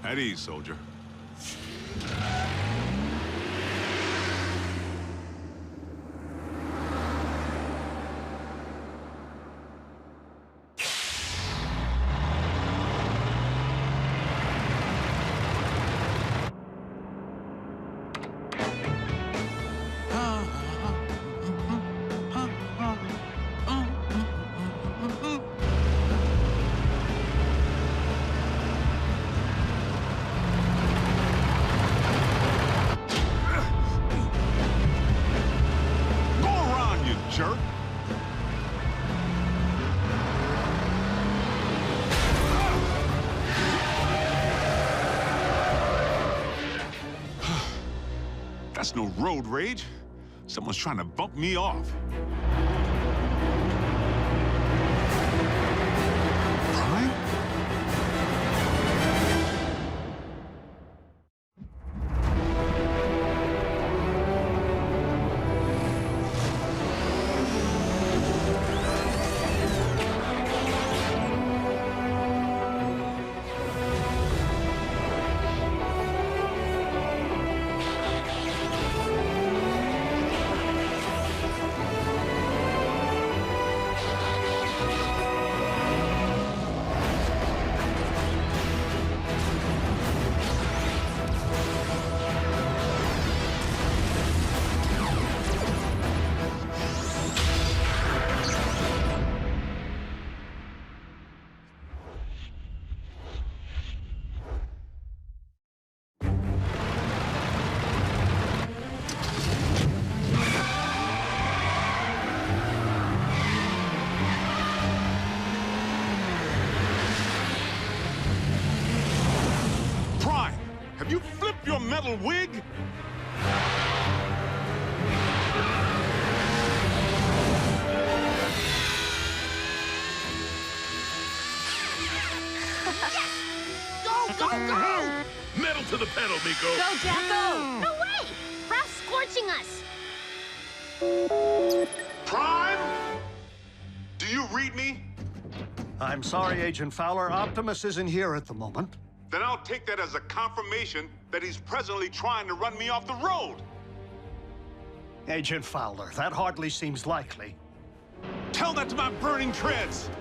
At ease, soldier. Jerk. That's no road rage. Someone's trying to bump me off. Prime? Have you flipped your metal wig? Go, go, go! Metal to the pedal, Miko! Go, Jacko! No way! Ralph's scorching us! Prime? Do you read me? I'm sorry, Agent Fowler. Optimus isn't here at the moment. Then I'll take that as a confirmation that he's presently trying to run me off the road. Agent Fowler, that hardly seems likely. Tell that to my burning treads!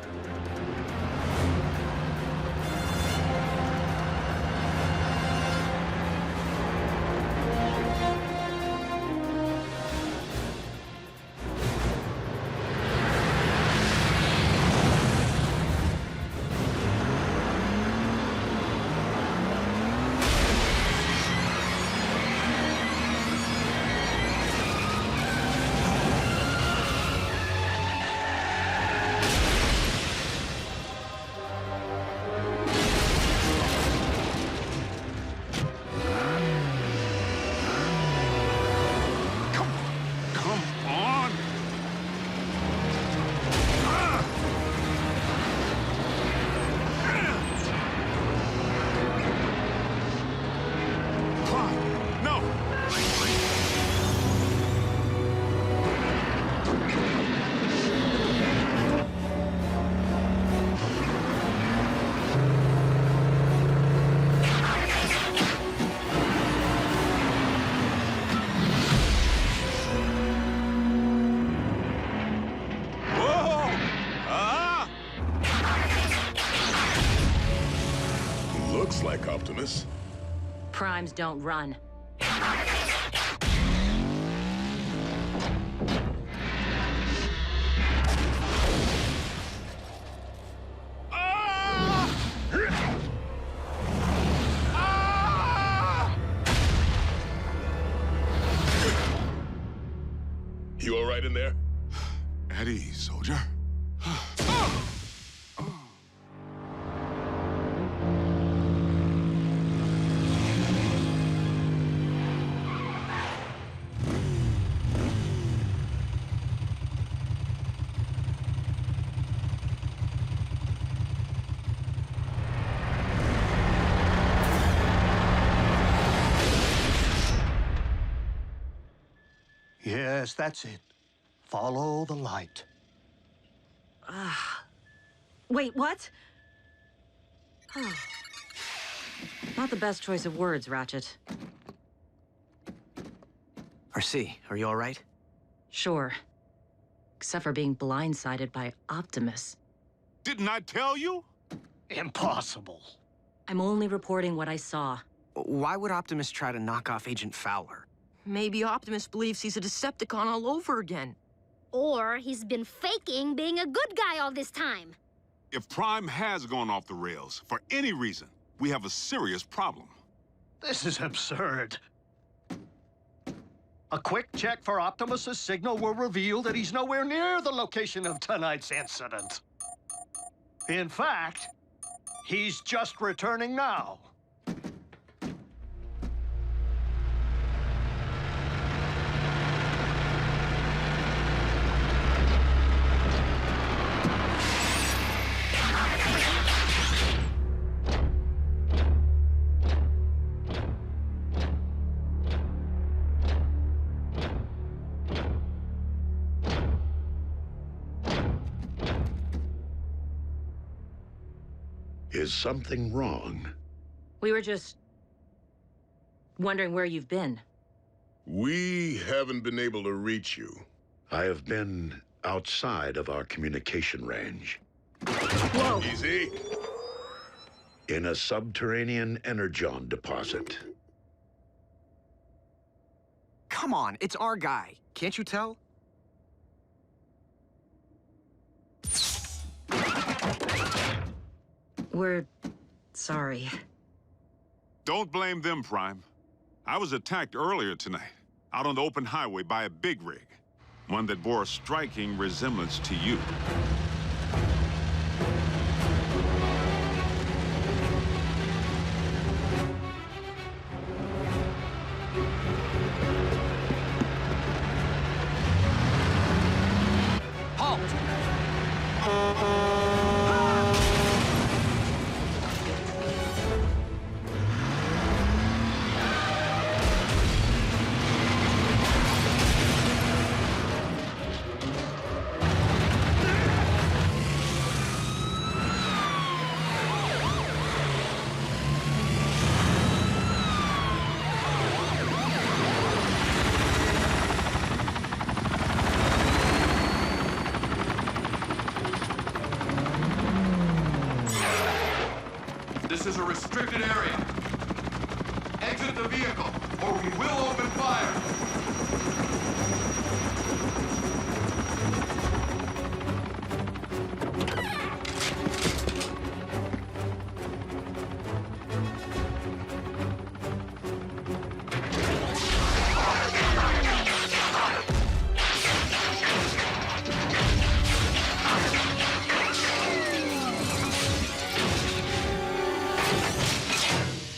Like Optimus. Primes don't run. You all right in there? At ease, soldier. Yes, that's it. Follow the light. Wait, what? Not the best choice of words, Ratchet. RC, are you all right? Sure. Except for being blindsided by Optimus. Didn't I tell you? Impossible. I'm only reporting what I saw. Why would Optimus try to knock off Agent Fowler? Maybe Optimus believes he's a Decepticon all over again. Or he's been faking being a good guy all this time. If Prime has gone off the rails, for any reason, we have a serious problem. This is absurd. A quick check for Optimus's signal will reveal that he's nowhere near the location of tonight's incident. In fact, he's just returning now. Is something wrong? We were just wondering where you've been. We haven't been able to reach you. I have been outside of our communication range. Whoa! Easy. In a subterranean Energon deposit. Come on, it's our guy. Can't you tell? We're sorry. Don't blame them, Prime. I was attacked earlier tonight, out on the open highway by a big rig. One that bore a striking resemblance to you. This is a restricted area. Exit the vehicle, or we will open fire.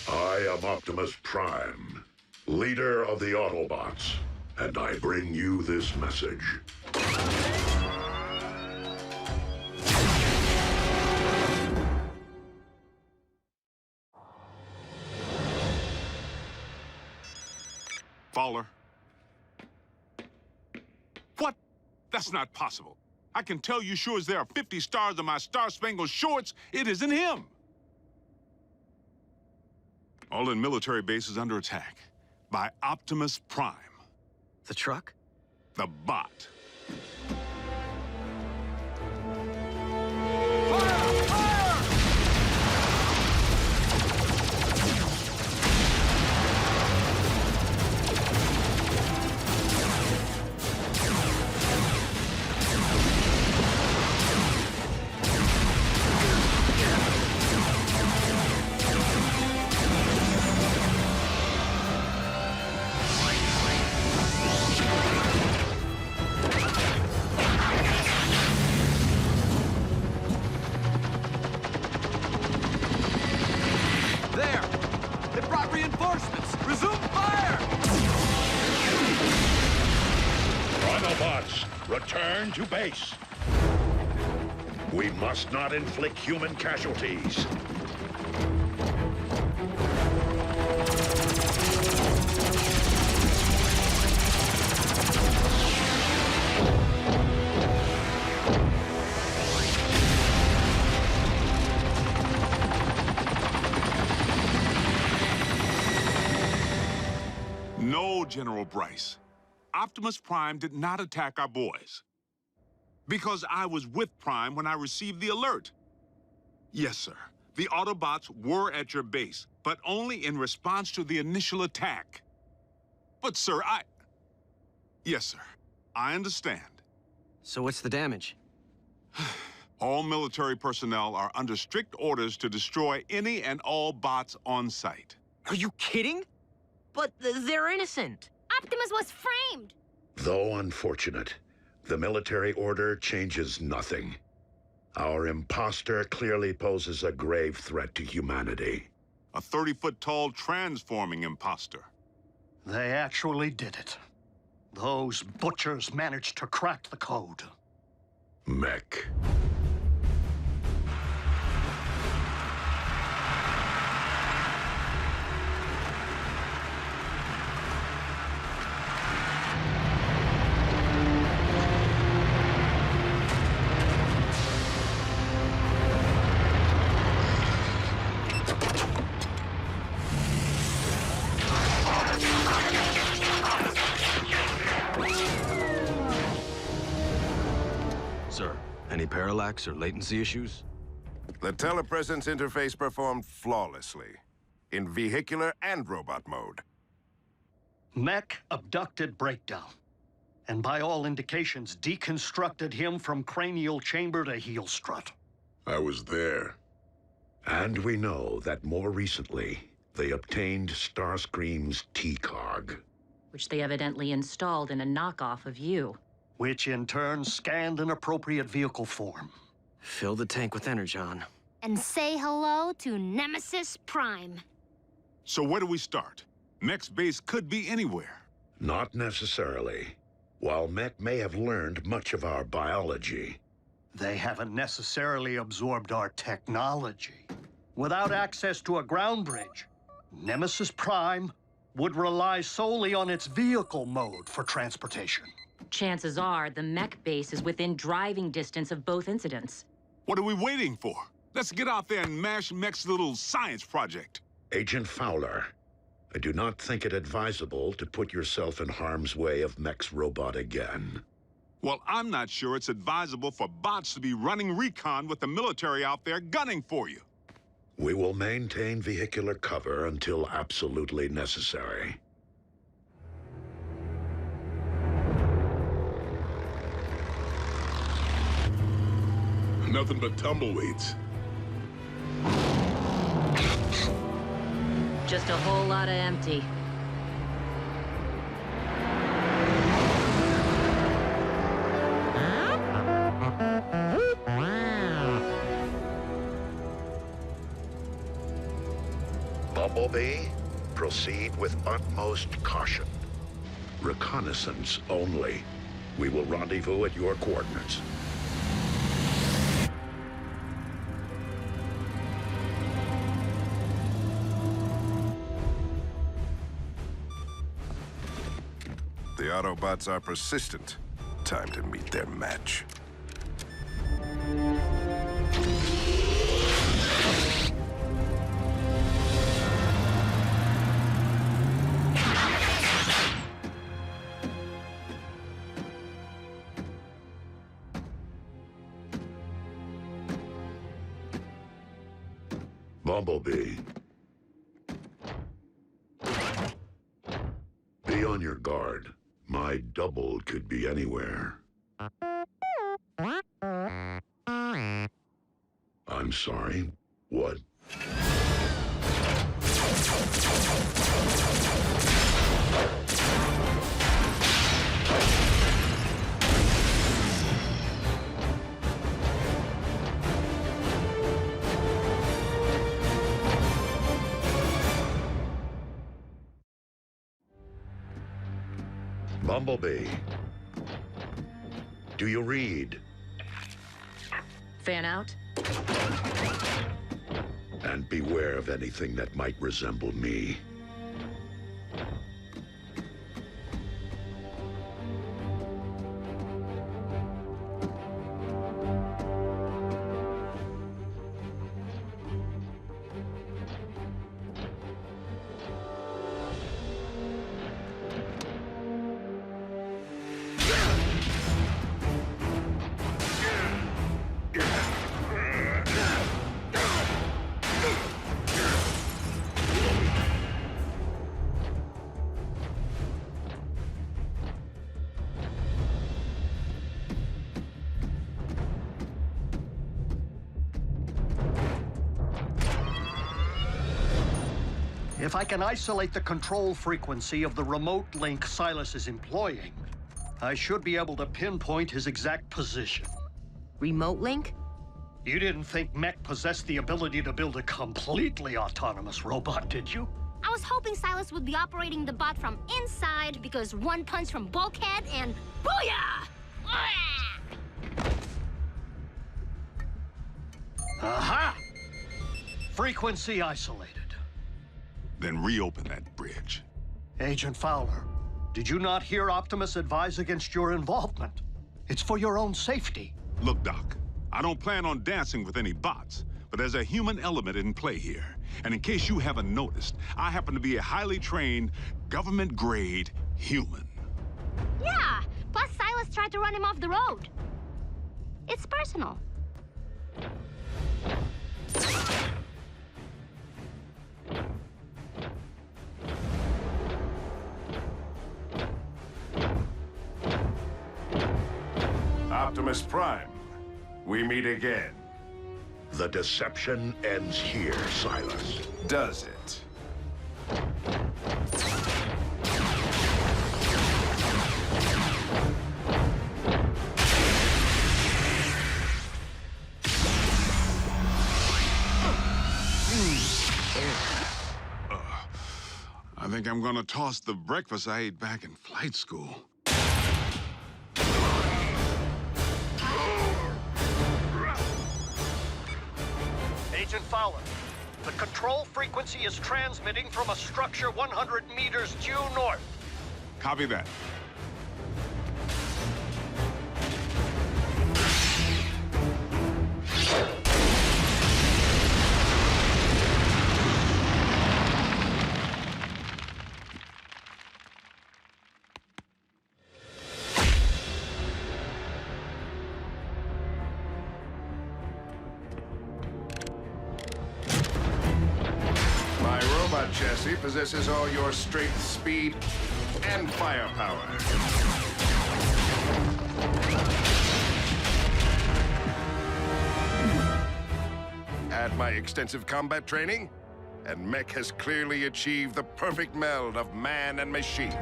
I am Optimus Prime, leader of the Autobots, and I bring you this message. Fowler. What? That's not possible. I can tell you sure as there are 50 stars on my Star-Spangled Shorts, it isn't him. All in military bases under attack by Optimus Prime. The truck? The bot. Autobots, return to base. We must not inflict human casualties. No, General Bryce. Optimus Prime did not attack our boys. Because I was with Prime when I received the alert. Yes, sir. The Autobots were at your base, but only in response to the initial attack. But, sir, Yes, sir. I understand. So what's the damage? All military personnel are under strict orders to destroy any and all bots on site. Are you kidding? But they're innocent. Optimus was framed! Though unfortunate, the military order changes nothing. Our imposter clearly poses a grave threat to humanity. A 30-foot-tall transforming imposter. They actually did it. Those butchers managed to crack the code. Mech. Sir, any parallax or latency latency issues? The telepresence interface performed flawlessly, in vehicular and robot mode. Mech abducted Breakdown, and by all indications, deconstructed him from cranial chamber to heel strut. I was there. And we know that more recently, they obtained Starscream's T-Cog. Which they evidently installed in a knockoff of you. Which in turn scanned an appropriate vehicle form. Fill the tank with Energon. And say hello to Nemesis Prime. So where do we start? Mech's base could be anywhere. Not necessarily. While Mech may have learned much of our biology, they haven't necessarily absorbed our technology. Without access to a ground bridge, Nemesis Prime would rely solely on its vehicle mode for transportation. Chances are the mech base is within driving distance of both incidents. What are we waiting for? Let's get out there and mash Mech's little science project. Agent Fowler, I do not think it advisable to put yourself in harm's way of Mech's robot again. Well, I'm not sure it's advisable for bots to be running recon with the military out there gunning for you. We will maintain vehicular cover until absolutely necessary. Nothing but tumbleweeds. Just a whole lot of empty. Bumblebee, proceed with utmost caution. Reconnaissance only. We will rendezvous at your coordinates. The Autobots are persistent. Time to meet their match. Bumblebee. Be on your guard. My double could be anywhere. I'm sorry. What? Bumblebee. Do you read? Fan out? And beware of anything that might resemble me. If I can isolate the control frequency of the remote link Silas is employing, I should be able to pinpoint his exact position. Remote link? You didn't think Mech possessed the ability to build a completely autonomous robot, did you? I was hoping Silas would be operating the bot from inside because one punch from Bulkhead and booyah! Aha! Frequency isolated. Then reopen that bridge. Agent Fowler, did you not hear Optimus advise against your involvement? It's for your own safety. Look, Doc, I don't plan on dancing with any bots, but there's a human element in play here. And in case you haven't noticed, I happen to be a highly trained, government-grade human. Yeah, plus Silas tried to run him off the road. It's personal. Optimus Prime, we meet again. The deception ends here, Silas. Does it? I think I'm gonna toss the breakfast I ate back in flight school. Agent Fowler, the control frequency is transmitting from a structure 100 meters due north. Copy that. Chassis possesses all your strength, speed, and firepower. Add my extensive combat training, and Mech has clearly achieved the perfect meld of man and machine.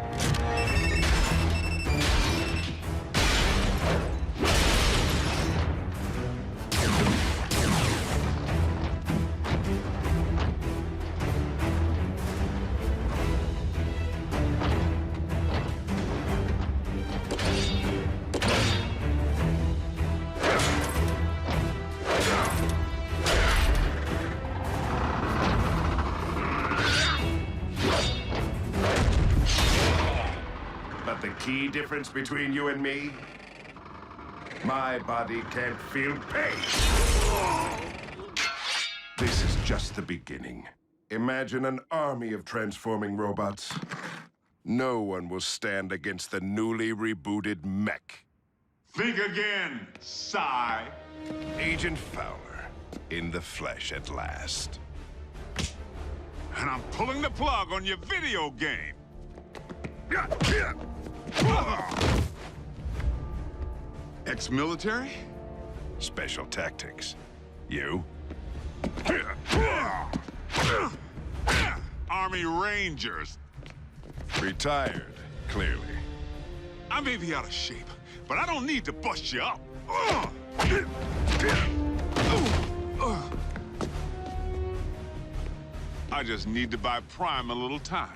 Key difference between you and me? My body can't feel pain. This is just the beginning. Imagine an army of transforming robots. No one will stand against the newly rebooted Mech. Think again, Psy. Agent Fowler, in the flesh at last. And I'm pulling the plug on your video game. Ex-military? Special tactics. You? Army Rangers. Retired, clearly. I may be out of shape, but I don't need to bust you up. I just need to buy Prime a little time.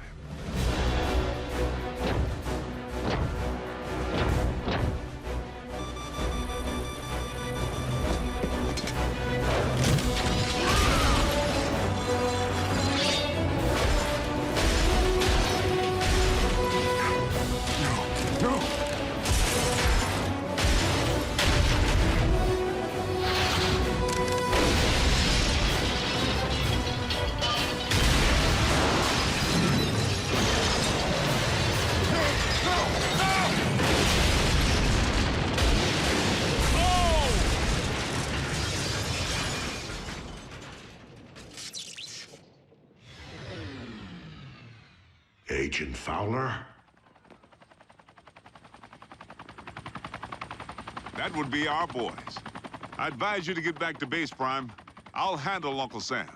Agent Fowler? That would be our boys. I advise you to get back to base, Prime. I'll handle Uncle Sam.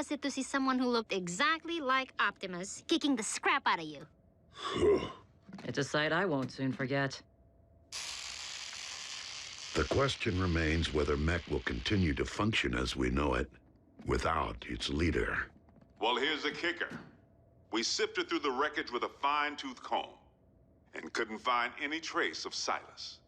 was it to see someone who looked exactly like Optimus kicking the scrap out of you? It's a sight I won't soon forget. The question remains whether mech will continue to function as we know it, without its leader. Well, here's the kicker. We sifted through the wreckage with a fine-tooth comb and couldn't find any trace of Silas.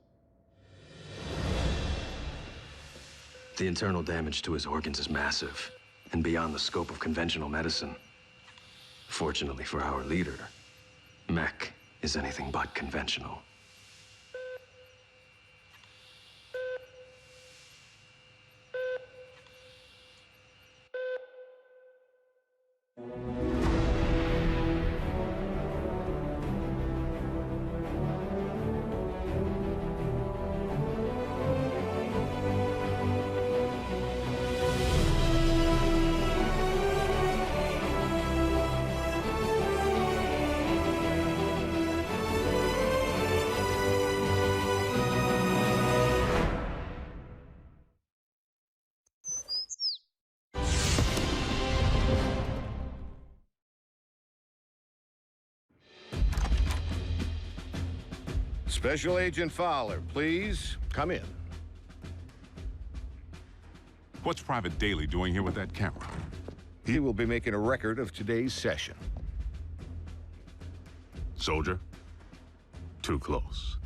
The internal damage to his organs is massive and beyond the scope of conventional medicine. Fortunately for our leader, mech is anything but conventional. Special Agent Fowler, please come in. What's Private Daly doing here with that camera? He will be making a record of today's session. Soldier, too close.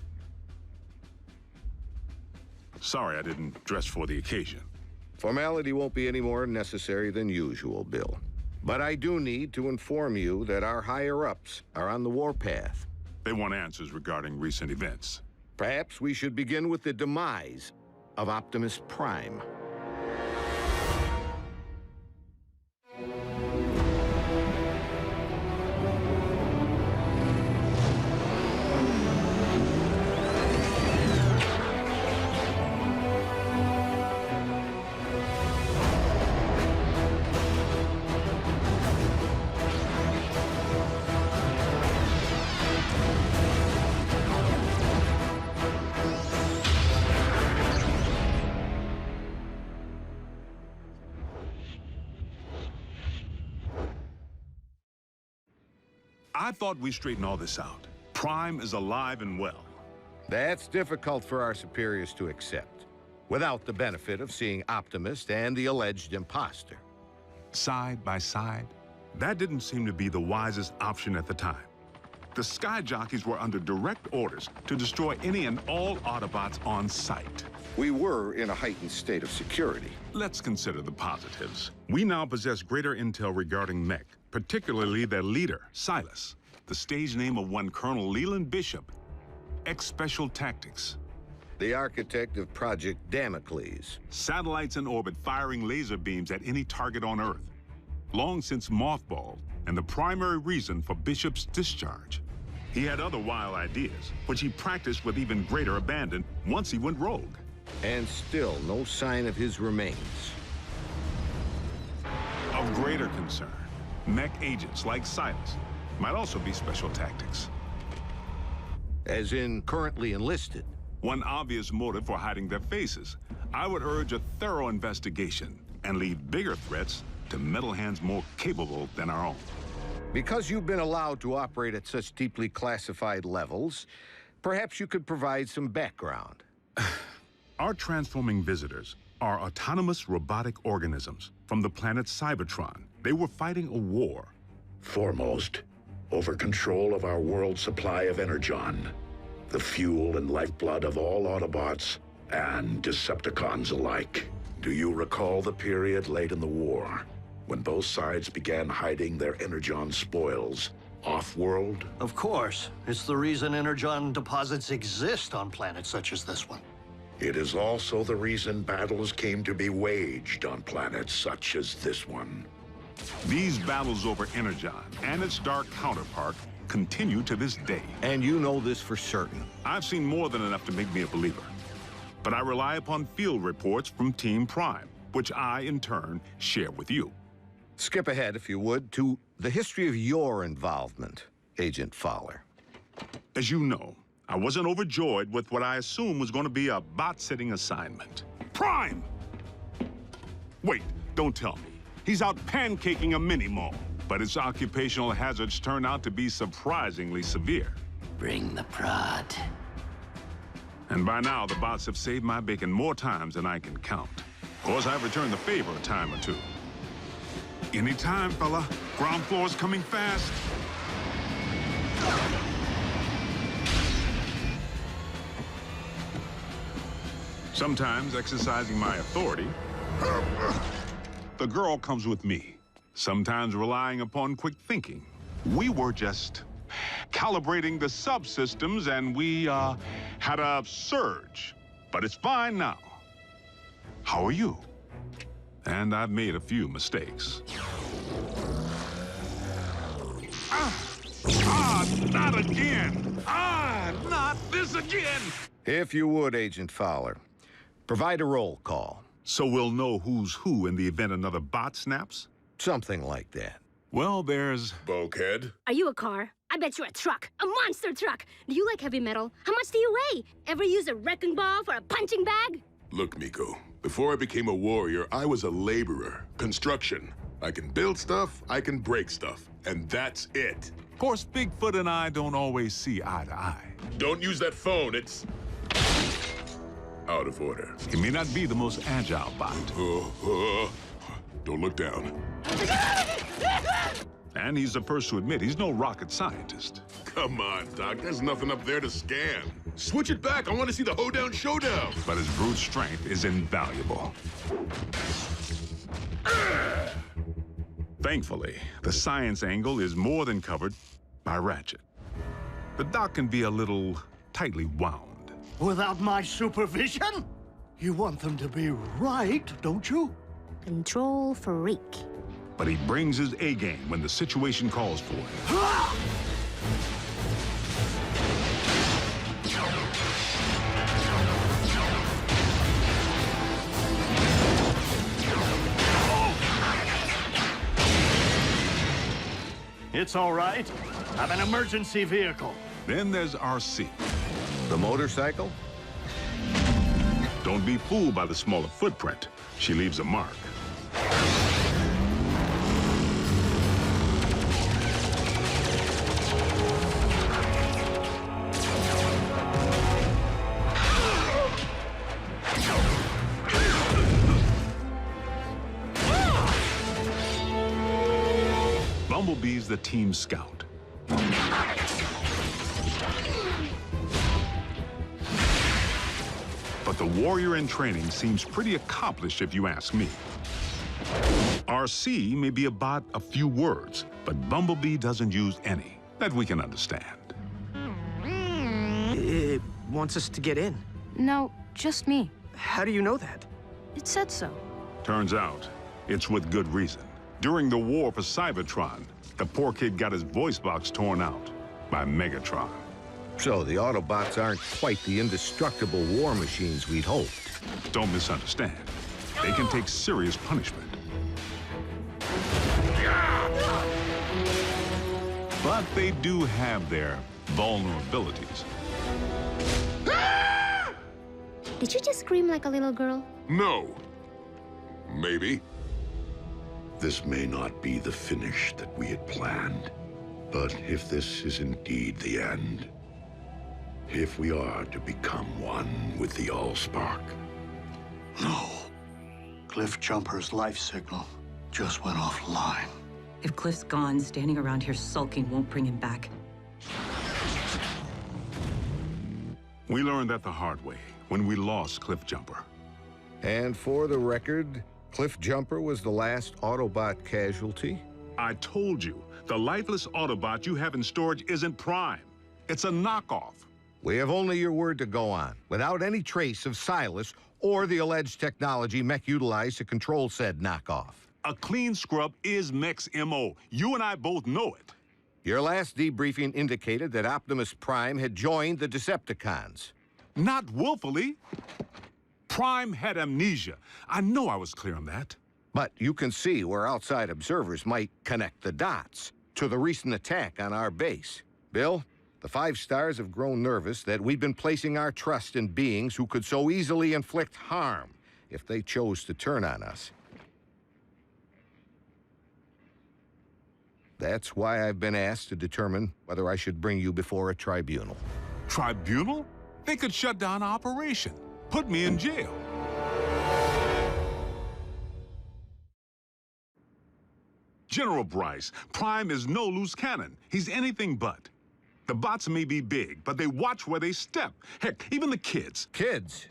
Sorry I didn't dress for the occasion. Formality won't be any more necessary than usual, Bill. But I do need to inform you that our higher-ups are on the warpath. They want answers regarding recent events. Perhaps we should begin with the demise of Optimus Prime. I thought we straightened all this out. Prime is alive and well. That's difficult for our superiors to accept, without the benefit of seeing Optimus and the alleged imposter. Side by side, that didn't seem to be the wisest option at the time. The sky jockeys were under direct orders to destroy any and all Autobots on sight. We were in a heightened state of security. Let's consider the positives. We now possess greater intel regarding mech, particularly their leader, Silas, the stage name of one Colonel Leland Bishop, ex-Special Tactics. The architect of Project Damocles. Satellites in orbit firing laser beams at any target on Earth. Long since mothballed, and the primary reason for Bishop's discharge. He had other wild ideas, which he practiced with even greater abandon once he went rogue. And still no sign of his remains. Of greater concern, mech agents like Silas might also be Special Tactics. As in currently enlisted. One obvious motive for hiding their faces. I would urge a thorough investigation and leave bigger threats to metal hands more capable than our own. Because you've been allowed to operate at such deeply classified levels, perhaps you could provide some background. Our transforming visitors are autonomous robotic organisms from the planet Cybertron. They were fighting a war. Foremost, over control of our world's supply of Energon, the fuel and lifeblood of all Autobots and Decepticons alike. Do you recall the period late in the war, when both sides began hiding their Energon spoils off-world? Of course. It's the reason Energon deposits exist on planets such as this one. It is also the reason battles came to be waged on planets such as this one. These battles over Energon and its dark counterpart continue to this day. And you know this for certain. I've seen more than enough to make me a believer. But I rely upon field reports from Team Prime, which I, in turn, share with you. Skip ahead, if you would, to the history of your involvement, Agent Fowler. As you know, I wasn't overjoyed with what I assumed was going to be a bot-sitting assignment. Prime! Wait, don't tell me. He's out pancaking a mini-mall. But its occupational hazards turn out to be surprisingly severe. Bring the prod. And by now, the bots have saved my bacon more times than I can count. Of course, I've returned the favor a time or two. Anytime, fella. Ground floor's coming fast. Sometimes, exercising my authority, the girl comes with me. Sometimes relying upon quick thinking. We were just calibrating the subsystems and we had a surge. But it's fine now. How are you? And I've made a few mistakes. Not again! Not this again! If you would, Agent Fowler, provide a roll call. So we'll know who's who in the event another bot snaps? Something like that. Well, there's... Bulkhead? Are you a car? I bet you're a truck. A monster truck. Do you like heavy metal? How much do you weigh? Ever use a wrecking ball for a punching bag? Look, Miko, before I became a warrior, I was a laborer. Construction. I can build stuff, I can break stuff. And that's it. Of course, Bigfoot and I don't always see eye to eye. Don't use that phone, it's... out of order. He may not be the most agile bot. Don't look down. And he's the first to admit he's no rocket scientist. Come on, Doc. There's nothing up there to scan. Switch it back. I want to see the hoedown showdown. But his brute strength is invaluable. Thankfully, the science angle is more than covered by Ratchet. The doc can be a little tightly wound. Without my supervision? You want them to be right, don't you? Control freak. But he brings his A-game when the situation calls for it. It's all right. I'm an emergency vehicle. Then there's RC. The motorcycle? Don't be fooled by the smaller footprint. She leaves a mark. Bumblebee's the team scout. But the warrior in training seems pretty accomplished if you ask me. RC may be about a few words, but Bumblebee doesn't use any that we can understand. It wants us to get in. No, just me. How do you know that? It said so. Turns out, it's with good reason. During the war for Cybertron, the poor kid got his voice box torn out by Megatron. So the Autobots aren't quite the indestructible war machines we'd hoped. Don't misunderstand. They can take serious punishment. But they do have their vulnerabilities. Did you just scream like a little girl? No. Maybe. This may not be the finish that we had planned, but if this is indeed the end, if we are to become one with the Allspark. No. Cliff Jumper's life signal just went offline. If Cliff's gone, standing around here sulking won't bring him back. We learned that the hard way when we lost Cliff Jumper. And for the record, Cliff Jumper was the last Autobot casualty? I told you, the lifeless Autobot you have in storage isn't Prime. It's a knockoff. We have only your word to go on, without any trace of Silas or the alleged technology Mech utilized to control said knockoff. A clean scrub is Mech's MO. You and I both know it. Your last debriefing indicated that Optimus Prime had joined the Decepticons. Not willfully. Prime had amnesia. I know I was clear on that. But you can see where outside observers might connect the dots to the recent attack on our base. Bill, the 5 stars have grown nervous that we've been placing our trust in beings who could so easily inflict harm if they chose to turn on us. That's why I've been asked to determine whether I should bring you before a tribunal. Tribunal? They could shut down operation, put me in jail. General Bryce, Prime is no loose cannon. He's anything but. The bots may be big, but they watch where they step. Heck, even the kids. Kids?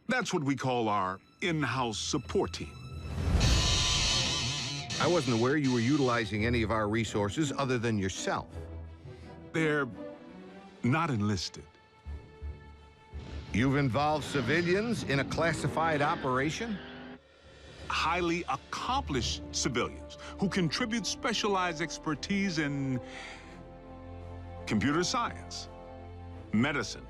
That's what we call our in-house support team. I wasn't aware you were utilizing any of our resources other than yourself. They're not enlisted. You've involved civilians in a classified operation? Highly accomplished civilians who contribute specialized expertise in computer science, medicine,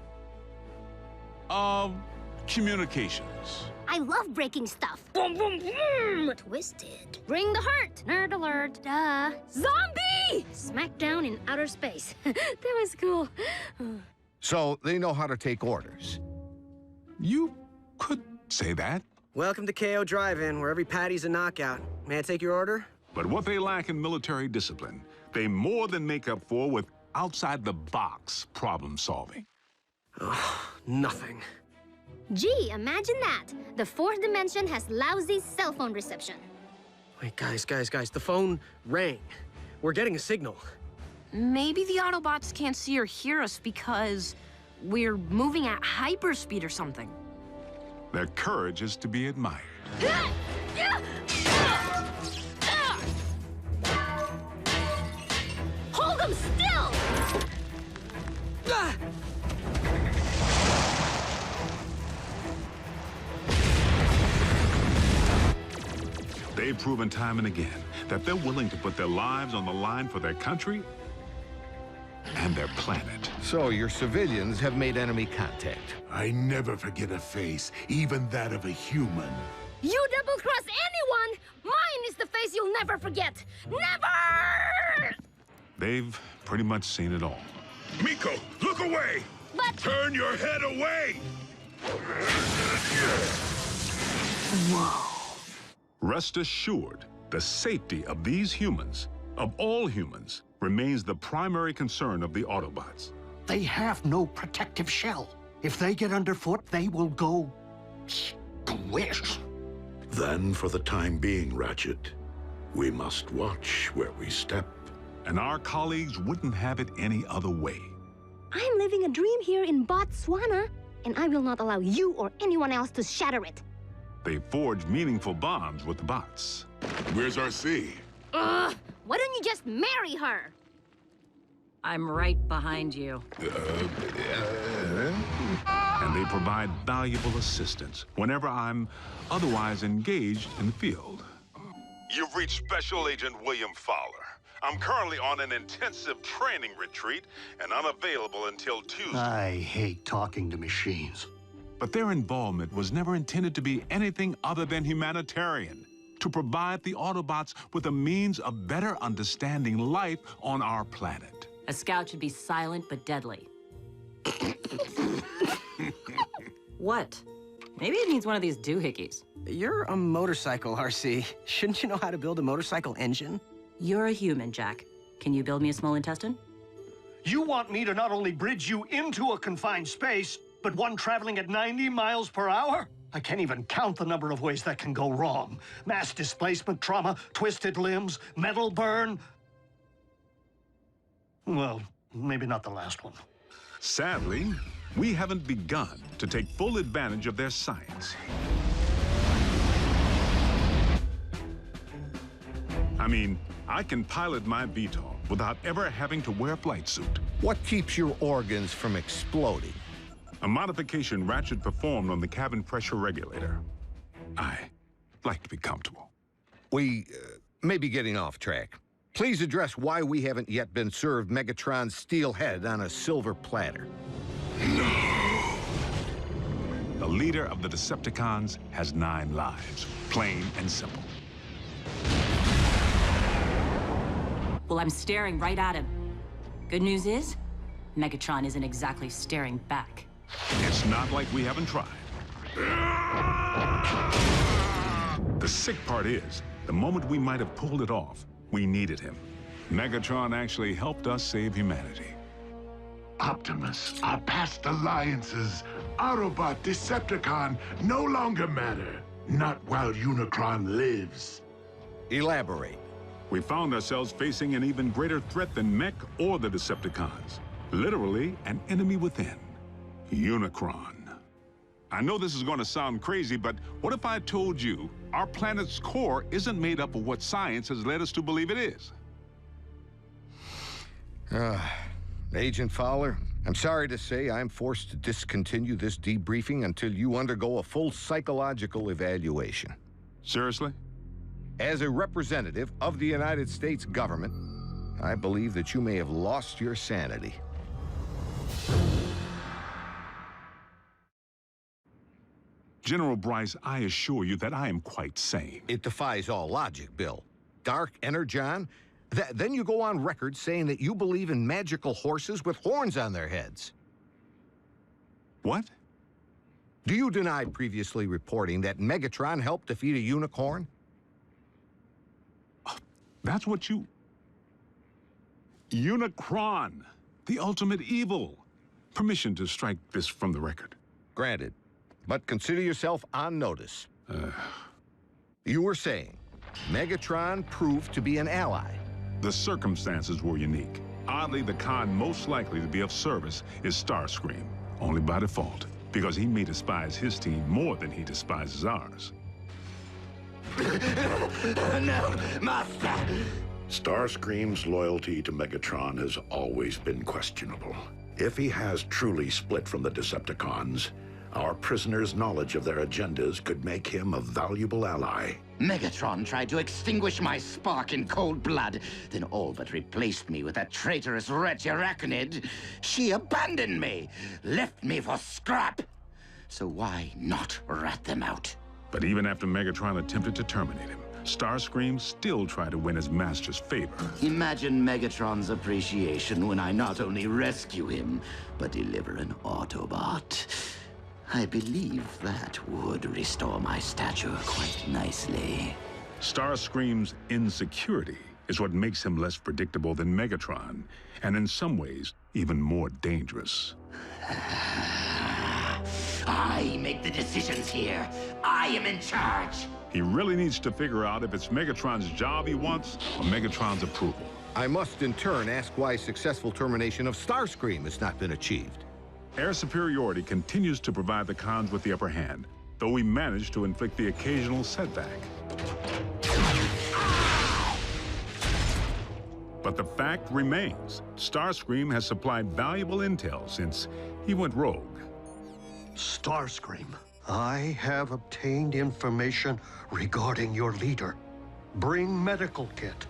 communications. I love breaking stuff. Boom, boom, boom! Twisted. Bring the hurt. Nerd alert. Duh. Zombie! Smackdown in outer space. That was cool. So they know how to take orders. You could say that. Welcome to KO Drive-In, where every patty's a knockout. May I take your order? But what they lack in military discipline, they more than make up for with outside-the-box problem solving. Oh, nothing. Gee, imagine that. The fourth dimension has lousy cell phone reception. Wait, guys, the phone rang. We're getting a signal. Maybe the Autobots can't see or hear us because we're moving at hyperspeed or something. Their courage is to be admired. Hold them still! They've proven time and again that they're willing to put their lives on the line for their country and their planet. So your civilians have made enemy contact. I never forget a face, even that of a human. You double-cross anyone, mine is the face you'll never forget. Never! They've pretty much seen it all. Miko, look away! But... Turn your head away! Whoa. Rest assured, the safety of these humans, of all humans, remains the primary concern of the Autobots. They have no protective shell. If they get underfoot, they will go squish. Then, for the time being, Ratchet, we must watch where we step. And our colleagues wouldn't have it any other way. I'm living a dream here in Botswana, and I will not allow you or anyone else to shatter it. They forged meaningful bonds with the bots. Where's RC? Why don't you just marry her? I'm right behind you. And they provide valuable assistance whenever I'm otherwise engaged in the field. You've reached Special Agent William Fowler. I'm currently on an intensive training retreat and unavailable until Tuesday. I hate talking to machines. But their involvement was never intended to be anything other than humanitarian, to provide the Autobots with a means of better understanding life on our planet. A scout should be silent but deadly. What? Maybe it needs one of these doohickeys. You're a motorcycle, RC. Shouldn't you know how to build a motorcycle engine? You're a human, Jack. Can you build me a small intestine? You want me to not only bridge you into a confined space, but one traveling at 90 miles per hour? I can't even count the number of ways that can go wrong. Mass displacement trauma, twisted limbs, metal burn. Well, maybe not the last one. Sadly, we haven't begun to take full advantage of their science. I mean, I can pilot my VTOL without ever having to wear a flight suit. What keeps your organs from exploding? A modification Ratchet performed on the cabin pressure regulator. I like to be comfortable. We may be getting off track. Please address why we haven't yet been served Megatron's steel head on a silver platter. No! The leader of the Decepticons has 9 lives, plain and simple. Well, I'm staring right at him. Good news is, Megatron isn't exactly staring back. It's not like we haven't tried. The sick part is, The moment we might have pulled it off, we needed him. Megatron actually helped us save humanity. Optimus, our past alliances, Autobot, Decepticon, no longer matter. Not while Unicron lives. Elaborate. We found ourselves facing an even greater threat than Mech or the Decepticons. Literally, an enemy within. Unicron. I know this is going to sound crazy, but what if I told you our planet's core isn't made up of what science has led us to believe it is? Agent Fowler, I'm sorry to say I'm forced to discontinue this debriefing until you undergo a full psychological evaluation. Seriously? As a representative of the United States government, I believe that you may have lost your sanity. General Bryce, I assure you that I am quite sane. It defies all logic, Bill. Dark Energon? Then you go on record saying that you believe in magical horses with horns on their heads. What? Do you deny previously reporting that Megatron helped defeat a unicorn? That's what you... Unicron, the ultimate evil. Permission to strike this from the record. Granted. But consider yourself on notice. You were saying Megatron proved to be an ally. The circumstances were unique. Oddly, the con most likely to be of service is Starscream, only by default, because he may despise his team more than he despises ours. No, Master! Starscream's loyalty to Megatron has always been questionable. If he has truly split from the Decepticons, our prisoner's knowledge of their agendas could make him a valuable ally. Megatron tried to extinguish my spark in cold blood, then all but replaced me with that traitorous wretch Arachnid. She abandoned me, left me for scrap. So why not rat them out? But even after Megatron attempted to terminate him, Starscream still tried to win his master's favor. Imagine Megatron's appreciation when I not only rescue him, but deliver an Autobot. I believe that would restore my stature quite nicely. Starscream's insecurity is what makes him less predictable than Megatron, and in some ways, even more dangerous. I make the decisions here. I am in charge. He really needs to figure out if it's Megatron's job he wants or Megatron's approval. I must in turn ask why successful termination of Starscream has not been achieved. Air superiority continues to provide the cons with the upper hand, though we manage to inflict the occasional setback. But the fact remains, Starscream has supplied valuable intel since he went rogue. Starscream, I have obtained information regarding your leader. Bring medical kit.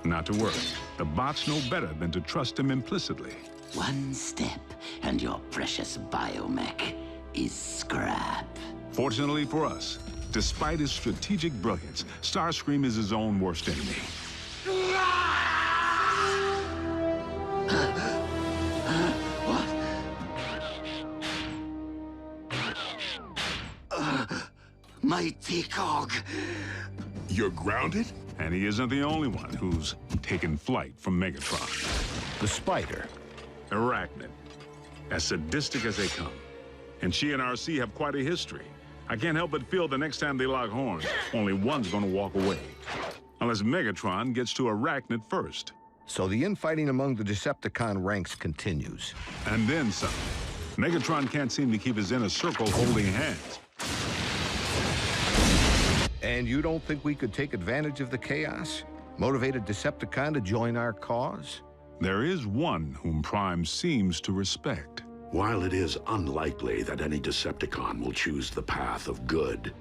Not to worry. The bots know better than to trust him implicitly. One step, and your precious biomech is scrap. Fortunately for us, despite his strategic brilliance, Starscream is his own worst enemy. Mighty Cog. You're grounded? And he isn't the only one who's taken flight from Megatron. The Spider. Arachnid. As sadistic as they come. And she and RC have quite a history. I can't help but feel the next time they lock horns, only one's gonna walk away. Unless Megatron gets to Arachnid first. So the infighting among the Decepticon ranks continues. And then some. Megatron can't seem to keep his inner circle holding hands. And you don't think we could take advantage of the chaos? Motivate a Decepticon to join our cause? There is one whom Prime seems to respect. While it is unlikely that any Decepticon will choose the path of good,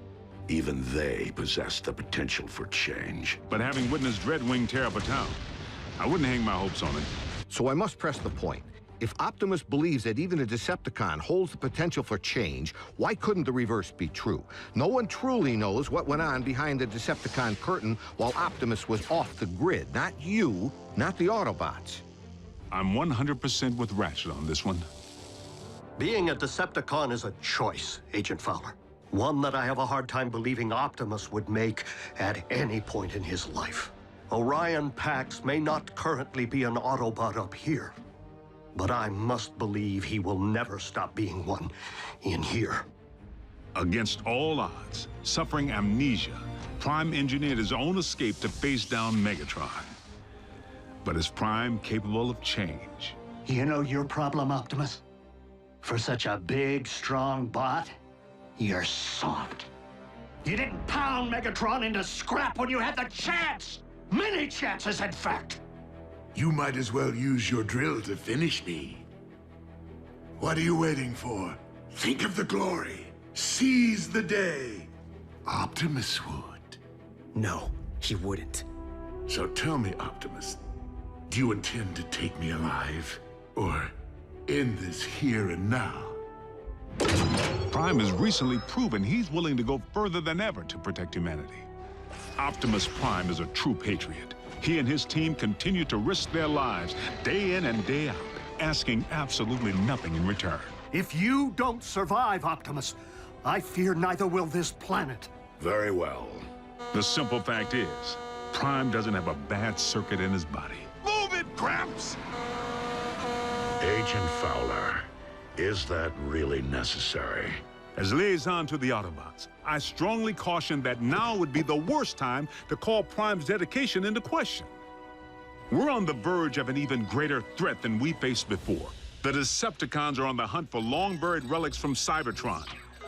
even they possess the potential for change. But having witnessed Dreadwing tear up a town, I wouldn't hang my hopes on it. So I must press the point. If Optimus believes that even a Decepticon holds the potential for change, why couldn't the reverse be true? No one truly knows what went on behind the Decepticon curtain while Optimus was off the grid. Not you, not the Autobots. I'm 100% with Ratchet on this one. Being a Decepticon is a choice, Agent Fowler. One that I have a hard time believing Optimus would make at any point in his life. Orion Pax may not currently be an Autobot up here, but I must believe he will never stop being one in here. Against all odds, suffering amnesia, Prime engineered his own escape to face down Megatron. But is Prime capable of change? You know your problem, Optimus? For such a big, strong bot, you're soft. You didn't pound Megatron into scrap when you had the chance! Many chances, in fact! You might as well use your drill to finish me. What are you waiting for? Think of the glory. Seize the day. Optimus would. No, he wouldn't. So tell me, Optimus, do you intend to take me alive? Or end this here and now? Prime has recently proven he's willing to go further than ever to protect humanity. Optimus Prime is a true patriot. He and his team continue to risk their lives day in and day out, asking absolutely nothing in return. If you don't survive, Optimus, I fear neither will this planet. Very well. The simple fact is, Prime doesn't have a bad circuit in his body. Move it, Gramps! Agent Fowler, is that really necessary? As liaison to the Autobots, I strongly caution that now would be the worst time to call Prime's dedication into question. We're on the verge of an even greater threat than we faced before. The Decepticons are on the hunt for long-buried relics from Cybertron.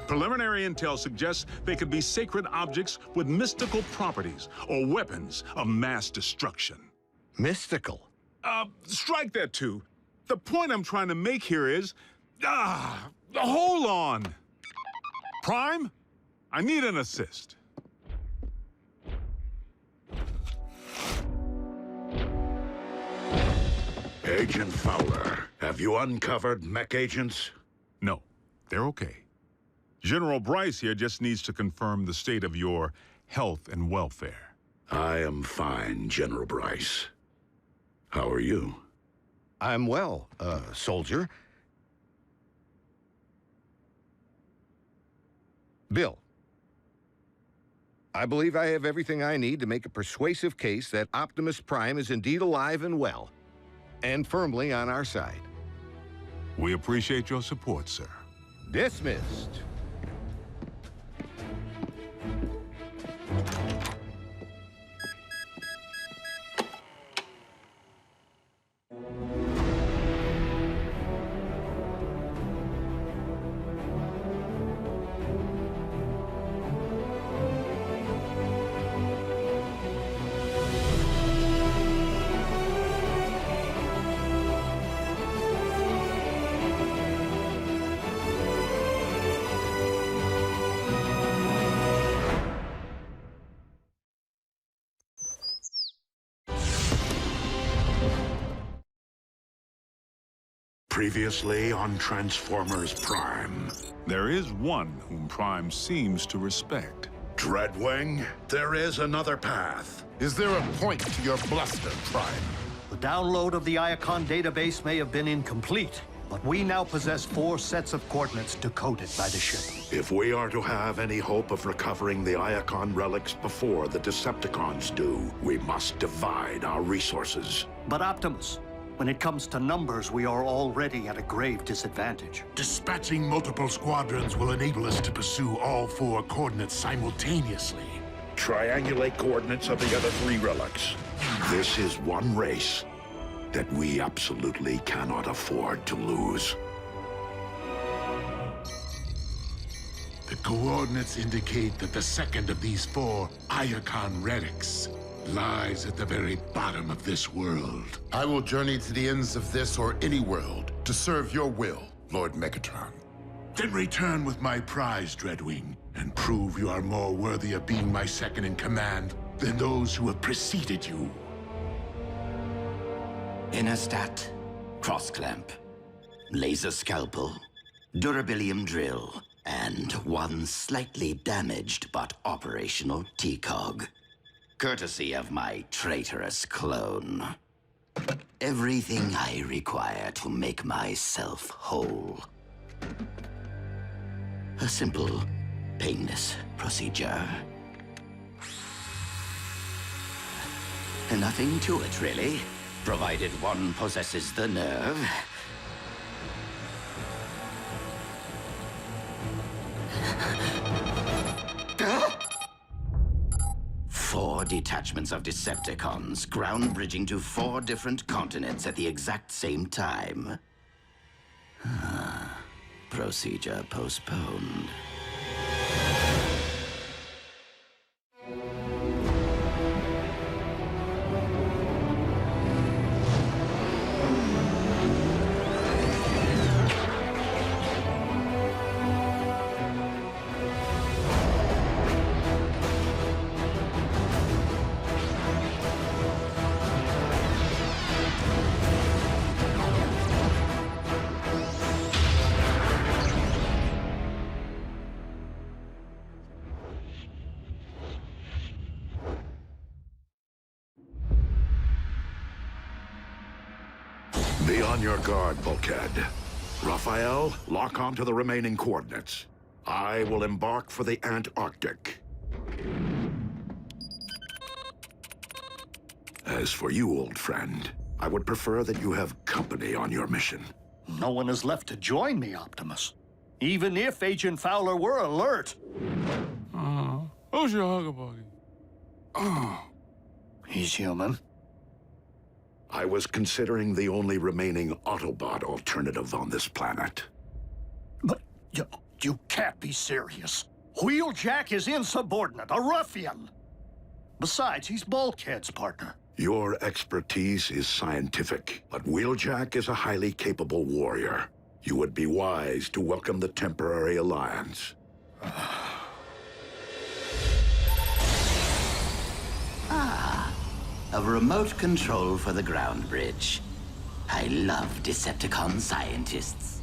Preliminary intel suggests they could be sacred objects with mystical properties or weapons of mass destruction. Mystical? Strike that too. The point I'm trying to make here is... hold on! Prime, I need an assist. Agent Fowler, have you uncovered mech agents? No, they're okay. General Bryce here just needs to confirm the state of your health and welfare. I am fine, General Bryce. How are you? I'm well, soldier. Bill, I believe I have everything I need to make a persuasive case that Optimus Prime is indeed alive and well, and firmly on our side. We appreciate your support, sir. Dismissed. Previously on Transformers Prime. There is one whom Prime seems to respect. Dreadwing, there is another path. Is there a point to your bluster, Prime? The download of the Iacon database may have been incomplete, but we now possess 4 sets of coordinates decoded by the ship. If we are to have any hope of recovering the Iacon relics before the Decepticons do, we must divide our resources. But Optimus, when it comes to numbers, we are already at a grave disadvantage. Dispatching multiple squadrons will enable us to pursue all 4 coordinates simultaneously. Triangulate coordinates of the other 3 relics. This is one race that we absolutely cannot afford to lose. The coordinates indicate that the second of these 4 Iacon relics lies at the very bottom of this world. I will journey to the ends of this or any world to serve your will, Lord Megatron. Then return with my prize, Dreadwing, and prove you are more worthy of being my second in command than those who have preceded you. Innerstat, cross-clamp, laser scalpel, durabilium drill, and one slightly damaged but operational T-cog. Courtesy of my traitorous clone. Everything I require to make myself whole. A simple painless procedure. Nothing to it, really, provided one possesses the nerve. 4 detachments of Decepticons, ground bridging to 4 different continents at the exact same time. Procedure postponed. Be on your guard, Bulkhead. Raphael, lock on to the remaining coordinates. I will embark for the Antarctic. As for you, old friend, I would prefer that you have company on your mission. No one is left to join me, Optimus. Even if Agent Fowler were alert. Who's your hugger buggy? He's human. I was considering the only remaining Autobot alternative on this planet. But you can't be serious. Wheeljack is insubordinate, a ruffian. Besides, he's Bulkhead's partner. Your expertise is scientific, but Wheeljack is a highly capable warrior. You would be wise to welcome the temporary alliance. A remote control for the ground bridge. I love Decepticon scientists.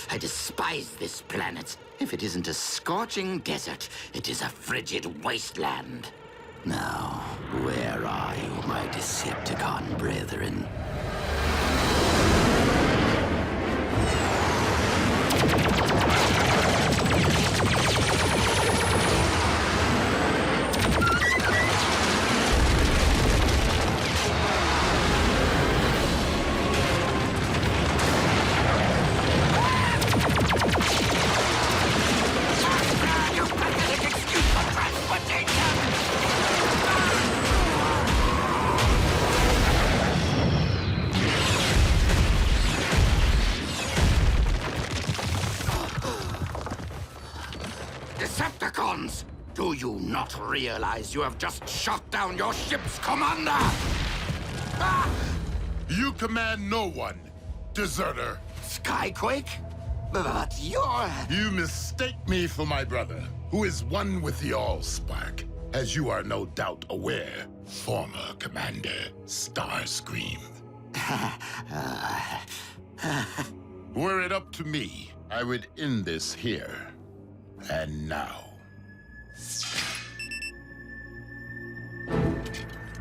I despise this planet. If it isn't a scorching desert, it is a frigid wasteland. Now, where are you, my Decepticon brethren? Decepticons! Do you not realize you have just shot down your ship's commander? Ah! You command no one, deserter. Skyquake? But you're... You mistake me for my brother, who is one with the Allspark, as you are no doubt aware, former Commander Starscream. Were it up to me, I would end this here and now.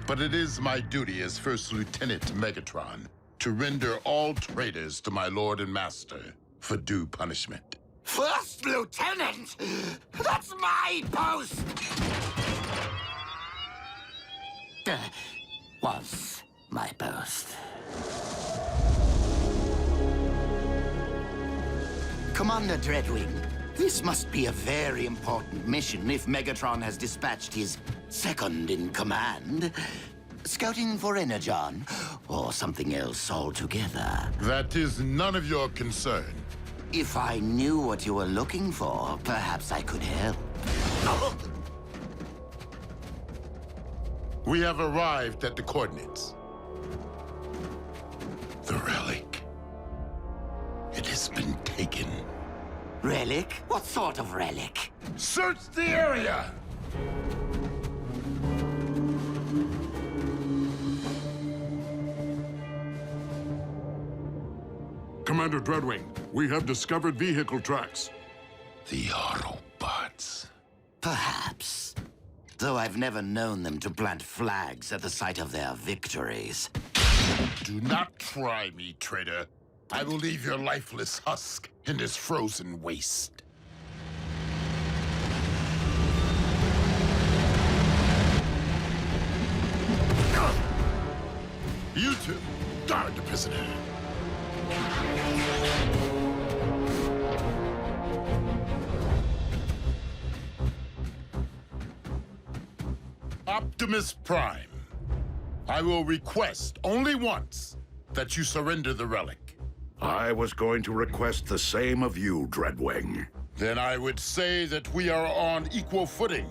But it is my duty as First Lieutenant Megatron to render all traitors to my Lord and Master for due punishment. First Lieutenant? That's my post! Was my post. Commander Dreadwing, this must be a very important mission if Megatron has dispatched his second-in-command. Scouting for Energon, or something else altogether. That is none of your concern. If I knew what you were looking for, perhaps I could help. We have arrived at the coordinates. The relic. It has been taken. Relic? What sort of relic? Search the area! Commander Dreadwing, we have discovered vehicle tracks. The Autobots. though I've never known them to plant flags at the site of their victories. Do not try me, traitor. I will leave your lifeless husk in this frozen waste. You two, guard the prisoner. Optimus Prime, I will request only once that you surrender the relic. I was going to request the same of you, Dreadwing. Then I would say that we are on equal footing,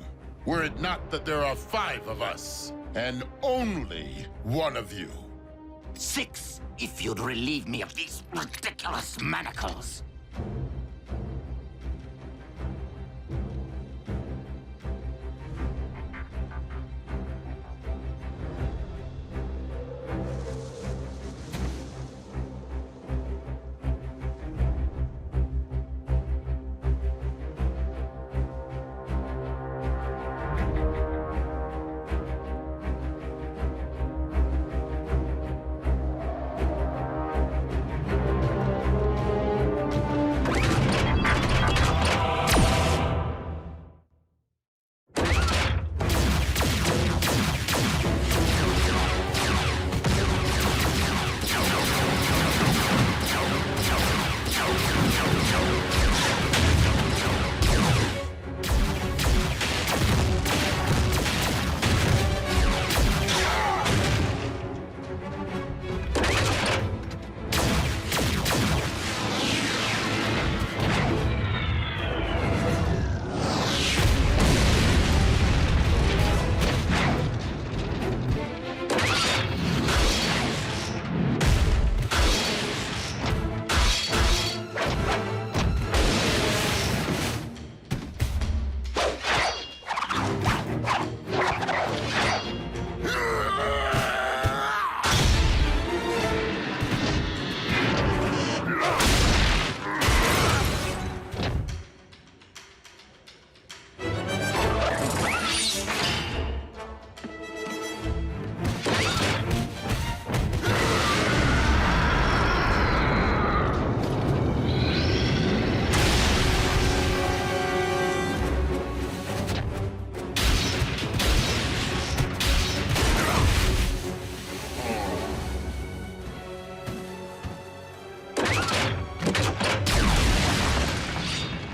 were it not that there are 5 of us, and only one of you. 6, if you'd relieve me of these ridiculous manacles.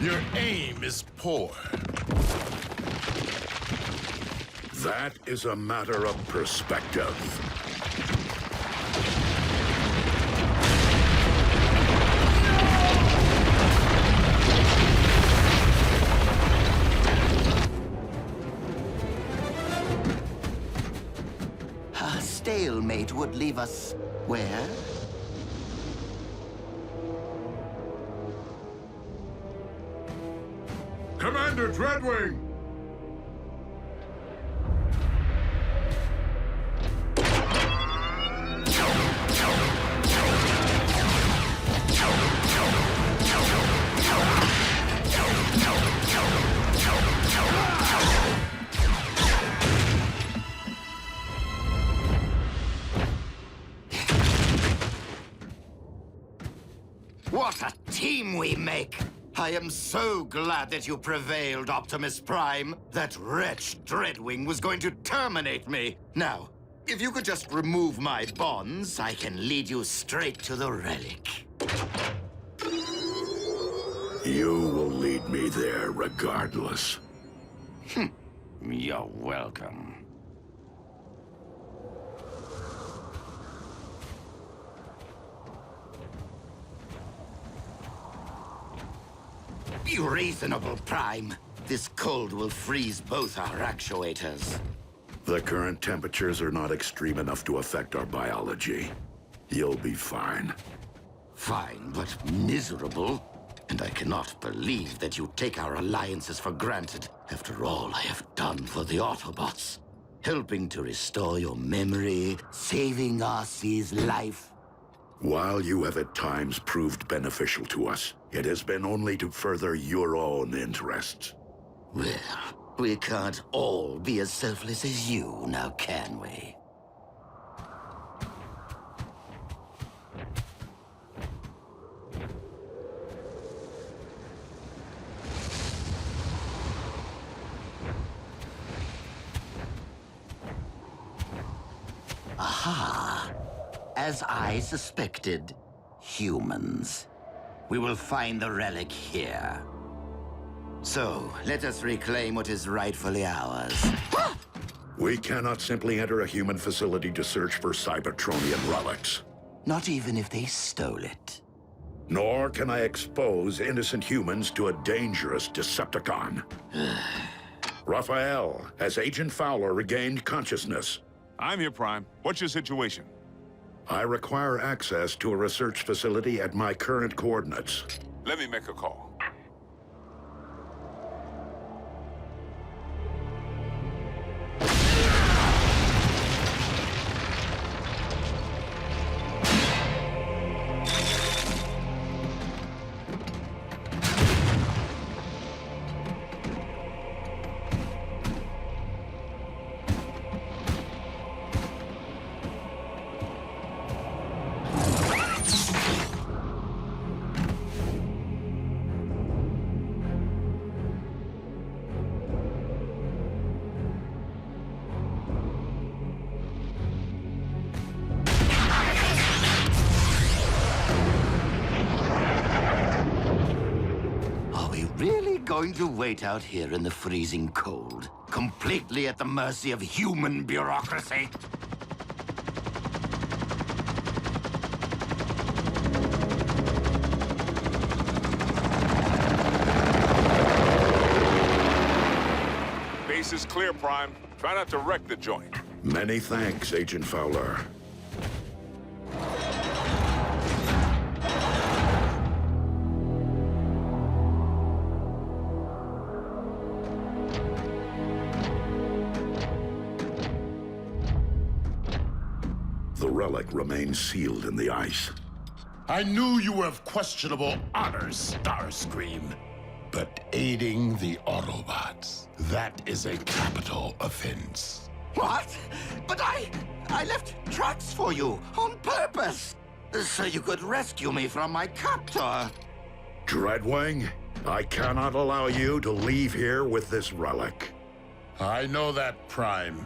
Your aim is poor. That is a matter of perspective. A stalemate would leave us where? Commander Dreadwing! What a team we make! I am so glad that you prevailed, Optimus Prime. That wretch Dreadwing was going to terminate me. Now, if you could just remove my bonds, I can lead you straight to the relic. You will lead me there regardless. You're welcome. Be reasonable, Prime. This cold will freeze both our actuators. The current temperatures are not extreme enough to affect our biology. You'll be fine. Fine, but miserable. And I cannot believe that you take our alliances for granted after all I have done for the Autobots. Helping to restore your memory, saving Arcee's life. While you have at times proved beneficial to us, it has been only to further your own interests. Well, We can't all be as selfless as you, now can we? Aha! As I suspected, humans. We will find the relic here. So, let us reclaim what is rightfully ours. We cannot simply enter a human facility to search for Cybertronian relics. Not even if they stole it. Nor can I expose innocent humans to a dangerous Decepticon. Raphael, has Agent Fowler regained consciousness? I'm here, Prime. What's your situation? I require access to a research facility at my current coordinates. Let me make a call. Going to wait out here in the freezing cold, completely at the mercy of human bureaucracy? Base is clear, Prime. Try not to wreck the joint. Many thanks, Agent Fowler. The relic remains sealed in the ice. I knew you were of questionable honor, Starscream. But aiding the Autobots, that is a capital offense. What? But I left tracks for you on purpose, so you could rescue me from my captor. Dreadwing, I cannot allow you to leave here with this relic. I know that, Prime.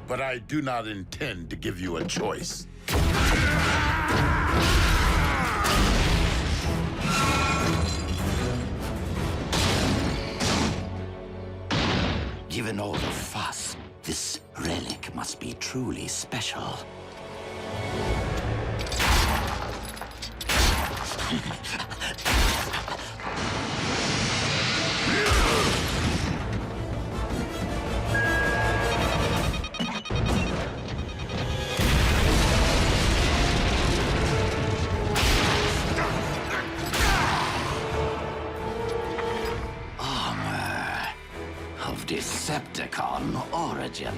But I do not intend to give you a choice. Given all the fuss, this relic must be truly special. Decepticon origin.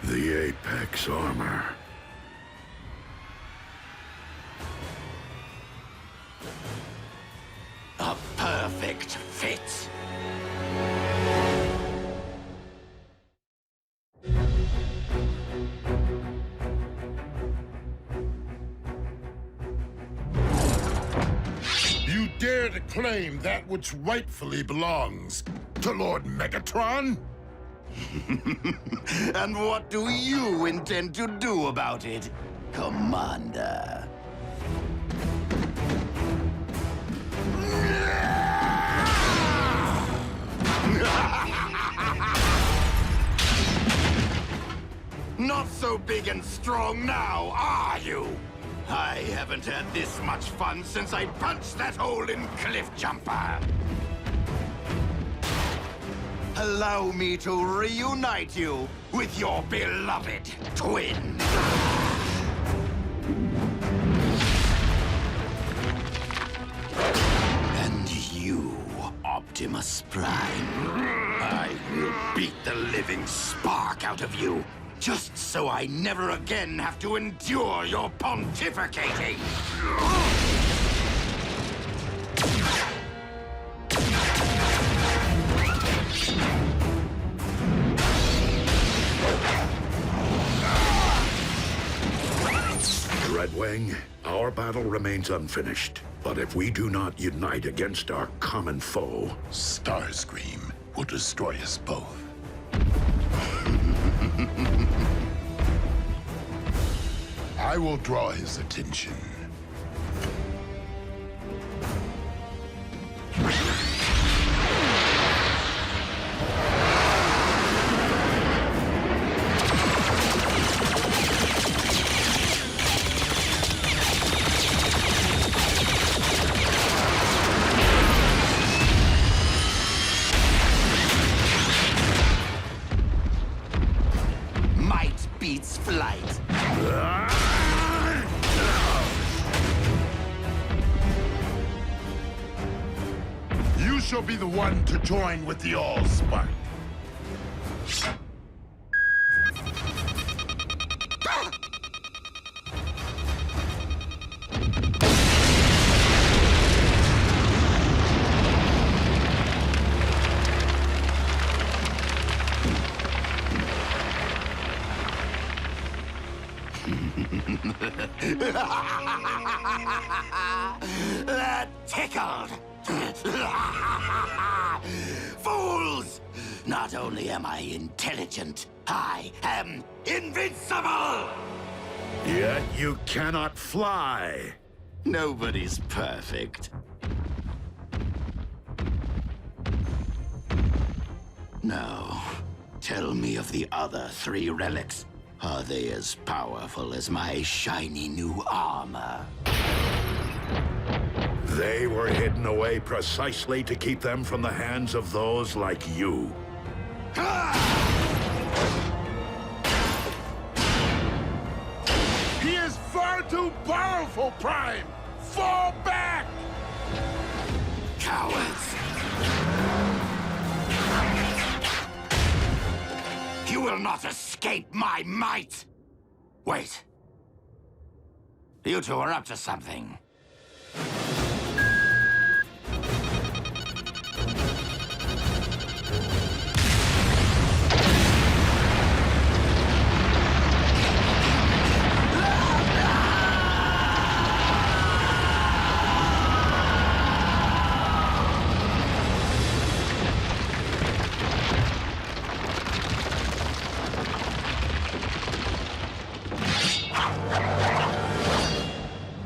The Apex armor. A perfect fit. You dare to claim that which rightfully belongs to Lord Megatron? And what do you intend to do about it, Commander? Not so big and strong now, are you? I haven't had this much fun since I punched that hole in Cliff Jumper. Allow me to reunite you with your beloved twin. And you, Optimus Prime. I will beat the living spark out of you, just so I never again have to endure your pontificating. Dreadwing, our battle remains unfinished. But if we do not unite against our common foe, Starscream will destroy us both. I will draw his attention. Might beats flight. You shall be the one to join with the Allspark. That tickled. Fools! Not only am I intelligent, I am invincible! yet you cannot fly. Nobody's perfect. Now, tell me of the other 3 relics. Are they as powerful as my shiny new armor? They were hidden away precisely to keep them from the hands of those like you. He is far too powerful, Prime! Fall back! Cowards! You will not escape my might! Wait. You two are up to something.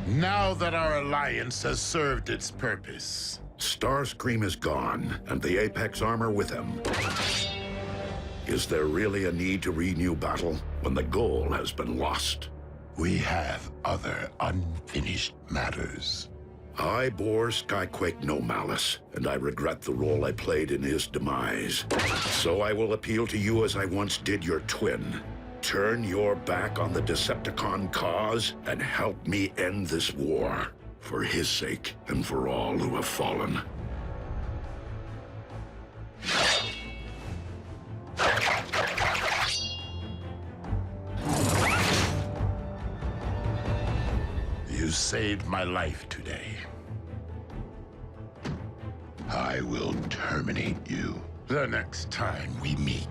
Now that our alliance has served its purpose. Starscream is gone, and the Apex armor with him. Is there really a need to renew battle when the goal has been lost? We have other unfinished matters. I bore Skyquake no malice, and I regret the role I played in his demise. So I will appeal to you as I once did your twin. Turn your back on the Decepticon cause and help me end this war. For his sake and for all who have fallen. You saved my life today. I will terminate you the next time we meet.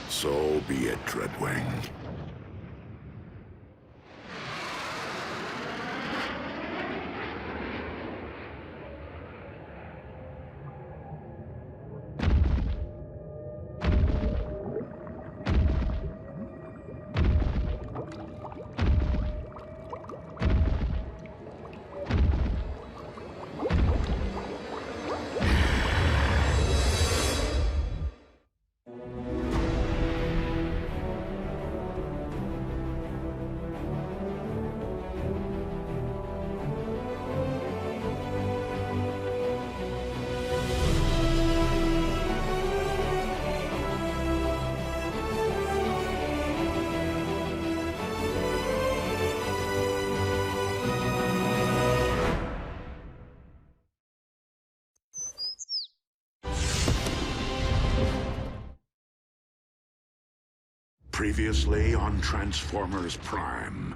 So be it, Dreadwing. Previously on Transformers Prime.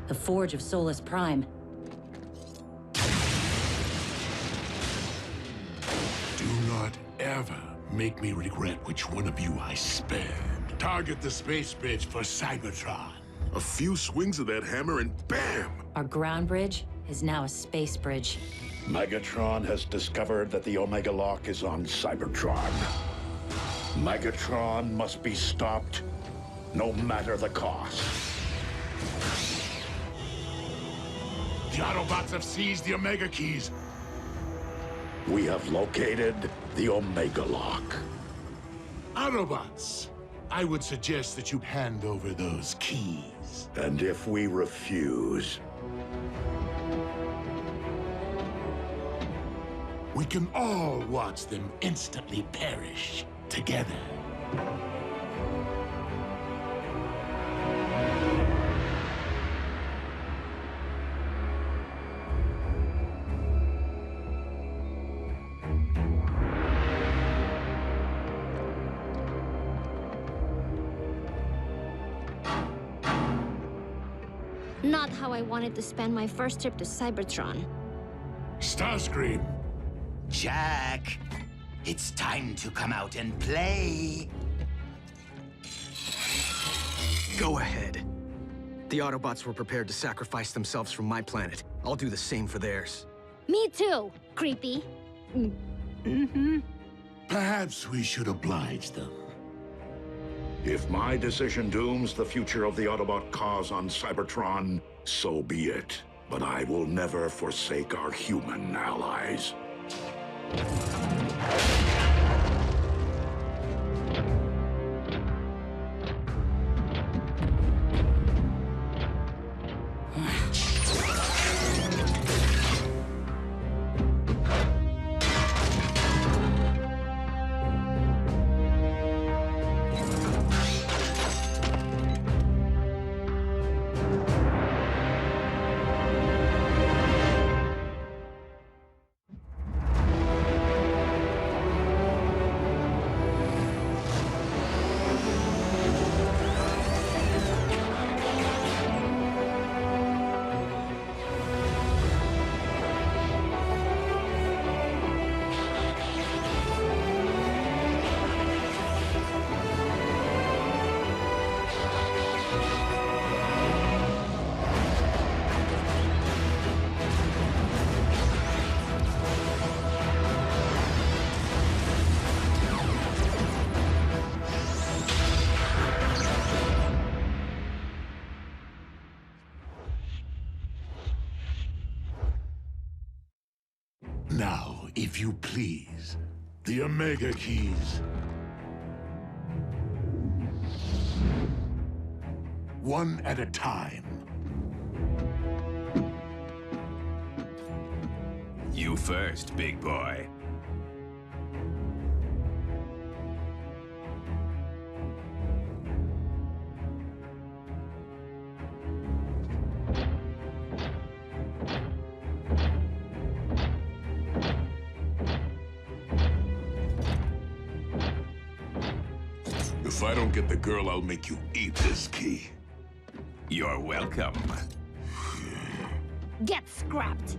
The Forge of Solus Prime. Do not ever make me regret which one of you I spared. Target the space bridge for Cybertron. A few swings of that hammer and bam! Our ground bridge is now a space bridge. Megatron has discovered that the Omega Lock is on Cybertron. Megatron must be stopped, no matter the cost. The Autobots have seized the Omega Keys. We have located the Omega Lock. Autobots, I would suggest that you hand over those keys. And if we refuse, we can all watch them instantly perish together. Not how I wanted to spend my first trip to Cybertron. Starscream. Jack, it's time to come out and play. Go ahead. The Autobots were prepared to sacrifice themselves for my planet. I'll do the same for theirs. Me too, creepy. Perhaps we should oblige them. if my decision dooms the future of the Autobot cause on Cybertron, so be it. But I will never forsake our human allies. Now, if you please, the Omega Keys. One at a time. You first, big boy. If I don't get the girl, I'll make you eat this key. You're welcome. Get scrapped.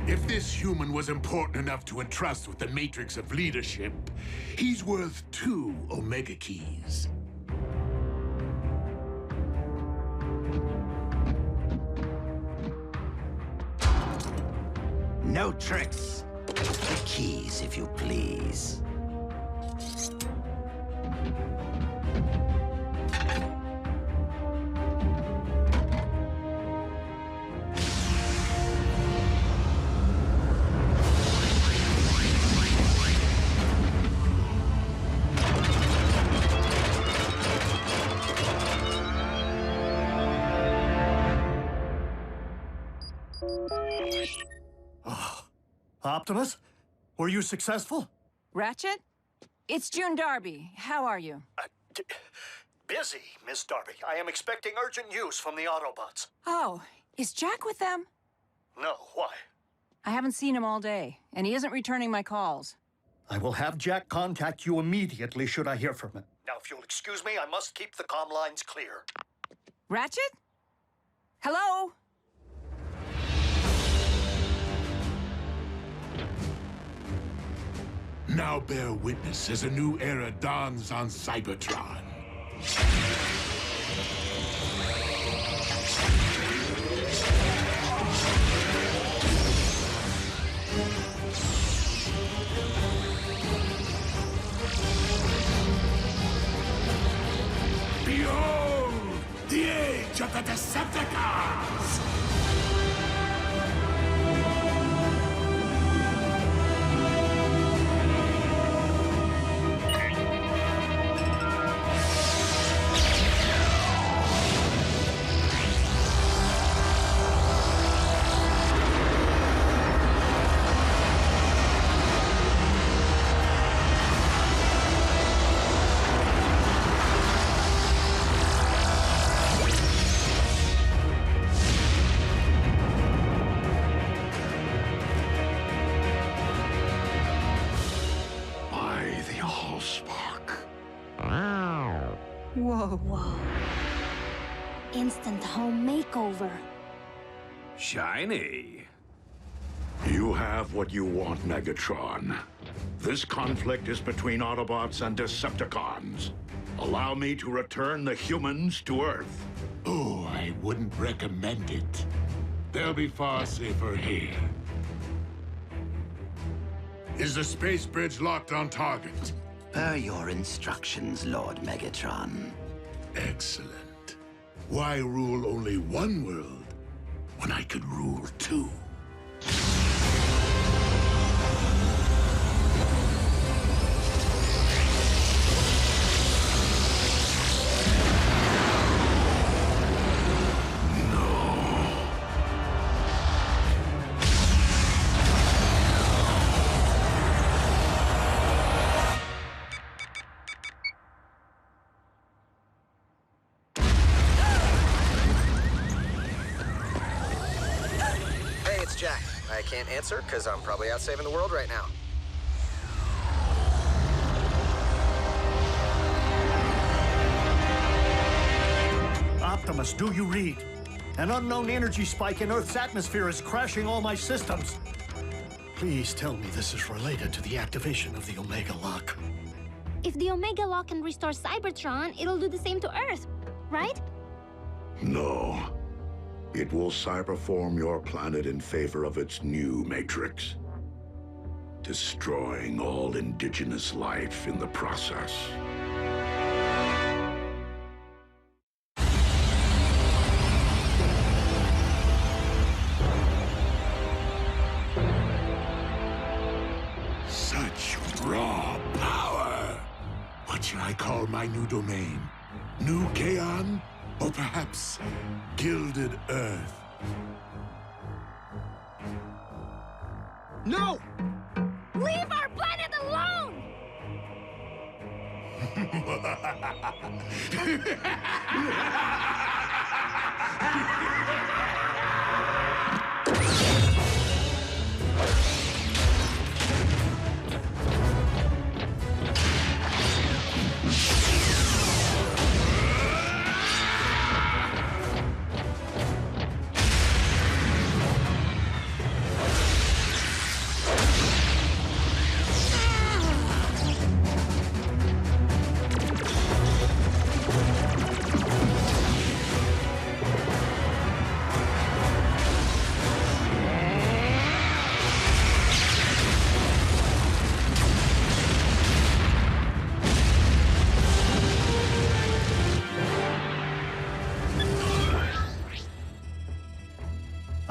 If this human was important enough to entrust with the matrix of leadership, he's worth 2 Omega Keys. No tricks. The keys, if you please. Optimus? Were you successful? Ratchet? It's June Darby. How are you? Busy, Miss Darby. I am expecting urgent news from the Autobots. Oh, is Jack with them? No, why? I haven't seen him all day, and he isn't returning my calls. I will have Jack contact you immediately should I hear from him. Now, if you'll excuse me, I must keep the comm lines clear. Ratchet? Hello? Now bear witness as a new era dawns on Cybertron. Behold, the age of the Decepticons! Whoa. Instant home makeover. Shiny. You have what you want, Megatron. This conflict is between Autobots and Decepticons. Allow me to return the humans to Earth. Oh, I wouldn't recommend it. They'll be far safer here. Is the space bridge locked on target? Per your instructions, Lord Megatron. Excellent. Why rule only one world when I could rule two? Jack. I can't answer because I'm probably out saving the world right now. Optimus, do you read? An unknown energy spike in Earth's atmosphere is crashing all my systems. Please tell me this is related to the activation of the Omega Lock. If the Omega Lock can restore Cybertron, it'll do the same to Earth, right? No. It will cyberform your planet in favor of its new matrix, destroying all indigenous life in the process. Such raw power! What should I call my new domain? New Kaon? Or perhaps Gilded Earth? No! Leave our planet alone!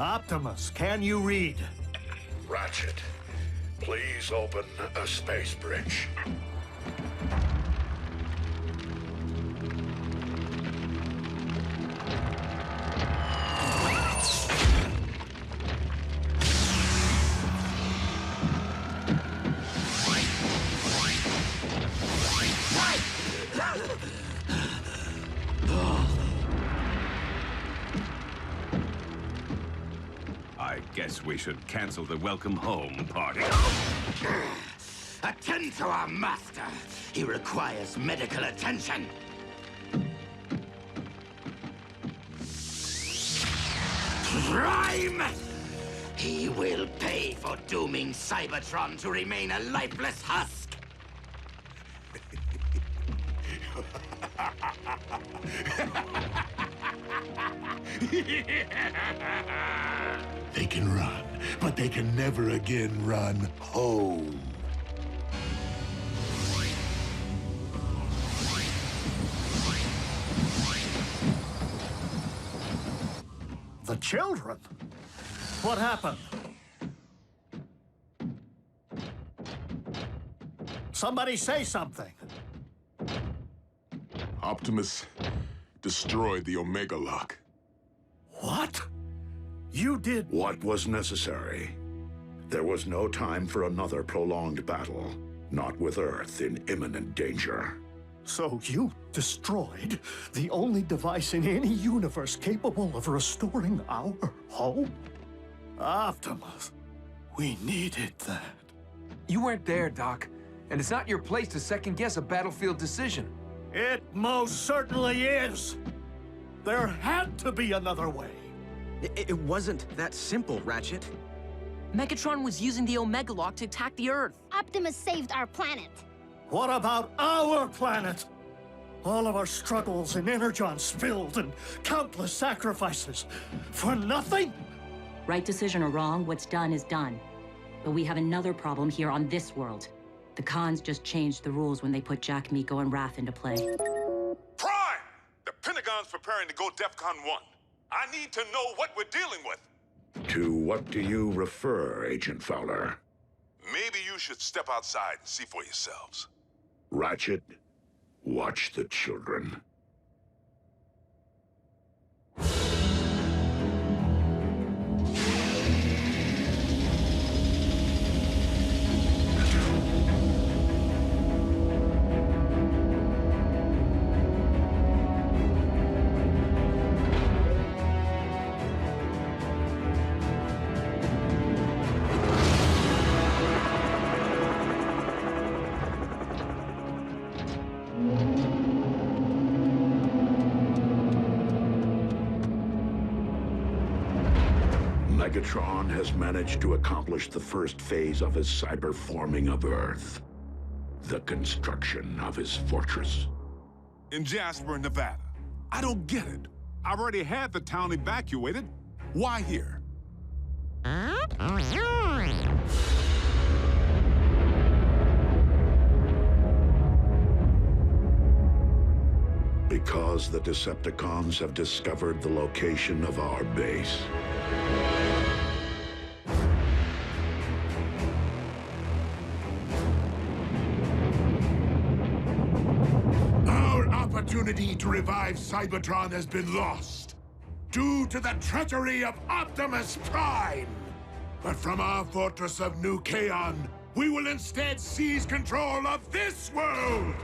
Optimus, can you read? Ratchet, please open a space bridge. I guess we should cancel the welcome home party. Attend to our master. He requires medical attention. Prime! He will pay for dooming Cybertron to remain a lifeless husk. They can run, but they can never again run home. The children? What happened? Somebody say something. Optimus destroyed the Omega Lock. What? You did... What was necessary? There was no time for another prolonged battle, not with Earth in imminent danger. So you destroyed the only device in any universe capable of restoring our home? Optimus, we needed that. You weren't there, Doc. And it's not your place to second-guess a battlefield decision. It most certainly is. There had to be another way. It wasn't that simple, Ratchet. Megatron was using the Omega Lock to attack the Earth. Optimus saved our planet. What about our planet? All of our struggles and Energon spilled and countless sacrifices. For nothing? Right decision or wrong, what's done is done. But we have another problem here on this world. The Khans just changed the rules when they put Jack, Miko, and Wrath into play. Prime! The Pentagon's preparing to go DEFCON 1. I need to know what we're dealing with. To what do you refer, Agent Fowler? Maybe you should step outside and see for yourselves. Ratchet, watch the children. Megatron has managed to accomplish the first phase of his cyber-forming of Earth. The construction of his fortress. In Jasper, Nevada. I don't get it. I've already had the town evacuated. Why here? Because the Decepticons have discovered the location of our base. Our opportunity to revive Cybertron has been lost due to the treachery of Optimus Prime. But from our fortress of New Kaon, we will instead seize control of this world!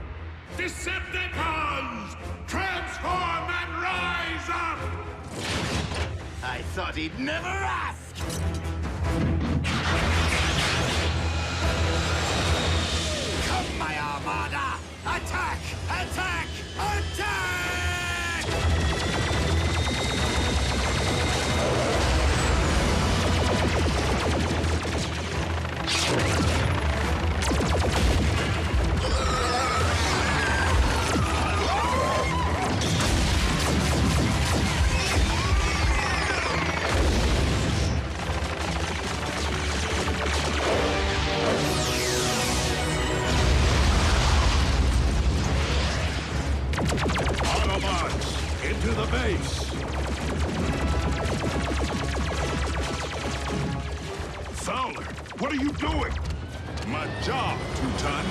Decepticons! Transform and rise up! I thought he'd never ask! Come, my Armada! Attack! Attack! Attack! Autobots, into the base! Fowler, what are you doing? My job, Teuton.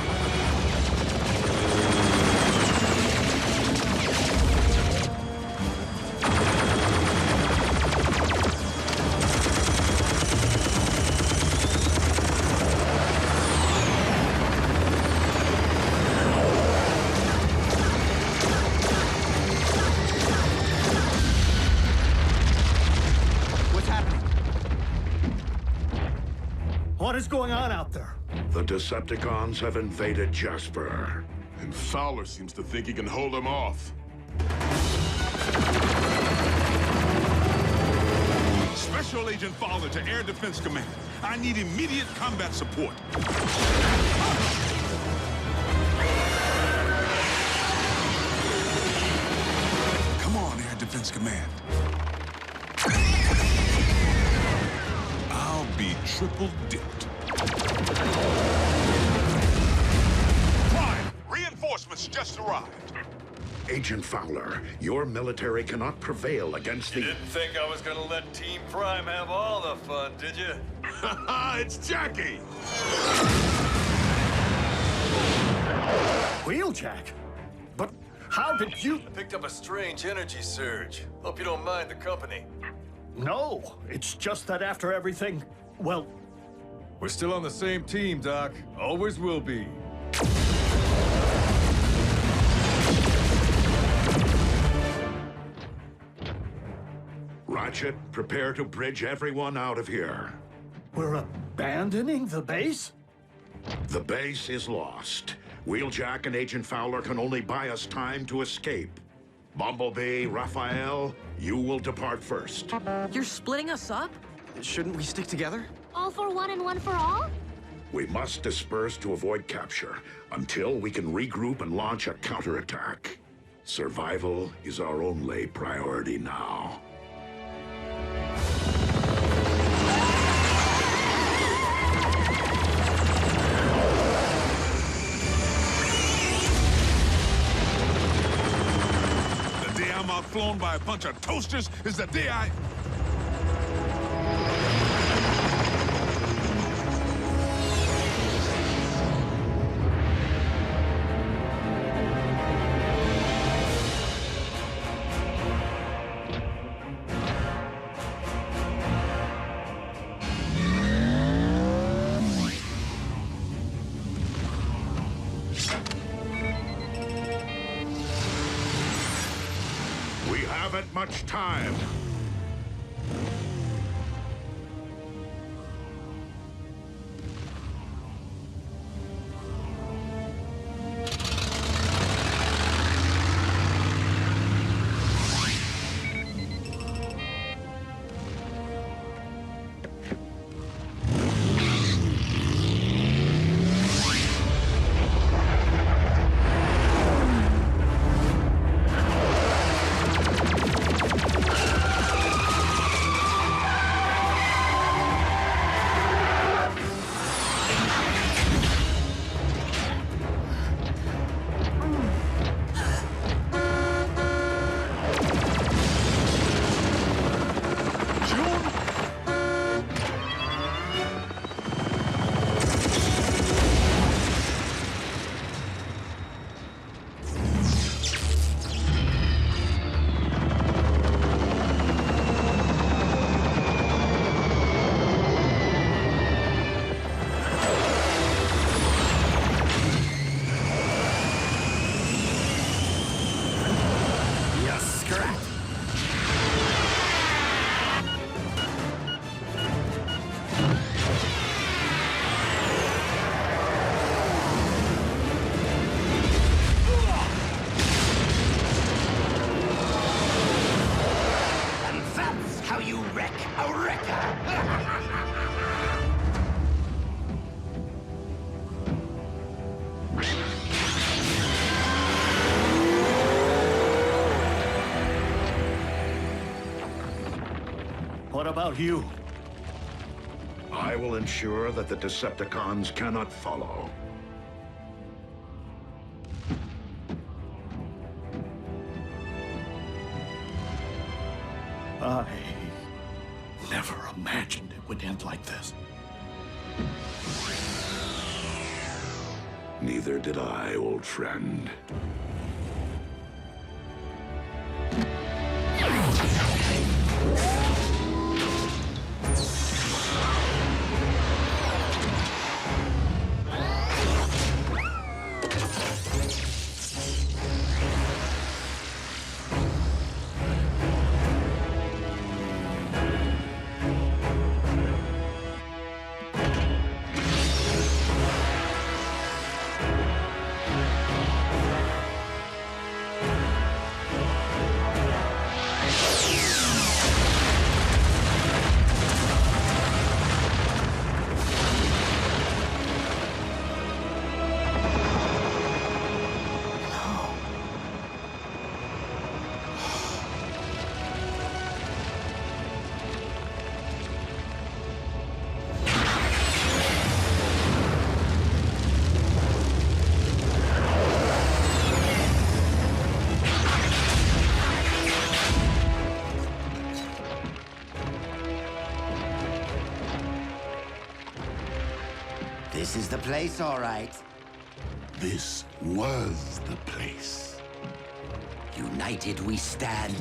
What is going on out there? The Decepticons have invaded Jasper. And Fowler seems to think he can hold them off. Special Agent Fowler to Air Defense Command. I need immediate combat support. Come on, Air Defense Command. I'll be triple dipped. Prime, reinforcements just arrived. Agent Fowler, your military cannot prevail against the... You didn't think I was gonna let Team Prime have all the fun, did you? It's Jackie! Wheeljack? But how did you... I picked up a strange energy surge. Hope you don't mind the company. No, it's just that after everything, well... We're still on the same team, Doc. Always will be. Ratchet, prepare to bridge everyone out of here. We're abandoning the base? The base is lost. Wheeljack and Agent Fowler can only buy us time to escape. Bumblebee, Raphael, you will depart first. You're splitting us up? Shouldn't we stick together? All for one and one for all? We must disperse to avoid capture until we can regroup and launch a counterattack. Survival is our only priority now. The day I'm outflown by a bunch of toasters is the day I... Haven't much time. What about you? I will ensure that the Decepticons cannot follow. I never imagined it would end like this. Neither did I, old friend. This is the place, all right. This was the place. United we stand,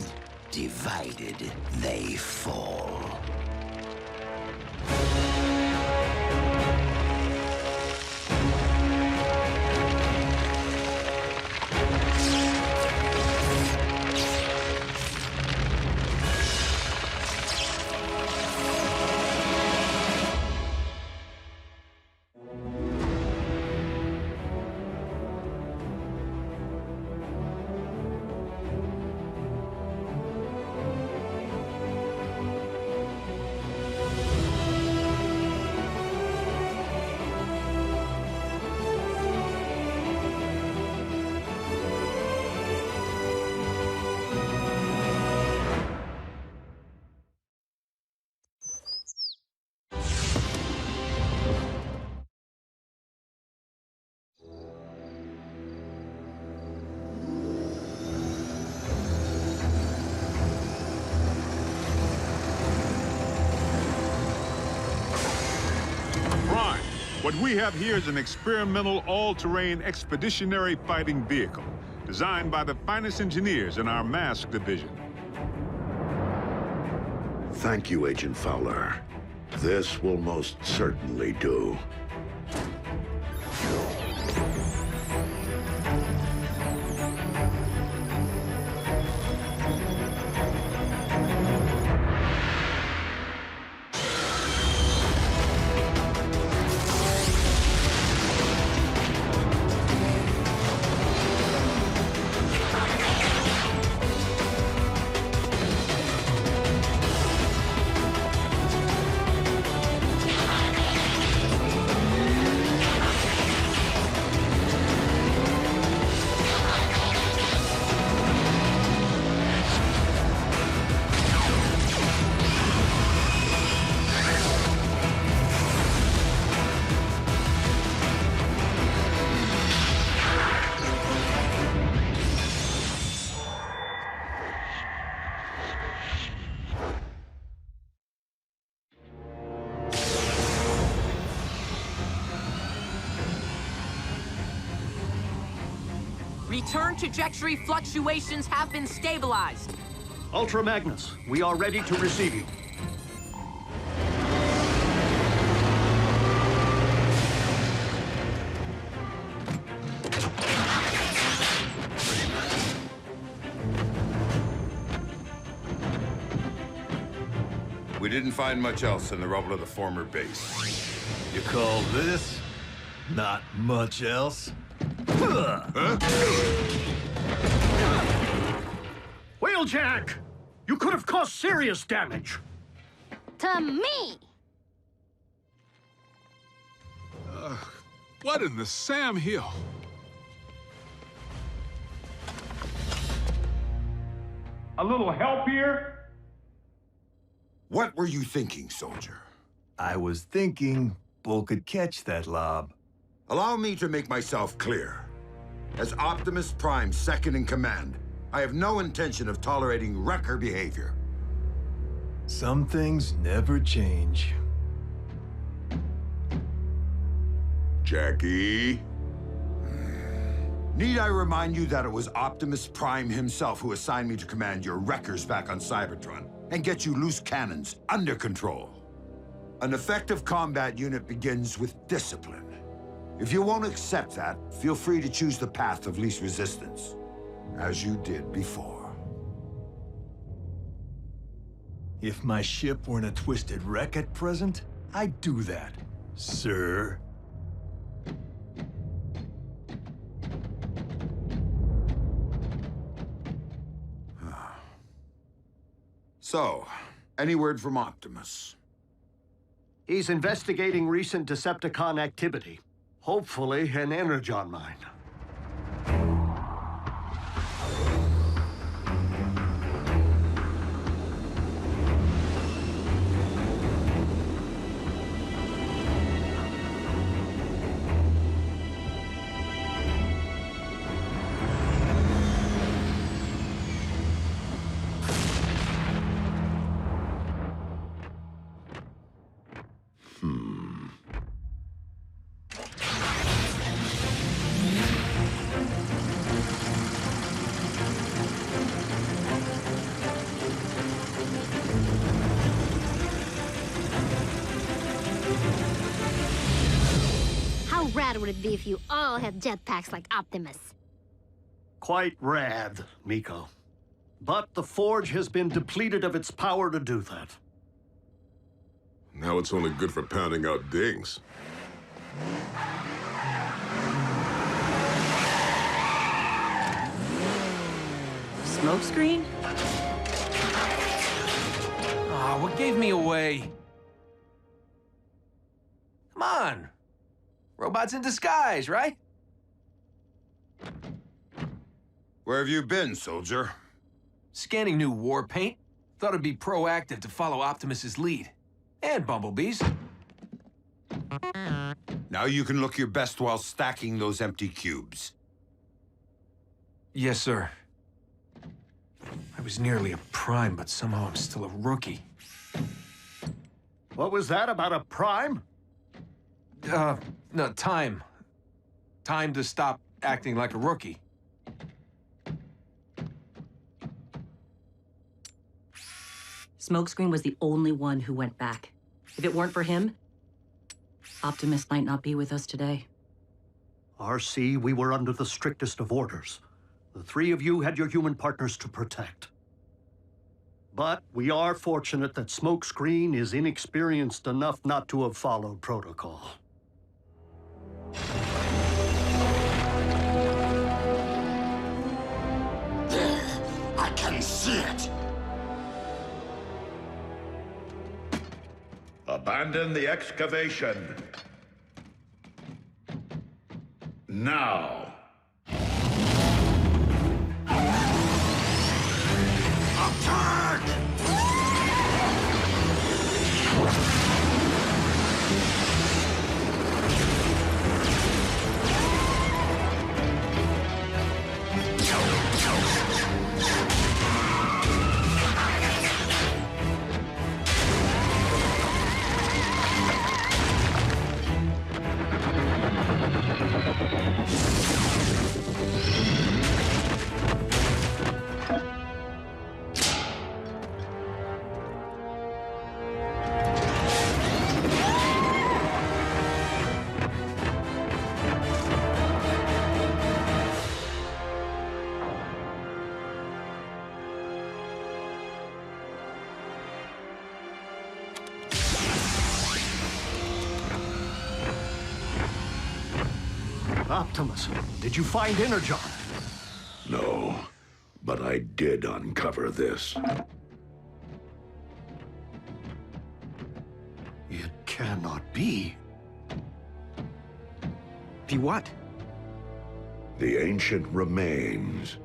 divided they fall. What we have here is an experimental, all-terrain expeditionary fighting vehicle, designed by the finest engineers in our mask division. Thank you, Agent Fowler. This will most certainly do. Return trajectory fluctuations have been stabilized. Ultra Magnus, we are ready to receive you. We didn't find much else in the rubble of the former base. You call this not much else? Wheeljack! You could have caused serious damage. To me! What in the Sam Hill? A little help here? What were you thinking, soldier? I was thinking Bull could catch that lob. Allow me to make myself clear. As Optimus Prime's second in command, I have no intention of tolerating wrecker behavior. Some things never change. Jackie? Need I remind you that it was Optimus Prime himself who assigned me to command your wreckers back on Cybertron and get you loose cannons under control? An effective combat unit begins with discipline. If you won't accept that, feel free to choose the path of least resistance, as you did before. If my ship weren't a twisted wreck at present, I'd do that, sir. So, any word from Optimus? He's investigating recent Decepticon activity. Hopefully, an Energon mine. would be if you all had jetpacks like Optimus. Quite rad, Miko. But the Forge has been depleted of its power to do that. Now it's only good for pounding out dings. Smokescreen? Aw, what gave me away? Come on. Robots in disguise, right? Where have you been, soldier? Scanning new war paint. Thought it'd be proactive to follow Optimus's lead. And Bumblebee's. Now you can look your best while stacking those empty cubes. Yes, sir. I was nearly a Prime, but somehow I'm still a rookie. What was that about a Prime? No, time. Time to stop acting like a rookie. Smokescreen was the only one who went back. If it weren't for him, Optimus might not be with us today. RC, we were under the strictest of orders. The three of you had your human partners to protect. But we are fortunate that Smokescreen is inexperienced enough not to have followed protocol. There, I can see it. Abandon the excavation. Now. Attack! Optimus, did you find Energon? No, but I did uncover this. It cannot be. Be what? The ancient remains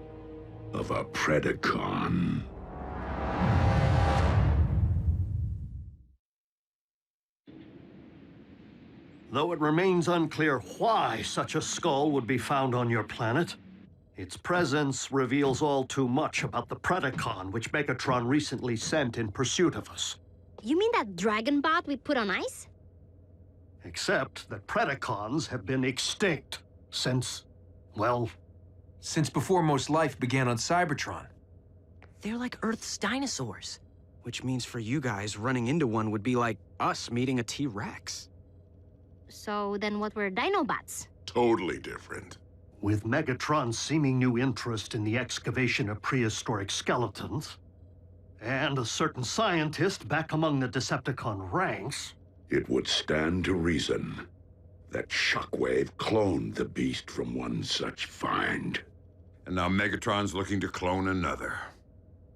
of a Predacon. Though it remains unclear why such a skull would be found on your planet, its presence reveals all too much about the Predacon which Megatron recently sent in pursuit of us. You mean that dragon bot we put on ice? Except that Predacons have been extinct since, well... Since before most life began on Cybertron. They're like Earth's dinosaurs. Which means for you guys, running into one would be like us meeting a T-Rex. So then what were Dinobots? Totally different. With Megatron's seeming new interest in the excavation of prehistoric skeletons, and a certain scientist back among the Decepticon ranks... It would stand to reason that Shockwave cloned the beast from one such find. And now Megatron's looking to clone another.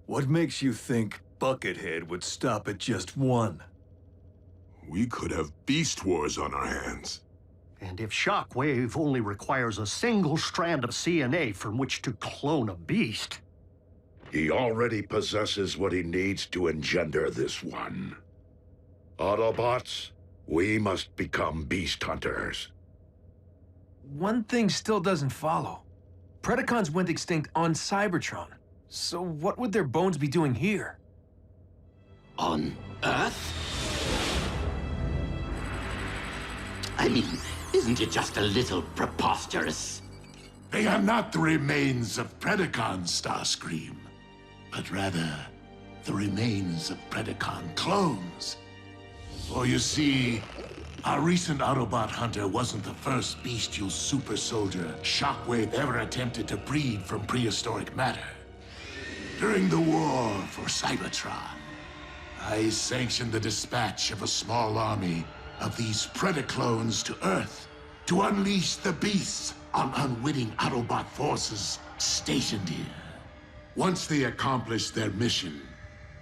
What makes you think Buckethead would stop at just one? We could have beast wars on our hands. And if Shockwave only requires a single strand of CNA from which to clone a beast... He already possesses what he needs to engender this one. Autobots, we must become beast hunters. One thing still doesn't follow. Predacons went extinct on Cybertron. So what would their bones be doing here? On Earth? I mean, isn't it just a little preposterous? They are not the remains of Predacons, Starscream, but rather the remains of Predacon clones. For you see, Our recent Autobot hunter wasn't the first bestial super soldier Shockwave ever attempted to breed from prehistoric matter. During the war for Cybertron, I sanctioned the dispatch of a small army of these Predacons to Earth to unleash the beasts on unwitting Autobot forces stationed here. Once they accomplished their mission,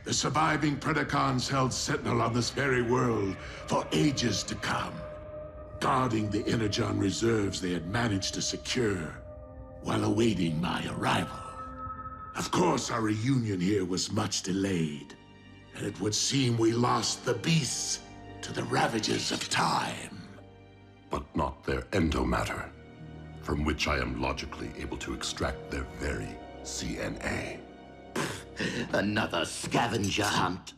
the surviving Predacons held sentinel on this very world for ages to come, guarding the Energon reserves they had managed to secure while awaiting my arrival. Of course, our reunion here was much delayed, and it would seem we lost the beasts to the ravages of time. But not their endomatter, from which I am logically able to extract their very CNA. Another scavenger hunt?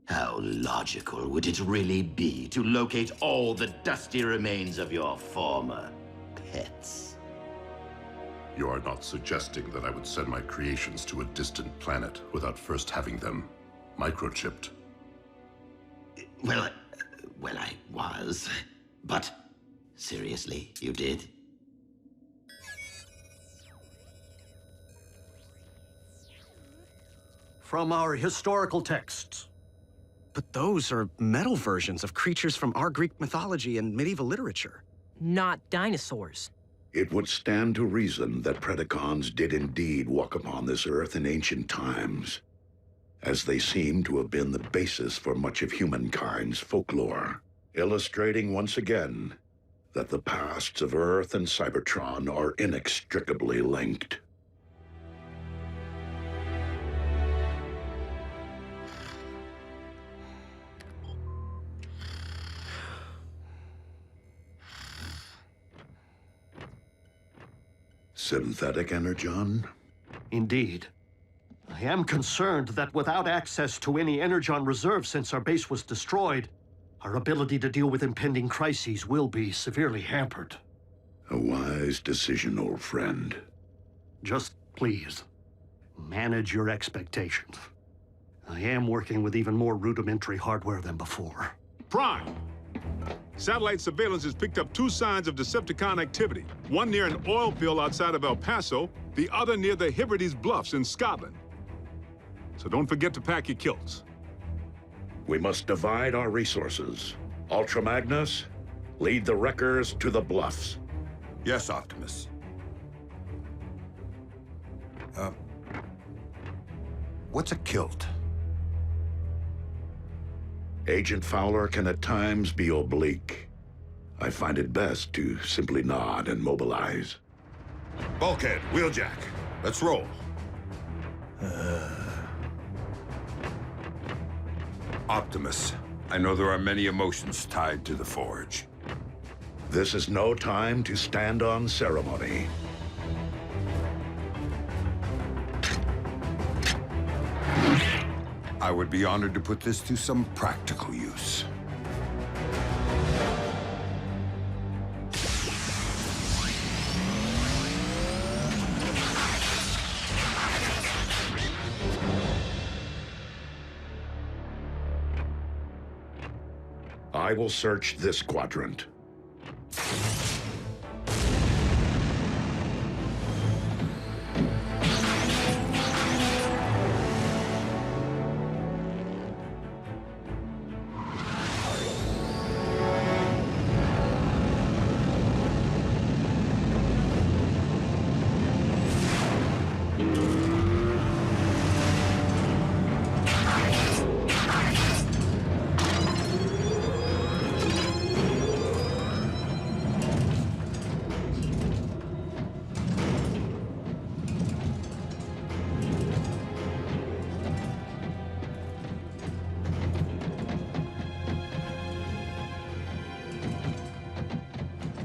How logical would it really be to locate all the dusty remains of your former pets? You are not suggesting that I would send my creations to a distant planet without first having them microchipped? Well, I was. But seriously, you did? From our historical texts. But those are metal versions of creatures from our Greek mythology and medieval literature. Not dinosaurs. It would stand to reason that Predacons did indeed walk upon this earth in ancient times, as they seem to have been the basis for much of humankind's folklore, illustrating once again that the pasts of Earth and Cybertron are inextricably linked. Synthetic Energon? Indeed. I am concerned that without access to any Energon reserve since our base was destroyed, our ability to deal with impending crises will be severely hampered. A wise decision, old friend. Just please, manage your expectations. I am working with even more rudimentary hardware than before. Prime! Satellite surveillance has picked up 2 signs of Decepticon activity. One near an oil field outside of El Paso, the other near the Hebrides Bluffs in Scotland. So don't forget to pack your kilts. We must divide our resources. Ultra Magnus, lead the wreckers to the bluffs. Yes, Optimus. What's a kilt? Agent Fowler can at times be oblique. I find it best to simply nod and mobilize. Bulkhead, Wheeljack. Let's roll. Optimus, I know there are many emotions tied to the Forge. This is no time to stand on ceremony. I would be honored to put this to some practical use. I will search this quadrant.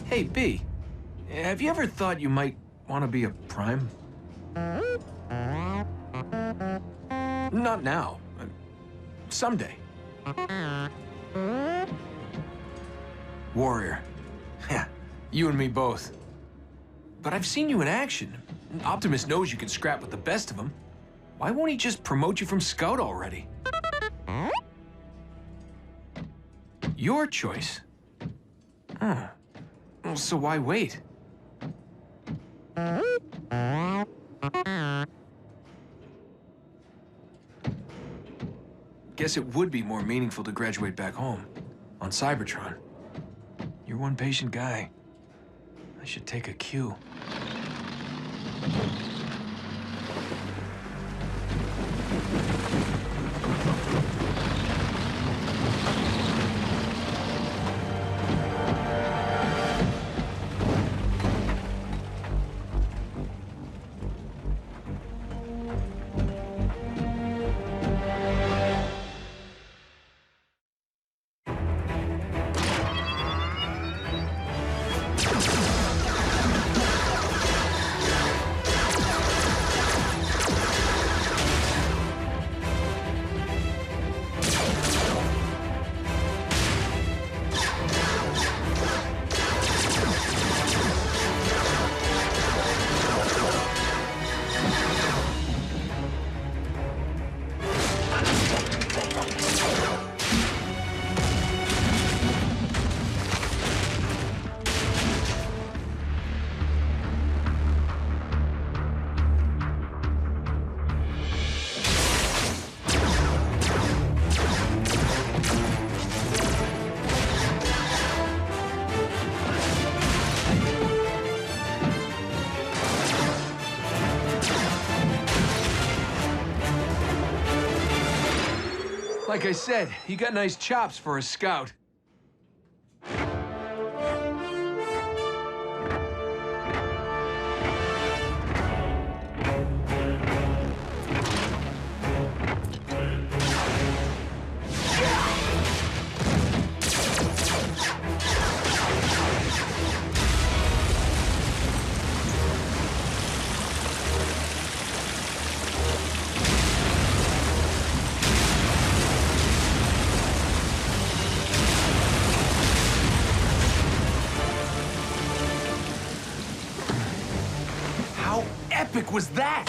Hey, B, have you ever thought you might want to be a Prime? Not now. Someday. Warrior. Yeah, you and me both. But I've seen you in action. Optimus knows you can scrap with the best of them. Why won't he just promote you from Scout already? Your choice. Huh. Well, so why wait? Guess it would be more meaningful to graduate back home, on Cybertron. You're one patient guy. I should take a cue. Like I said, you got nice chops for a scout. Epic was that?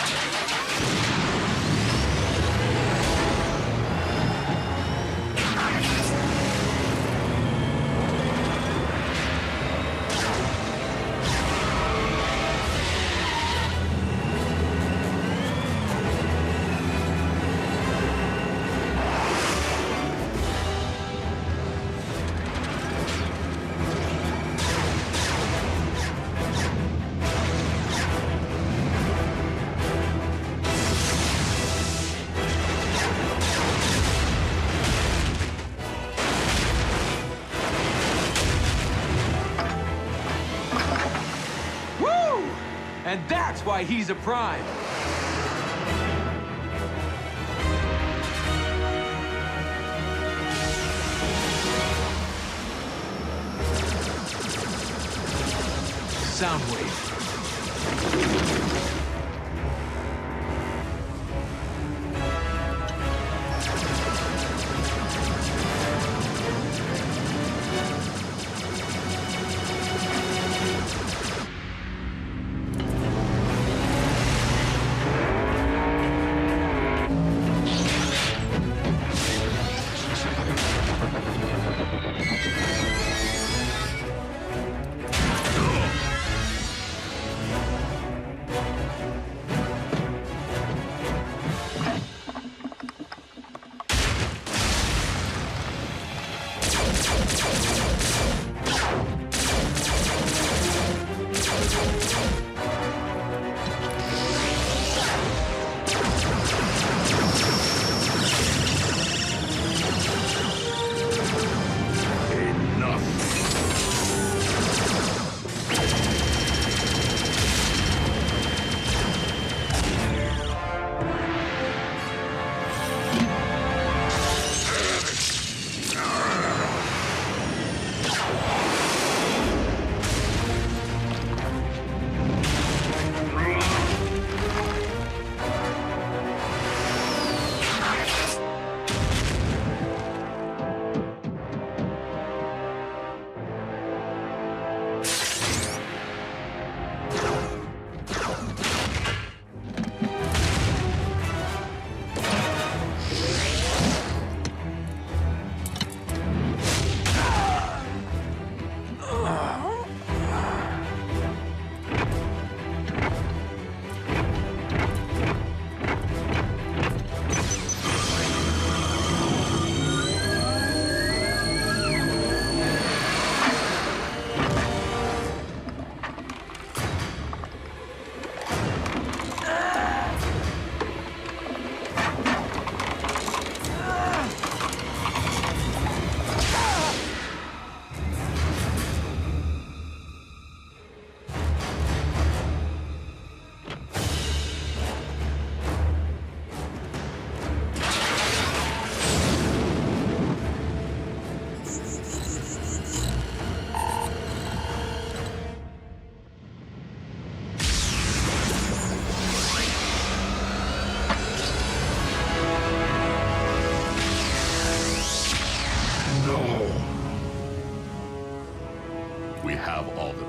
And that's why he's a Prime. Soundwave.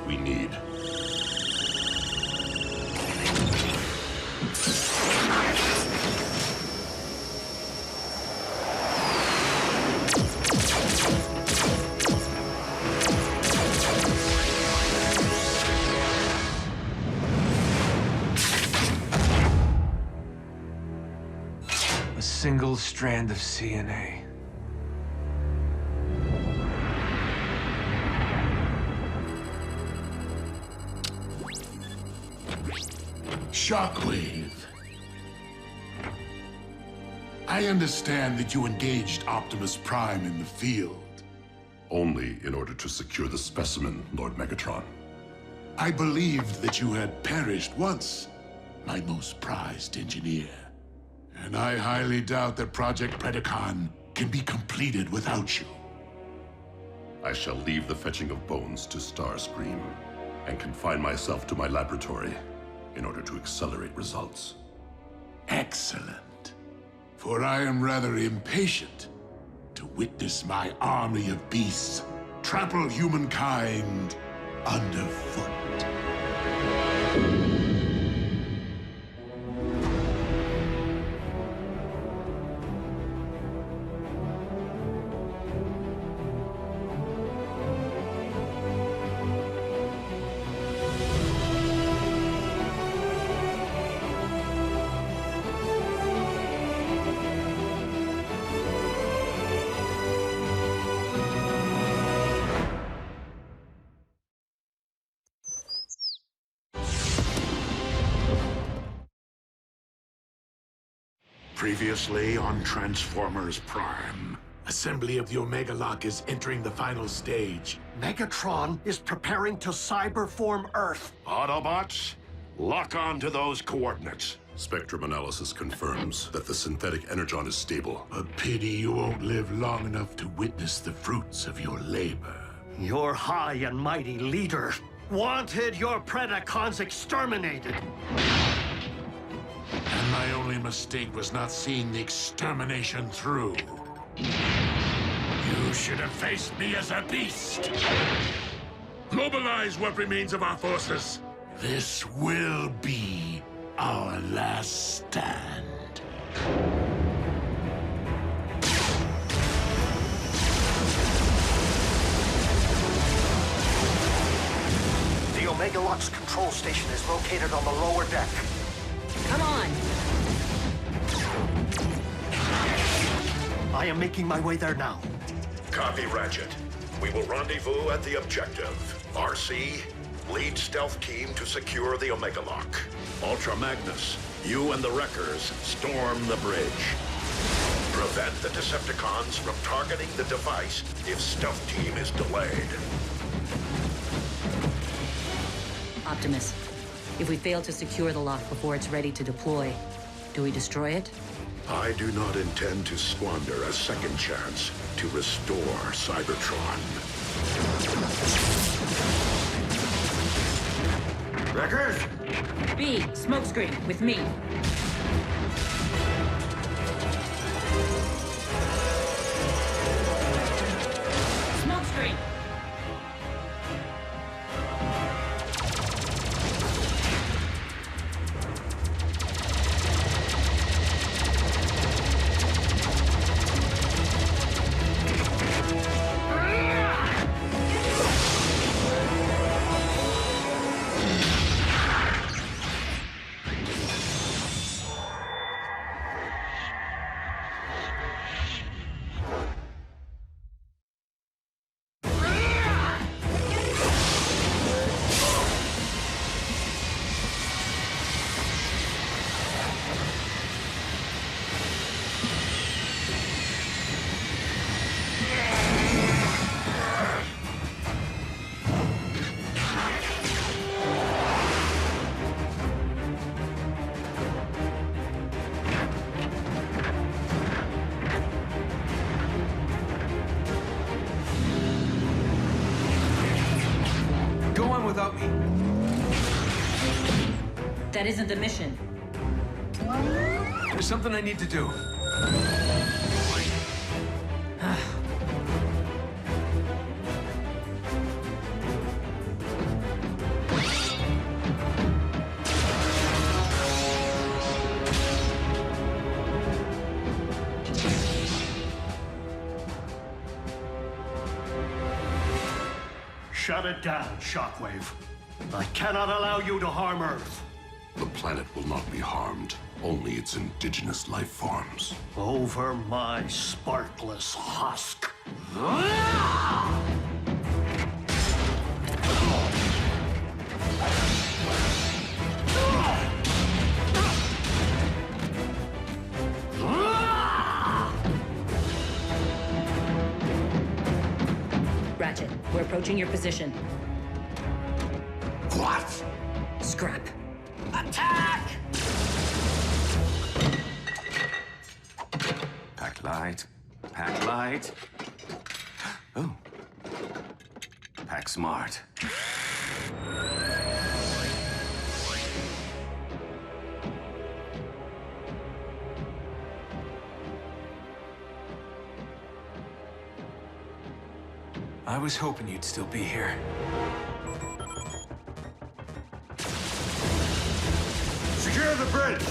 we need. A single strand of CNA. Shockwave. I understand that you engaged Optimus Prime in the field. Only in order to secure the specimen, Lord Megatron. I believed that you had perished once, my most prized engineer. And I highly doubt that Project Predacon can be completed without you. I shall leave the fetching of bones to Starscream and confine myself to my laboratory in order to accelerate results. Excellent. For I am rather impatient to witness my army of beasts trample humankind underfoot. Previously on Transformers Prime. Assembly of the Omega Lock is entering the final stage. Megatron is preparing to cyberform Earth. Autobots, lock on to those coordinates. Spectrum analysis confirms that the synthetic Energon is stable. A pity you won't live long enough to witness the fruits of your labor. Your high and mighty leader wanted your Predacons exterminated. And my only mistake was not seeing the extermination through. You should have faced me as a beast. Mobilize what remains of our forces. This will be our last stand. The Omega Lock's control station is located on the lower deck. Come on! I am making my way there now. Copy, Ratchet. We will rendezvous at the objective. RC, lead stealth team to secure the Omega Lock. Ultra Magnus, you and the Wreckers storm the bridge. Prevent the Decepticons from targeting the device if stealth team is delayed. Optimus, if we fail to secure the lock before it's ready to deploy, do we destroy it? I do not intend to squander a second chance to restore Cybertron. Wreckers? B, smokescreen, with me. Smokescreen! Without me. That isn't the mission. There's something I need to do. Shut it down, Shockwave. I cannot allow you to harm Earth. The planet will not be harmed, only its indigenous life forms. Over my sparkless husk. Ratchet, we're approaching your position. What? Scrap. Attack! Pack light. Pack light. Oh. Pack smart. I was hoping you'd still be here. Secure the bridge!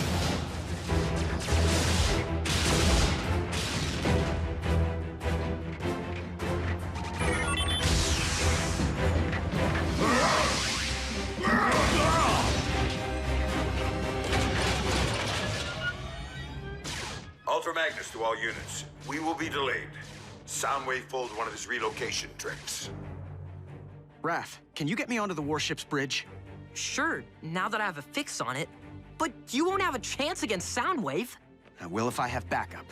Ultra Magnus to all units. We will be delayed. Soundwave pulled one of his relocation tricks. Raph, can you get me onto the warship's bridge? Sure, now that I have a fix on it. But you won't have a chance against Soundwave. I will if I have backup.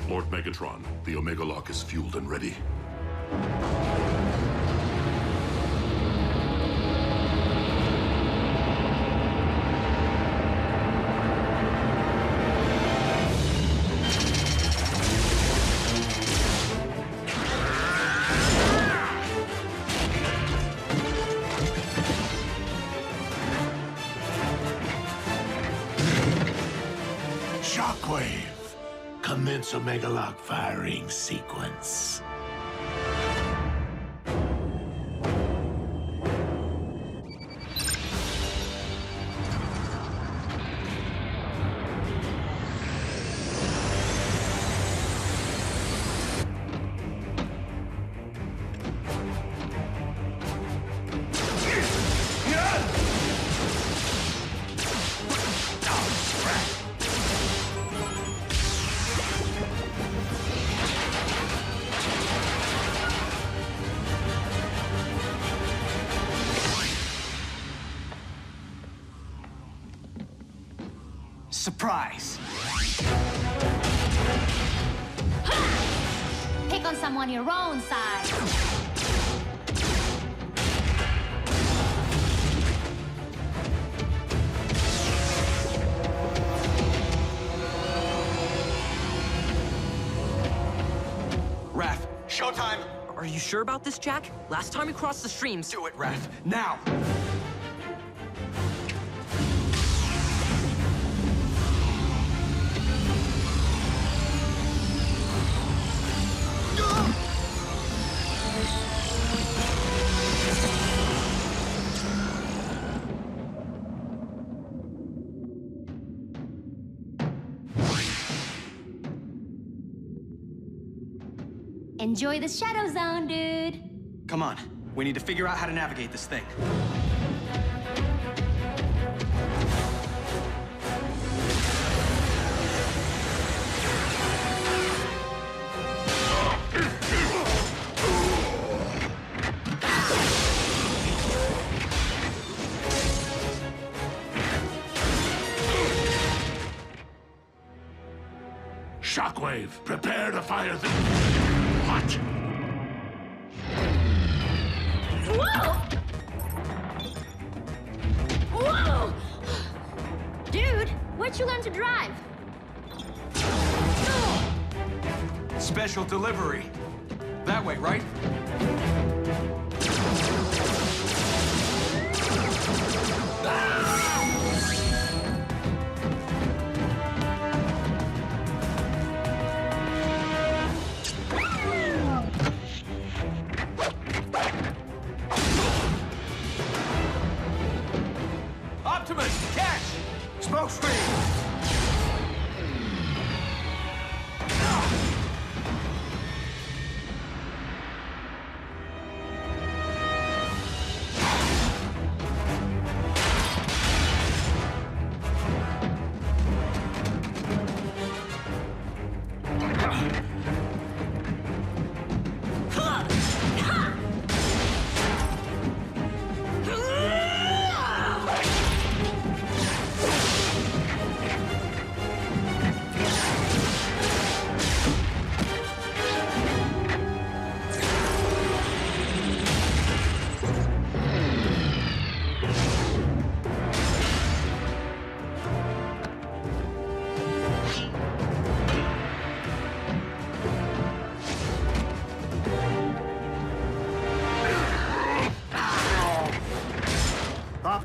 Lord Megatron, the Omega Lock is fueled and ready. Shockwave! Commence Omega Lock firing sequence. Surprise! Pick on someone your own size. Raph, showtime! Are you sure about this, Jack? Last time we crossed the streams... Do it, Raph, now! Enjoy the Shadow Zone, dude. Come on, we need to figure out how to navigate this thing. Shockwave, prepare to fire the... What? Whoa! Whoa! Dude, where'd you learn to drive? Special delivery. That way, right? Optimus, catch! Smoke screen!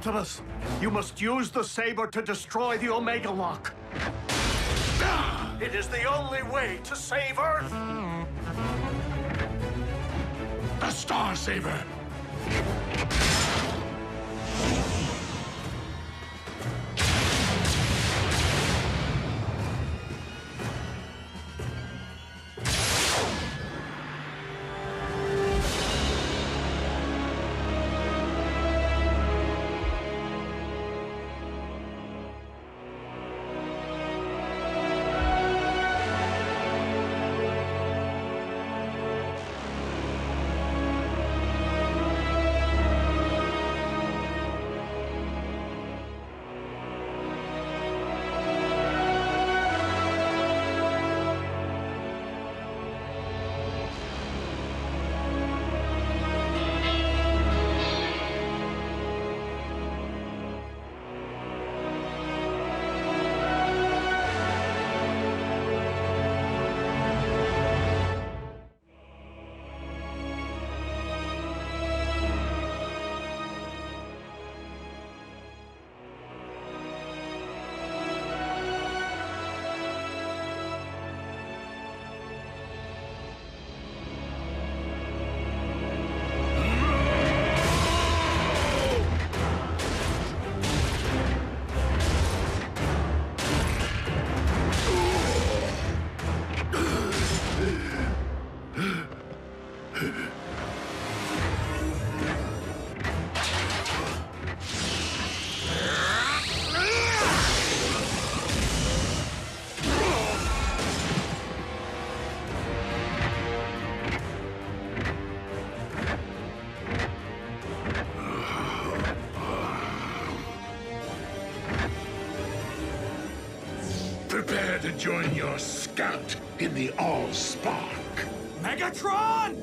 Optimus, you must use the saber to destroy the Omega Lock. It is the only way to save Earth. The Star Saber! Prepare to join your scout in the All-Spark. Megatron!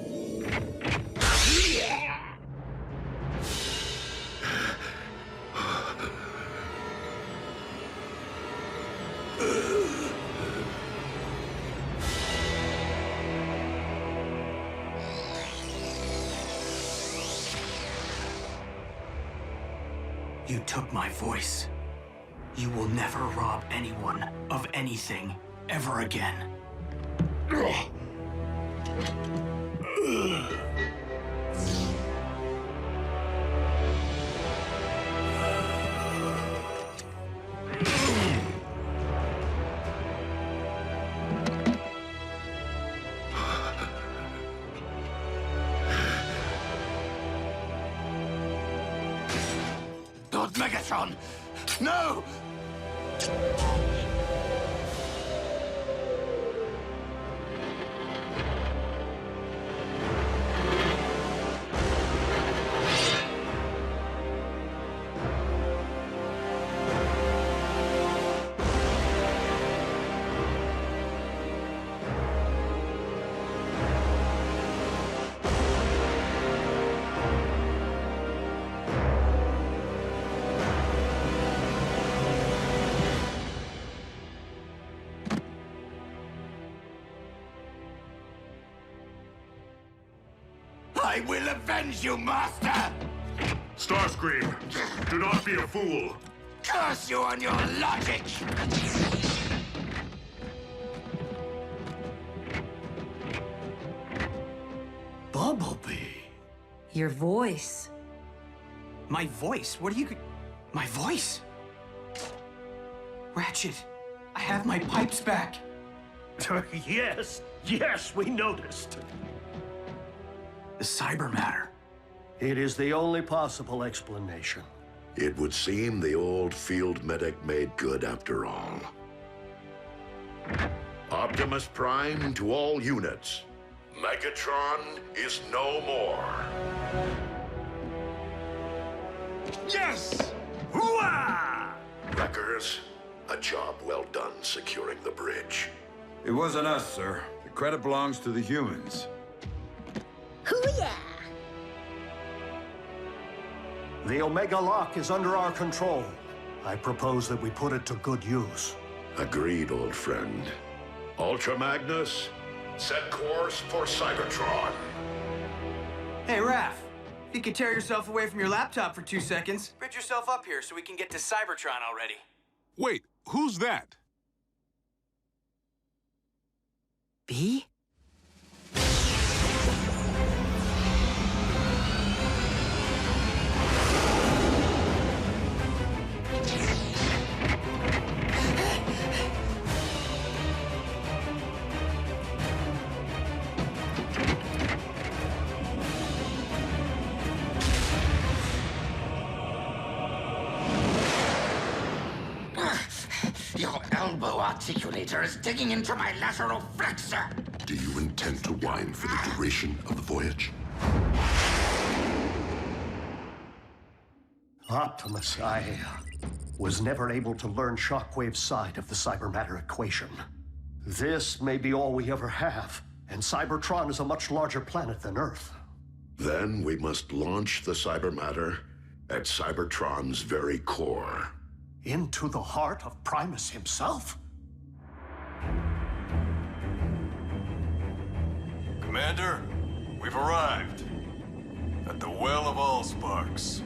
You took my voice. You will never rob anyone of anything ever again. Lord Megatron! No! I will avenge you, Master! Starscream, do not be a fool. Curse you on your logic! Bumblebee. Your voice. My voice? What are you... My voice? Ratchet, I have my pipes back. Yes, yes, we noticed. The cyber matter. It is the only possible explanation. It would seem the old field medic made good after all. Optimus Prime to all units. Megatron is no more. Yes! Hooah! Wreckers, a job well done securing the bridge. It wasn't us, sir. The credit belongs to the humans. Hoo-yeah! The Omega Lock is under our control. I propose that we put it to good use. Agreed, old friend. Ultra Magnus, set course for Cybertron. Hey, Raph. If you could tear yourself away from your laptop for 2 seconds, bridge yourself up here so we can get to Cybertron already. Wait, who's that? B? Your elbow articulator is digging into my lateral flexor. Do you intend to whine for the duration of the voyage? Optimus, I was never able to learn Shockwave's side of the cybermatter equation. This may be all we ever have, and Cybertron is a much larger planet than Earth. Then we must launch the cybermatter at Cybertron's very core. Into the heart of Primus himself? Commander, we've arrived at the Well of Allsparks.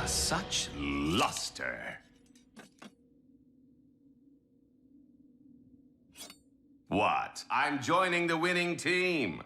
Such luster. What? I'm joining the winning team.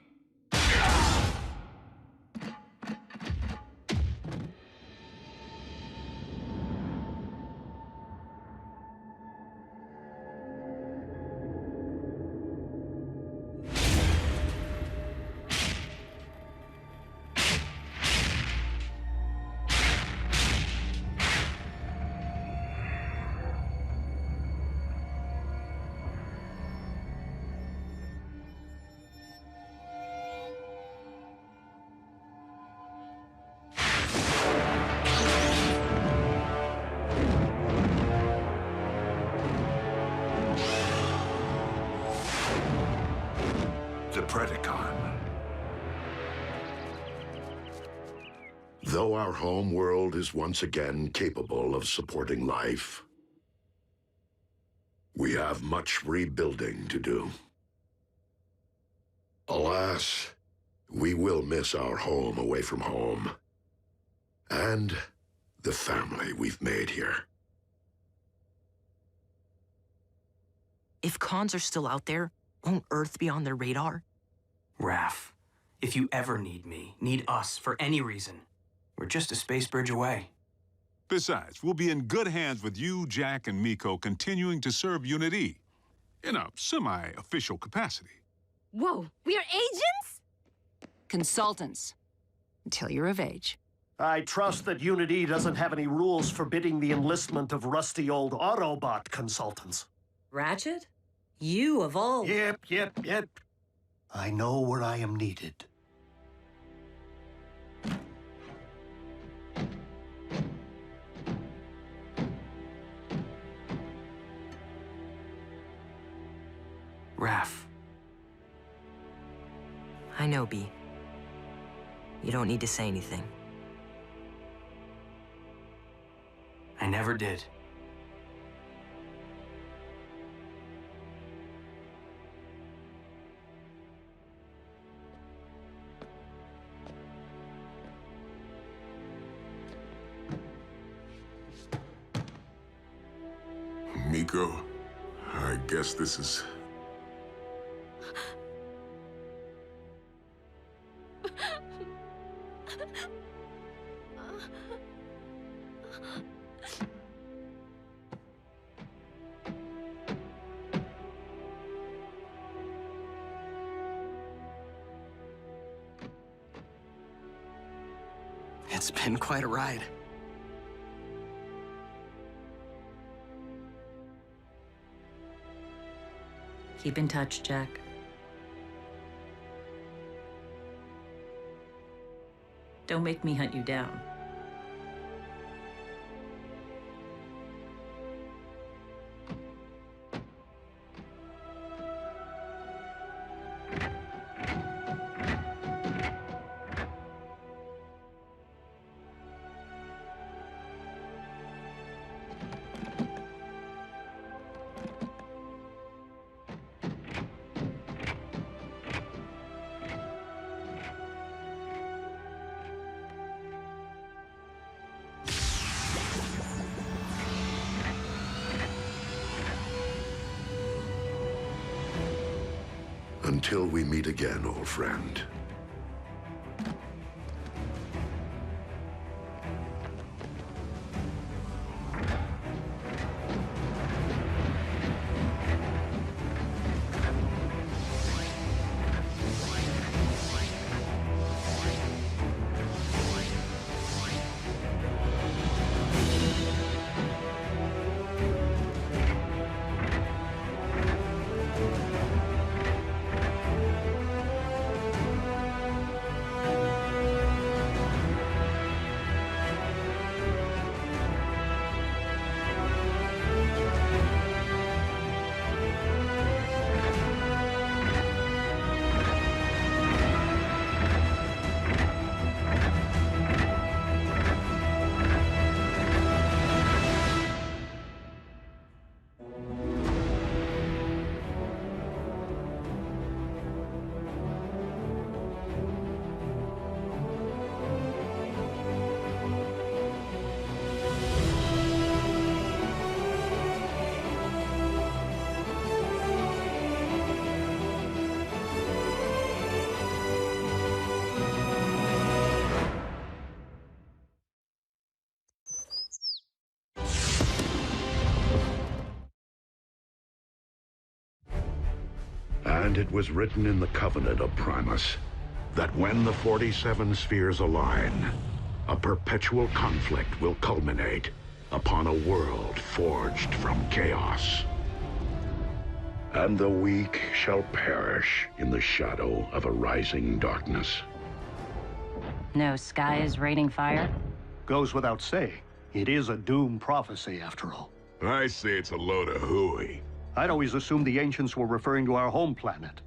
The Predacon. Though our home world is once again capable of supporting life, we have much rebuilding to do. Alas, we will miss our home away from home, and the family we've made here. If cons are still out there, won't Earth be on their radar? Raph, if you ever need me, need us for any reason, we're just a space bridge away. Besides, we'll be in good hands with you, Jack, and Miko continuing to serve Unit E in a semi-official capacity. Whoa, we are agents? Consultants. Until you're of age. I trust that Unit E doesn't have any rules forbidding the enlistment of rusty old Autobot consultants. Ratchet? You of all... Yep. I know where I am needed. Raph. I know, B. You don't need to say anything. I never did. Miko, guess this is... It's been quite a ride. Keep in touch, Jack. Don't make me hunt you down. Until we meet again, old friend. And it was written in the Covenant of Primus that when the 47 spheres align, a perpetual conflict will culminate upon a world forged from chaos. And the weak shall perish in the shadow of a rising darkness. No sky is raining fire? Goes without saying. It is a doom prophecy, after all. I say it's a load of hooey. I'd always assumed the ancients were referring to our home planet.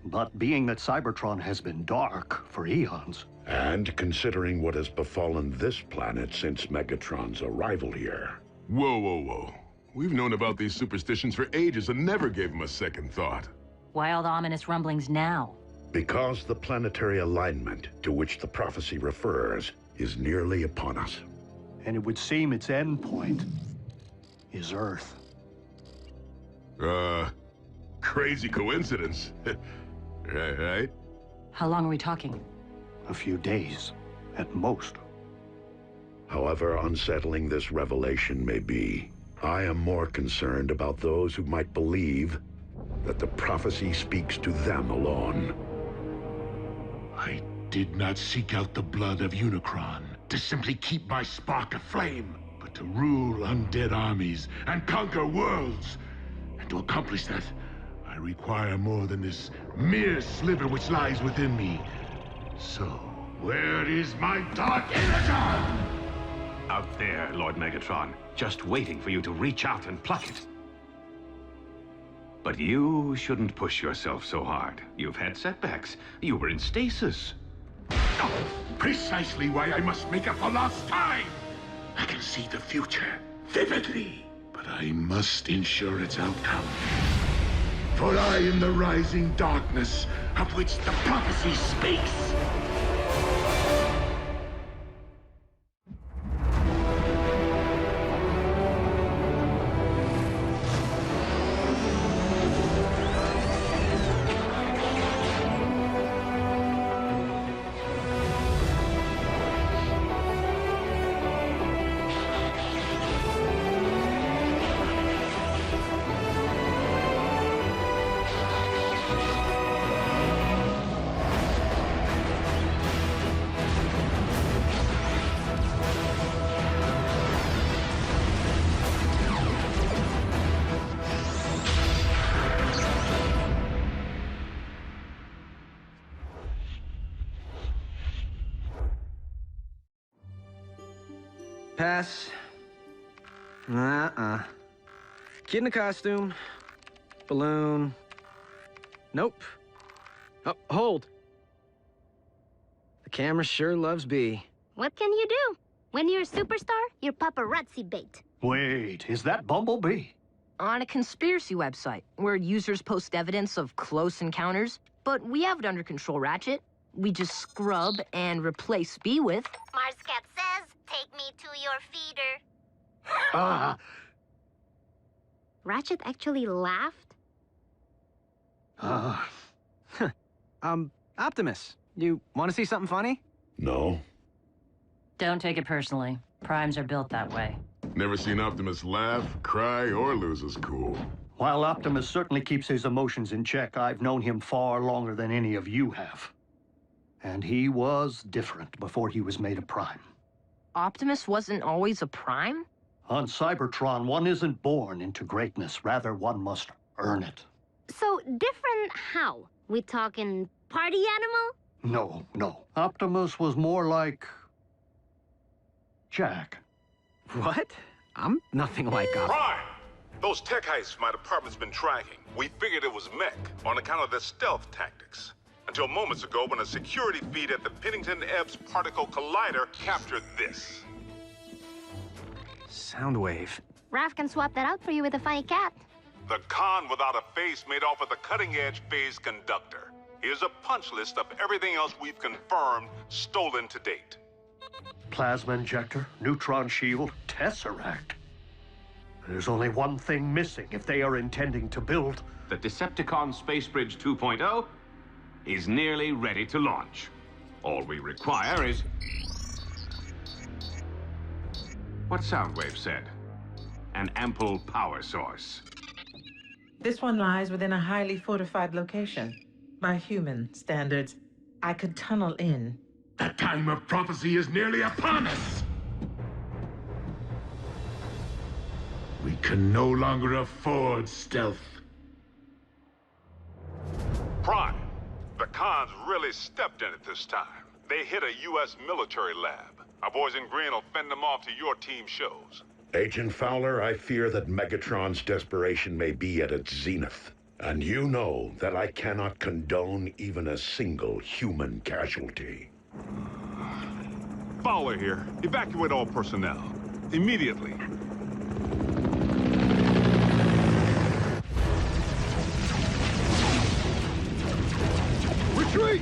But being that Cybertron has been dark for eons... And considering what has befallen this planet since Megatron's arrival here... Whoa, whoa, whoa. We've known about these superstitions for ages and never gave them a second thought. Why all the ominous rumblings now? Because the planetary alignment to which the prophecy refers is nearly upon us. And it would seem its end point is Earth. Crazy coincidence. Right? How long are we talking? A few days, at most. However unsettling this revelation may be, I am more concerned about those who might believe that the prophecy speaks to them alone. I did not seek out the blood of Unicron to simply keep my spark aflame, but to rule undead armies and conquer worlds. And to accomplish that, I require more than this mere sliver which lies within me. So, where is my dark Energon? Out there, Lord Megatron, just waiting for you to reach out and pluck it. But you shouldn't push yourself so hard. You've had setbacks. You were in stasis. Oh, precisely why I must make up for lost time. I can see the future vividly, but I must ensure its outcome. For I am the rising darkness of which the prophecy speaks. Pass. Kid in a costume. Balloon. Nope. Oh, hold. The camera sure loves B. What can you do? When you're a superstar, you're paparazzi bait. Wait, is that Bumblebee? On a conspiracy website, where users post evidence of close encounters, but we have it under control, Ratchet. We just scrub and replace B with... Marscat says, take me to your feeder. Ratchet actually laughed? Optimus, you want to see something funny? No. Don't take it personally. Primes are built that way. Never seen Optimus laugh, cry, or lose his cool. While Optimus certainly keeps his emotions in check, I've known him far longer than any of you have. And he was different before he was made a Prime. Optimus wasn't always a Prime? On Cybertron, one isn't born into greatness. Rather, one must earn it. So, different how? We talking party animal? No. Optimus was more like... Jack. What? I'm nothing like Optimus. Prime! Those tech heists my department's been tracking. We figured it was mech on account of their stealth tactics. Until moments ago when a security feed at the Pennington Ebbs Particle Collider captured this. Soundwave. Raph can swap that out for you with a funny cat. The con without a face made off with a cutting-edge phase conductor. Here's a punch list of everything else we've confirmed stolen to date. Plasma injector, neutron shield, Tesseract. There's only one thing missing if they are intending to build... The Decepticon Space Bridge 2.0 is nearly ready to launch. All we require is... what Soundwave said. An ample power source. This one lies within a highly fortified location. By human standards, I could tunnel in. The time of prophecy is nearly upon us! We can no longer afford stealth. Prime, the cons really stepped in it this time. They hit a U.S. military lab. Our boys in green will fend them off to your team shows. Agent Fowler, I fear that Megatron's desperation may be at its zenith. And you know that I cannot condone even a single human casualty. Fowler here. Evacuate all personnel. Immediately. Retreat!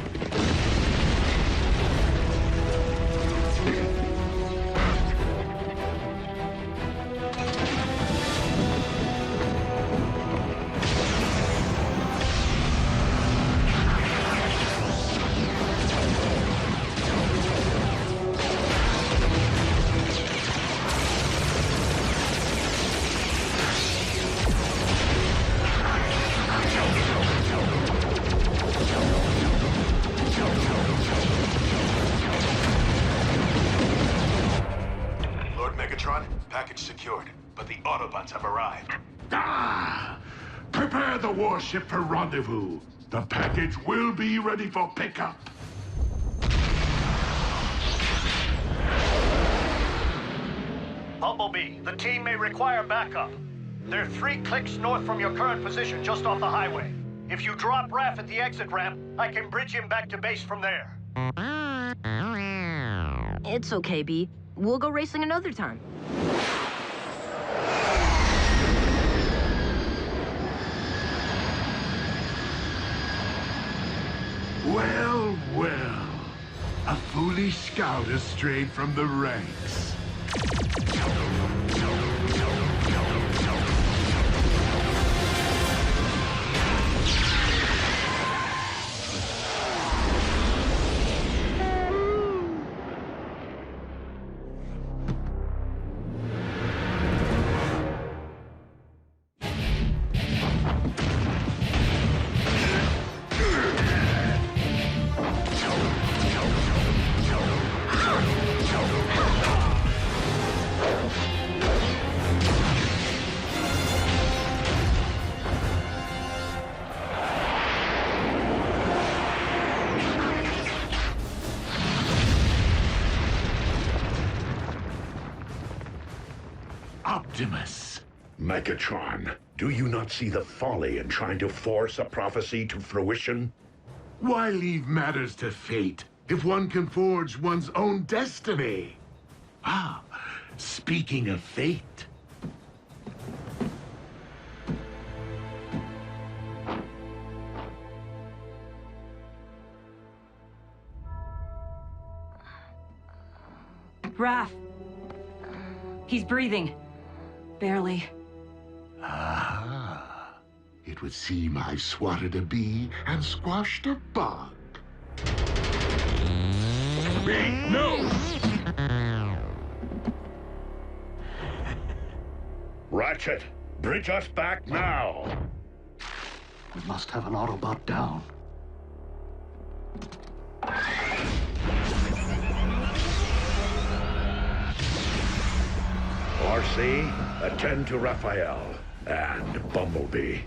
Package secured, but the Autobots have arrived. Prepare the warship for rendezvous. The package will be ready for pickup. Bumblebee, the team may require backup. They're 3 clicks north from your current position, just off the highway. If you drop Raph at the exit ramp, I can bridge him back to base from there. It's okay, B. We'll go racing another time. Well, well. A foolish scout has strayed from the ranks. Optimus. Megatron, do you not see the folly in trying to force a prophecy to fruition? Why leave matters to fate if one can forge one's own destiny? Ah, speaking of fate. Raph! He's breathing. Barely. Ah, it would seem I've swatted a bee and squashed a bug. Bee, no! Ratchet, bridge us back now! We must have an Autobot down. RC, attend to Raphael and Bumblebee.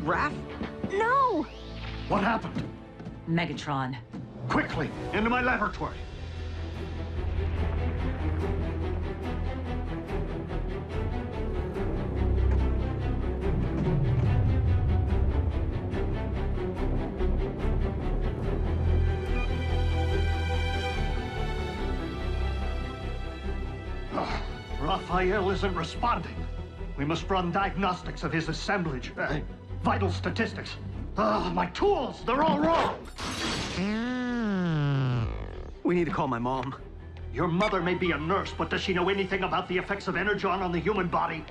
Raph? No! What happened? Megatron. Quickly, into my laboratory. Raphael isn't responding. We must run diagnostics of his assemblage. Vital statistics. My tools, they're all wrong. We need to call my mom. Your mother may be a nurse, but does she know anything about the effects of Energon on the human body?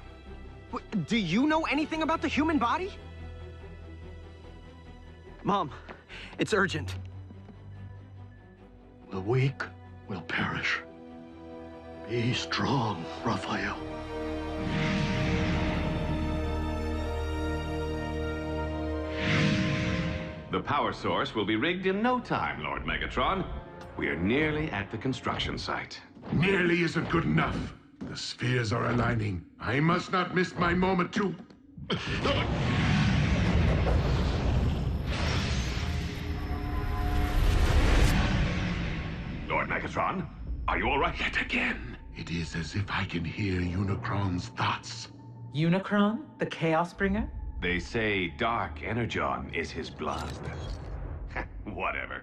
Do you know anything about the human body? Mom, it's urgent. The weak will perish. Be strong, Raphael. The power source will be rigged in no time, Lord Megatron. We are nearly at the construction site. Nearly isn't good enough. The spheres are aligning. I must not miss my moment to... Lord Megatron, are you all right? Yet again, it is as if I can hear Unicron's thoughts. Unicron, the Chaos Bringer? They say Dark Energon is his blood. Whatever.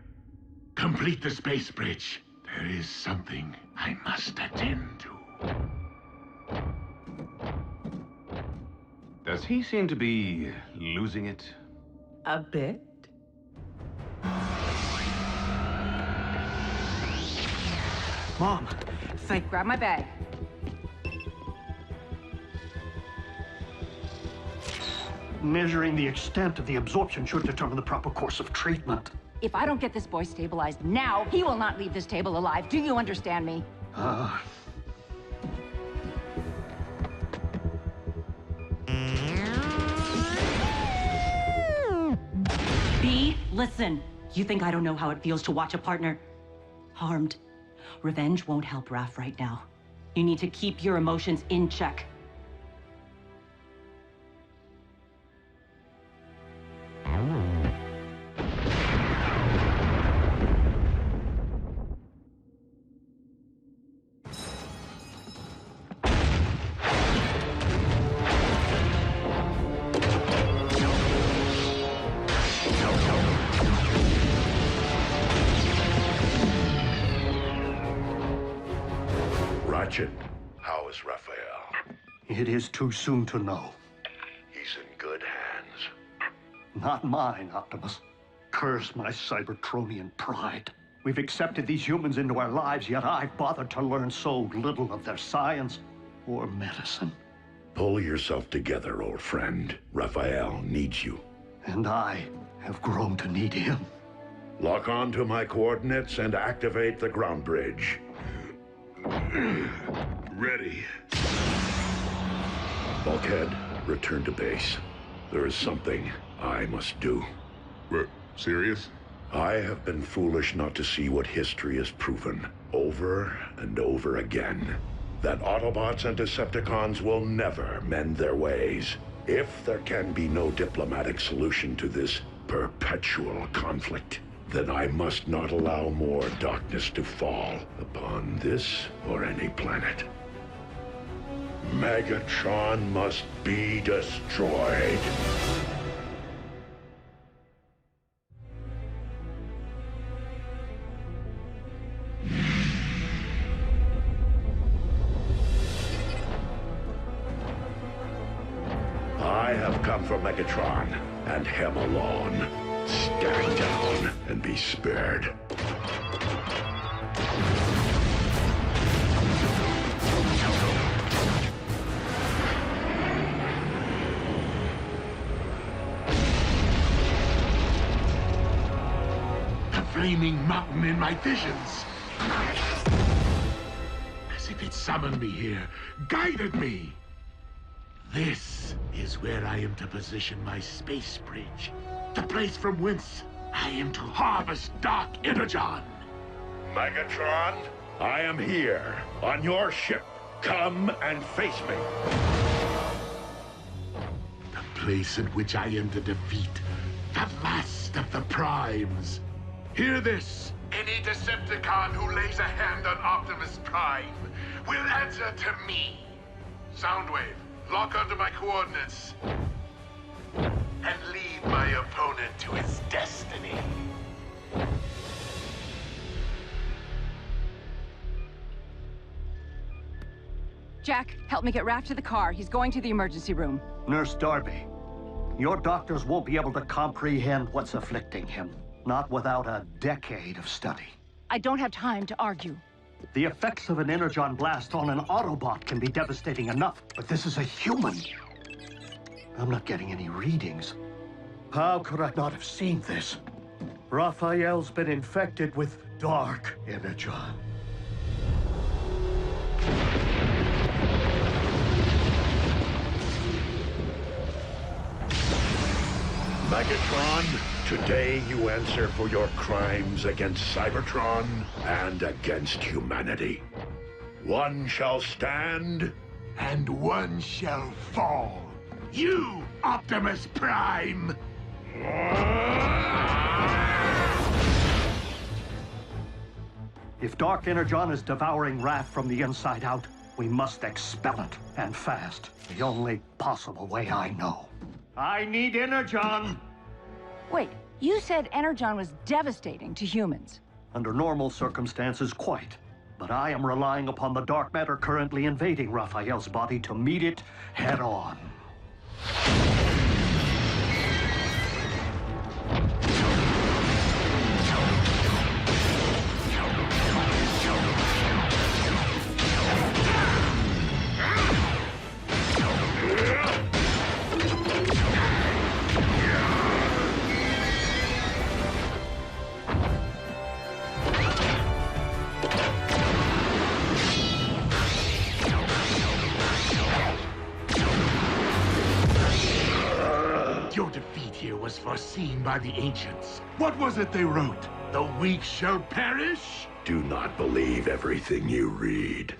Complete the space bridge. There is something I must attend to. Does he seem to be losing it? A bit. Mom, Grab my bag. Measuring the extent of the absorption should determine the proper course of treatment. If I don't get this boy stabilized now, he will not leave this table alive. Do you understand me? B, listen. You think I don't know how it feels to watch a partner harmed? Revenge won't help Raph right now. You need to keep your emotions in check. Ratchet, how is Raphael? It is too soon to know. He's in good hands. Not mine, Optimus. Curse my Cybertronian pride. We've accepted these humans into our lives, yet I've bothered to learn so little of their science or medicine. Pull yourself together, old friend. Raphael needs you. And I have grown to need him. Lock on to my coordinates and activate the ground bridge. Ready. Bulkhead, return to base. There is something I must do. We're serious? I have been foolish not to see what history has proven, over and over again. That Autobots and Decepticons will never mend their ways. If there can be no diplomatic solution to this perpetual conflict, then I must not allow more darkness to fall upon this or any planet. Megatron must be destroyed. I have come for Megatron, and him alone. Stand down and be spared. The flaming mountain in my visions. As if it summoned me here, guided me. This is where I am to position my space bridge. The place from whence I am to harvest Dark Energon. Megatron, I am here, on your ship. Come and face me. The place in which I am to defeat the last of the Primes. Hear this. Any Decepticon who lays a hand on Optimus Prime will answer to me. Soundwave, lock onto my coordinates. And lead my opponent to his destiny. Jack, help me get Raph to the car. He's going to the emergency room. Nurse Darby, your doctors won't be able to comprehend what's afflicting him. Not without a decade of study. I don't have time to argue. The effects of an Energon blast on an Autobot can be devastating enough, but this is a human. I'm not getting any readings. How could I not have seen this? Raphael's been infected with Dark Energon. Megatron, today you answer for your crimes against Cybertron and against humanity. One shall stand, And one shall fall. You, Optimus Prime! If Dark Energon is devouring Raph from the inside out, we must expel it, and fast. The only possible way I know. I need Energon! Wait, you said Energon was devastating to humans. Under normal circumstances, quite. But I am relying upon the dark matter currently invading Raphael's body to meet it head-on. Your defeat here was foreseen by the ancients. What was it they wrote? The weak shall perish? Do not believe everything you read.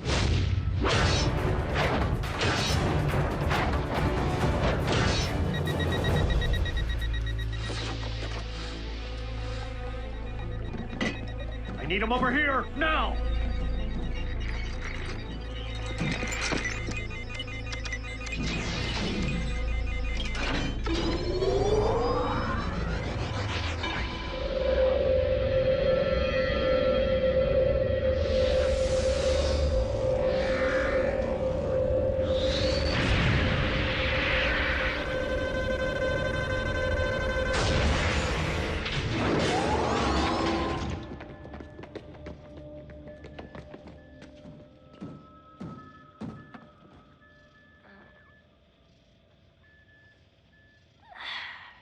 I need him over here, now!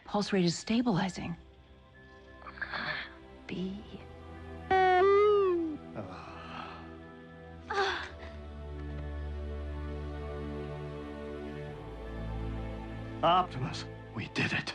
Pulse rate is stabilizing. be. Optimus, we did it.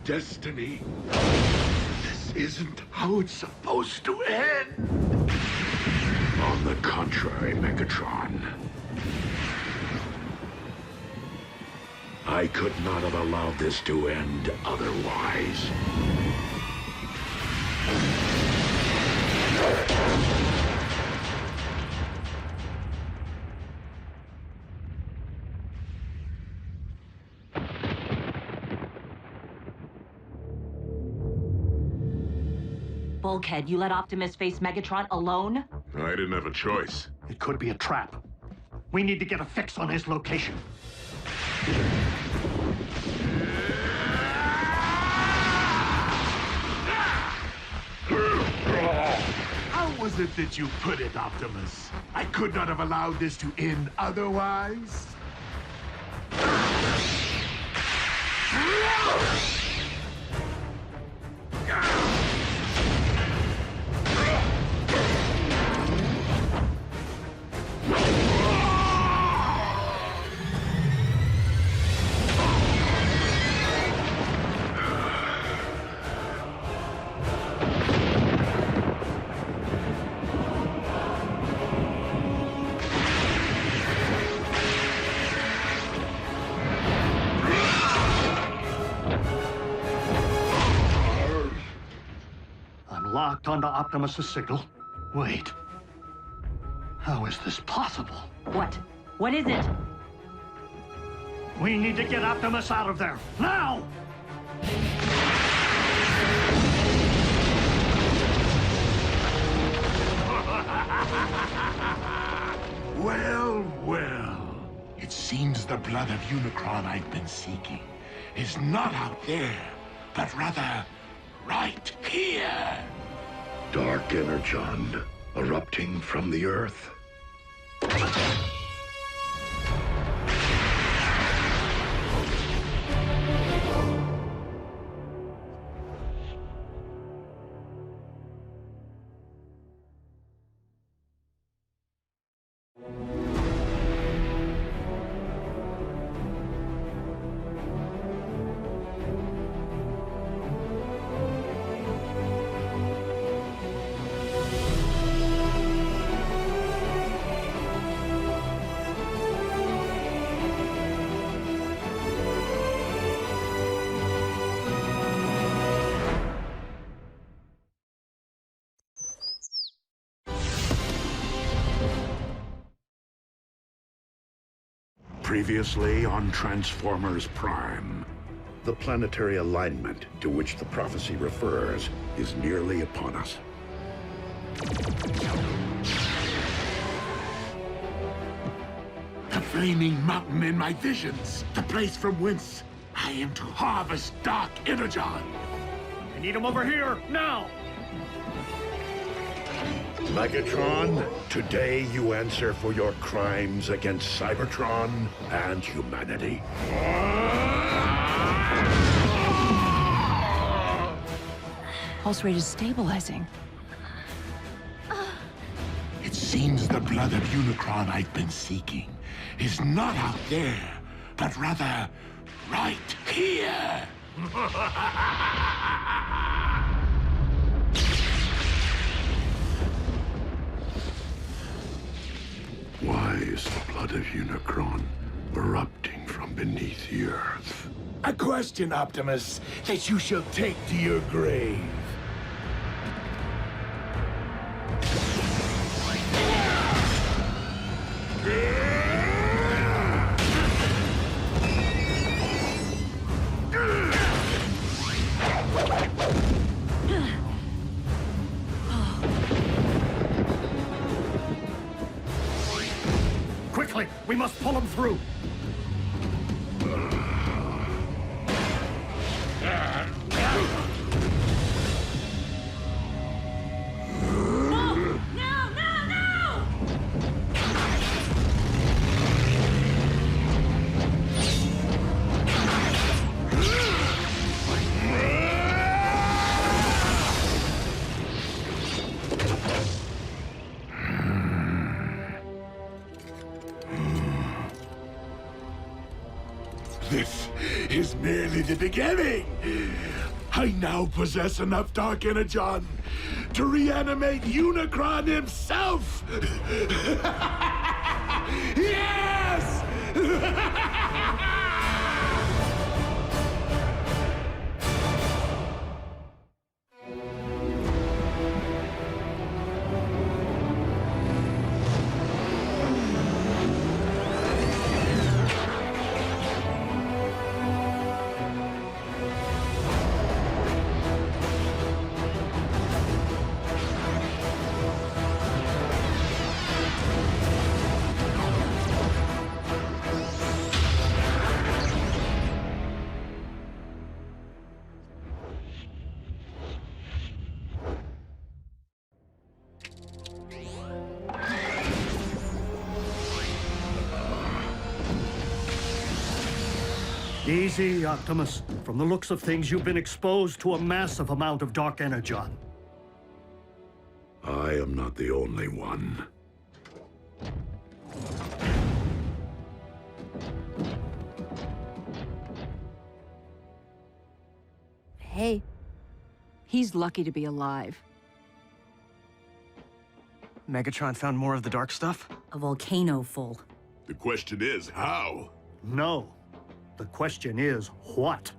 Destiny. This isn't how it's supposed to end. On the contrary, Megatron. I could not have allowed this to end otherwise. Bulkhead, you let Optimus face Megatron alone? I didn't have a choice. It could be a trap. We need to get a fix on his location. How was it that you put it, Optimus? I could not have allowed this to end otherwise? Locked onto Optimus's signal. Wait. How is this possible? What? What is it? We need to get Optimus out of there. Now! Well, well. It seems the blood of Unicron I've been seeking is not out there, but rather right here. Dark Energon erupting from the Earth. Previously on Transformers Prime. The planetary alignment to which the prophecy refers is nearly upon us. The flaming mountain in my visions, the place from whence I am to harvest Dark Energon. I need him over here, now! Megatron, today you answer for your crimes against Cybertron and humanity. Pulse rate is stabilizing. It seems the blood of Unicron I've been seeking is not out there, but rather right here. Why is the blood of Unicron erupting from beneath the Earth? A question, Optimus, that you shall take to your grave. Quickly, we must pull him through. This is merely the beginning. I now possess enough Dark Energon to reanimate Unicron himself. Yes! Easy, Optimus. From the looks of things, you've been exposed to a massive amount of Dark Energon. I am not the only one. Hey, he's lucky to be alive. Megatron found more of the dark stuff? A volcano full. The question is, how? No. The question is, what?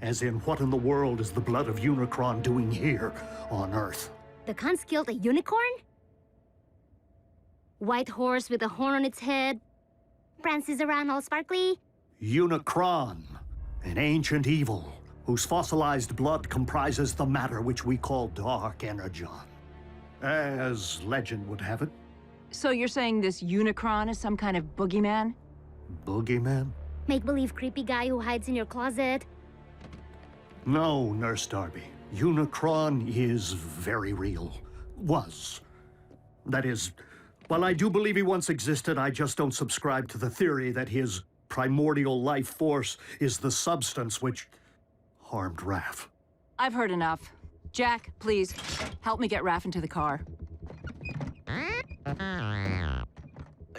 As in, what in the world is the blood of Unicron doing here on Earth? The Khans killed a unicorn? White horse with a horn on its head? Prances around all sparkly? Unicron, an ancient evil, whose fossilized blood comprises the matter which we call Dark Energon. As legend would have it. So you're saying this Unicron is some kind of boogeyman? Boogeyman? Make-believe creepy guy who hides in your closet? No, Nurse Darby. Unicron is very real. Was. That is, while I do believe he once existed, I just don't subscribe to the theory that his primordial life force is the substance which harmed Raph. I've heard enough. Jack, please, help me get Raph into the car.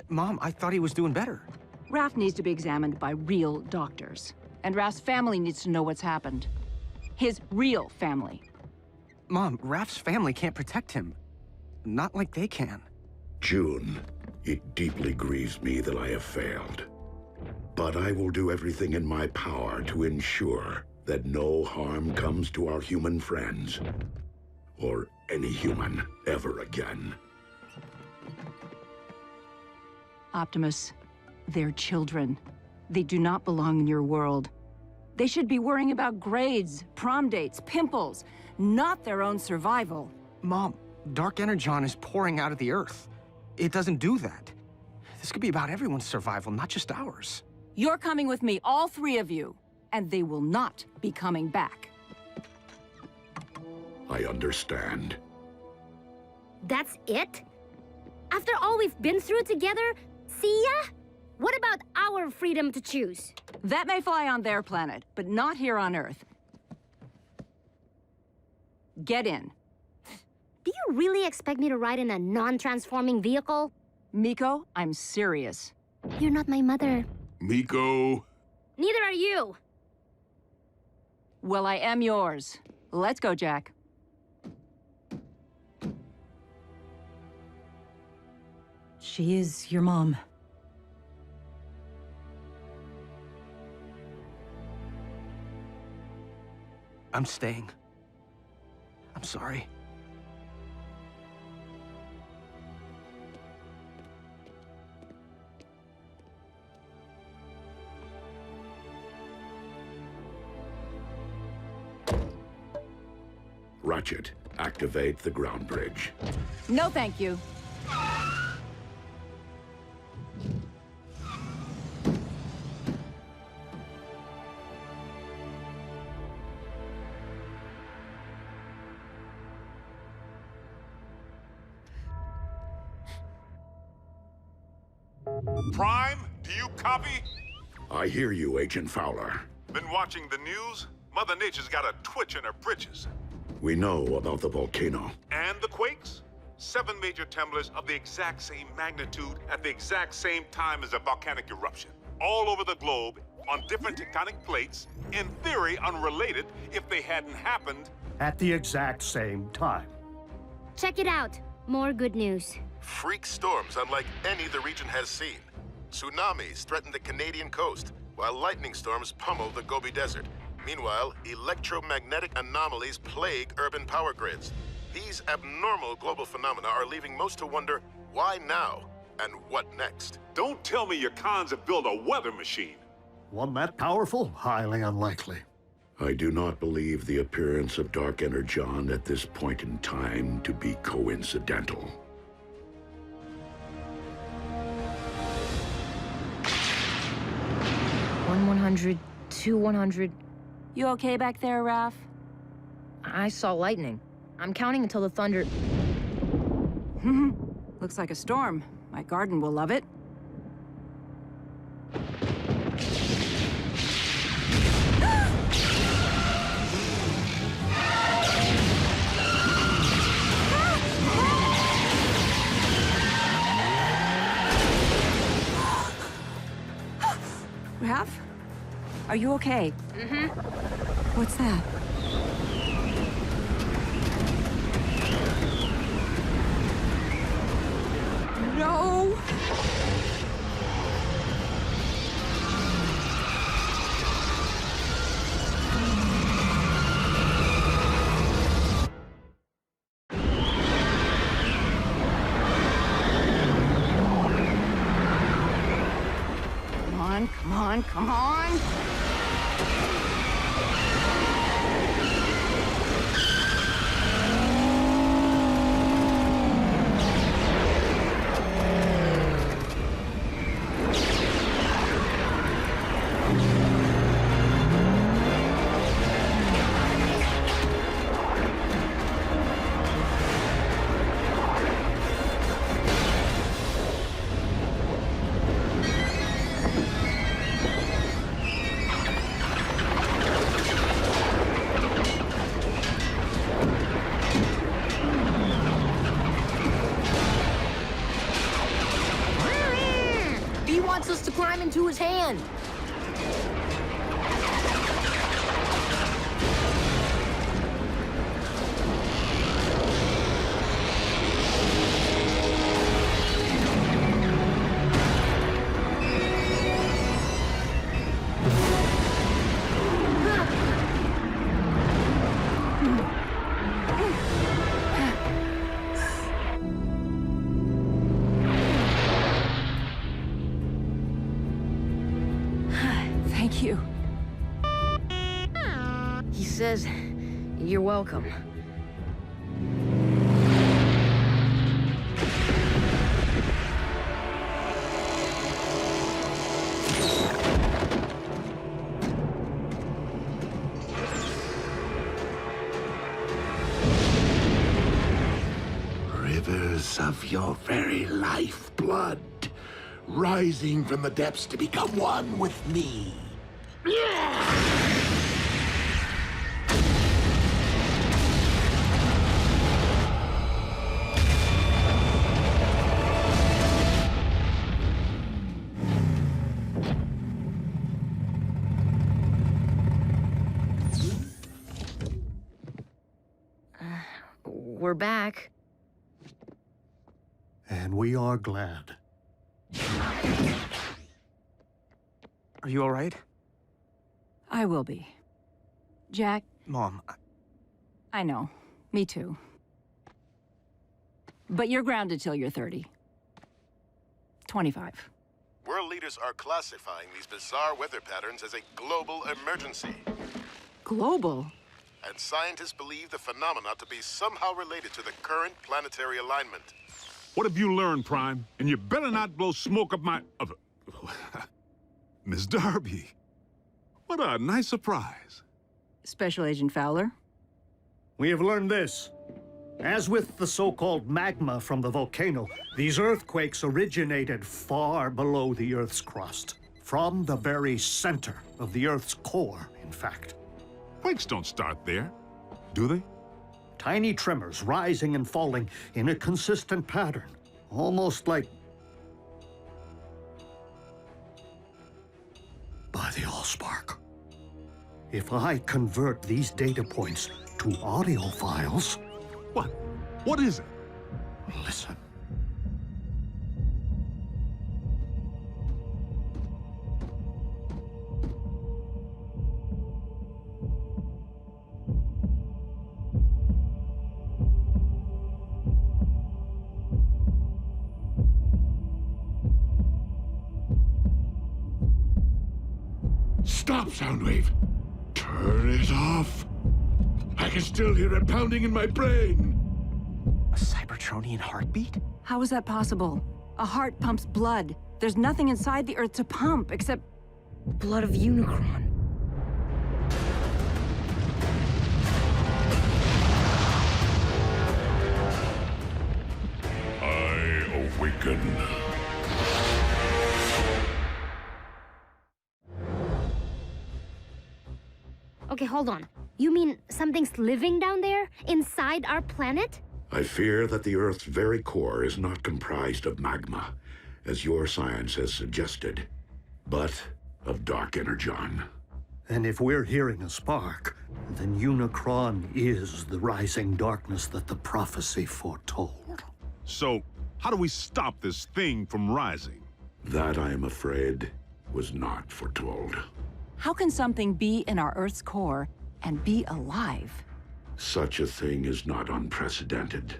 Mom, I thought he was doing better. Raph needs to be examined by real doctors. And Raph's family needs to know what's happened. His real family. Mom, Raph's family can't protect him. Not like they can. June, it deeply grieves me that I have failed. But I will do everything in my power to ensure that no harm comes to our human friends. Or any human ever again. Optimus, they're children. They do not belong in your world. They should be worrying about grades, prom dates, pimples, not their own survival. Mom, Dark Energon is pouring out of the Earth. It doesn't do that. This could be about everyone's survival, not just ours. You're coming with me, all three of you, and they will not be coming back. I understand. That's it? After all we've been through together, see ya? What about our freedom to choose? That may fly on their planet, but not here on Earth. Get in. Do you really expect me to ride in a non-transforming vehicle? Miko, I'm serious. You're not my mother. Miko. Neither are you. Well, I am yours. Let's go, Jack. She is your mom. I'm staying. I'm sorry. Ratchet, activate the ground bridge. No, thank you. Prime, do you copy? I hear you, Agent Fowler. Been watching the news? Mother Nature's got a twitch in her britches. We know about the volcano. And the quakes? 7 major tremblers of the exact same magnitude at the exact same time as a volcanic eruption. All over the globe, on different tectonic plates, in theory unrelated if they hadn't happened. At the exact same time. Check it out. More good news. Freak storms unlike any the region has seen. Tsunamis threaten the Canadian coast, while lightning storms pummel the Gobi Desert. Meanwhile, electromagnetic anomalies plague urban power grids. These abnormal global phenomena are leaving most to wonder, why now? And what next? Don't tell me your cons have built a weather machine. One that powerful? Highly unlikely. I do not believe the appearance of Dark Energon at this point in time to be coincidental. 100, 100. You okay back there, Raph? I saw lightning. I'm counting until the thunder... Looks like a storm. My garden will love it. Raph? Are you okay? What's that? No! Come on, come on! Us to climb into his hand. Thank you. He says, you're welcome. Rivers of your very lifeblood, rising from the depths to become one with me. we're back. And we are glad. Are you all right? I will be. Jack? Mom, I know. Me too. But you're grounded till you're 30. 25. World leaders are classifying these bizarre weather patterns as a global emergency. Global? And scientists believe the phenomena to be somehow related to the current planetary alignment. What have you learned, Prime? And you better not blow smoke up my... Miss Darby. What a nice surprise. Special Agent Fowler? We have learned this. As with the so-called magma from the volcano, these earthquakes originated far below the Earth's crust. From the very center of the Earth's core, in fact. Quakes don't start there, do they? Tiny tremors rising and falling in a consistent pattern. Almost like... by the Allspark. If I convert these data points to audio files... What? What is it? Listen. Stop, Soundwave! Turn it off! I can still hear it pounding in my brain! A Cybertronian heartbeat? How is that possible? A heart pumps blood. There's nothing inside the Earth to pump except... blood of Unicron. I awaken. Okay, hold on. You mean something's living down there, inside our planet? I fear that the Earth's very core is not comprised of magma, as your science has suggested, but of dark energon. And if we're hearing a spark, then Unicron is the rising darkness that the prophecy foretold. So, how do we stop this thing from rising? That, I am afraid, was not foretold. How can something be in our Earth's core and be alive? Such a thing is not unprecedented.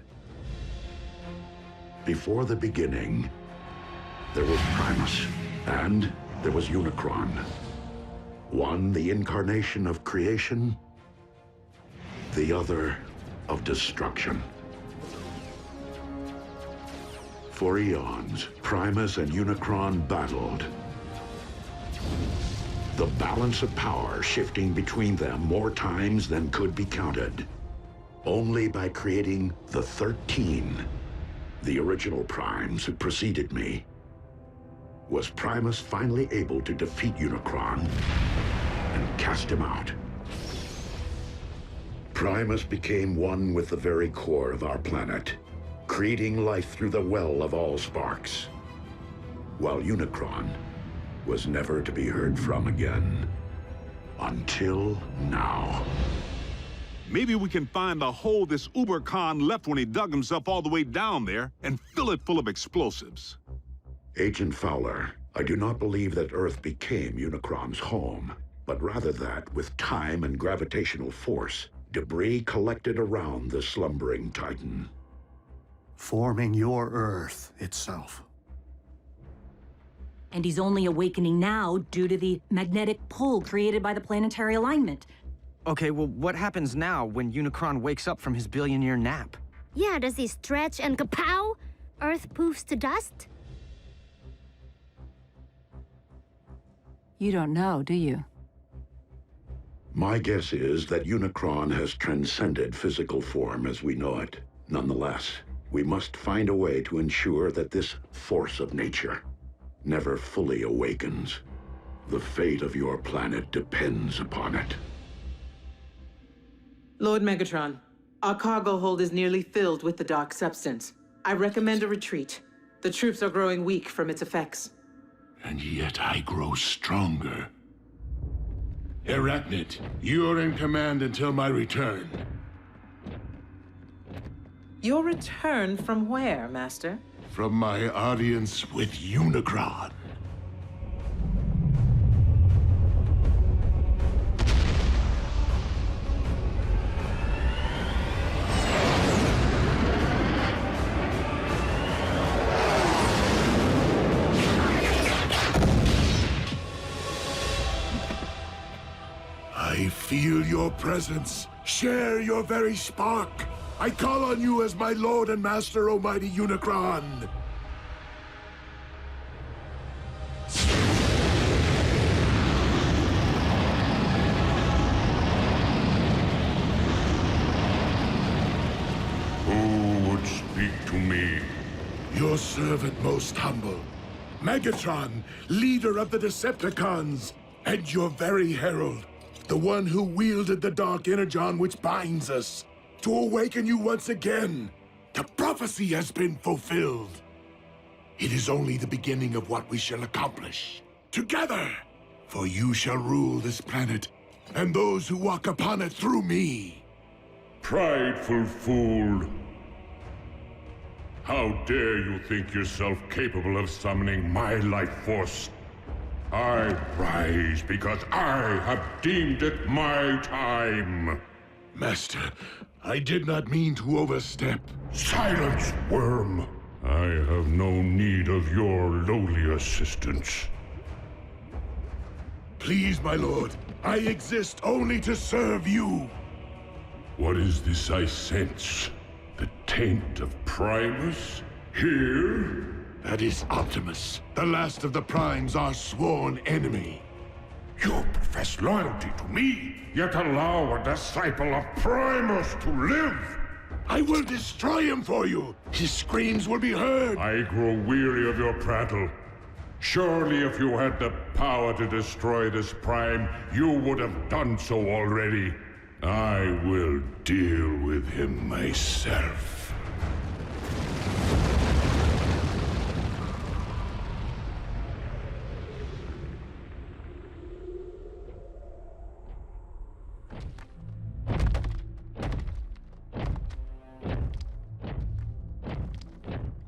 Before the beginning, there was Primus, and there was Unicron. One, the incarnation of creation, the other, of destruction. For eons, Primus and Unicron battled. The balance of power shifting between them more times than could be counted. Only by creating the 13, the original Primes who preceded me, was Primus finally able to defeat Unicron and cast him out. Primus became one with the very core of our planet, creating life through the well of Allsparks, while Unicron was never to be heard from again. Until now. Maybe we can find the hole this Uber Khan left when he dug himself all the way down there and fill it full of explosives. Agent Fowler, I do not believe that Earth became Unicron's home, but rather that, with time and gravitational force, debris collected around the slumbering Titan. Forming your Earth itself. And he's only awakening now due to the magnetic pull created by the planetary alignment. Okay, well, what happens now when Unicron wakes up from his billion-year nap? Yeah, does he stretch and kapow? Earth poofs to dust? You don't know, do you? My guess is that Unicron has transcended physical form as we know it. Nonetheless, we must find a way to ensure that this force of nature never fully awakens. The fate of your planet depends upon it. Lord Megatron, our cargo hold is nearly filled with the dark substance. I recommend a retreat. The troops are growing weak from its effects. And yet I grow stronger. Arachnid, you're in command until my return. Your return from where, Master? From my audience with Unicron. I feel your presence. Share your very spark. I call on you as my Lord and Master, Almighty Unicron. Who would speak to me? Your servant most humble. Megatron, leader of the Decepticons, and your very herald. The one who wielded the dark Energon which binds us. To awaken you once again. The prophecy has been fulfilled. It is only the beginning of what we shall accomplish. Together! For you shall rule this planet, and those who walk upon it through me. Prideful fool. How dare you think yourself capable of summoning my life force? I rise because I have deemed it my time. Master, I did not mean to overstep. Silence, worm! I have no need of your lowly assistance. Please, my lord, I exist only to serve you. What is this I sense? The taint of Primus? Here? That is Optimus, the last of the Primes, our sworn enemy. You profess loyalty to me, yet allow a disciple of Primus to live! I will destroy him for you! His screams will be heard! I grow weary of your prattle. Surely if you had the power to destroy this Prime, you would have done so already. I will deal with him myself.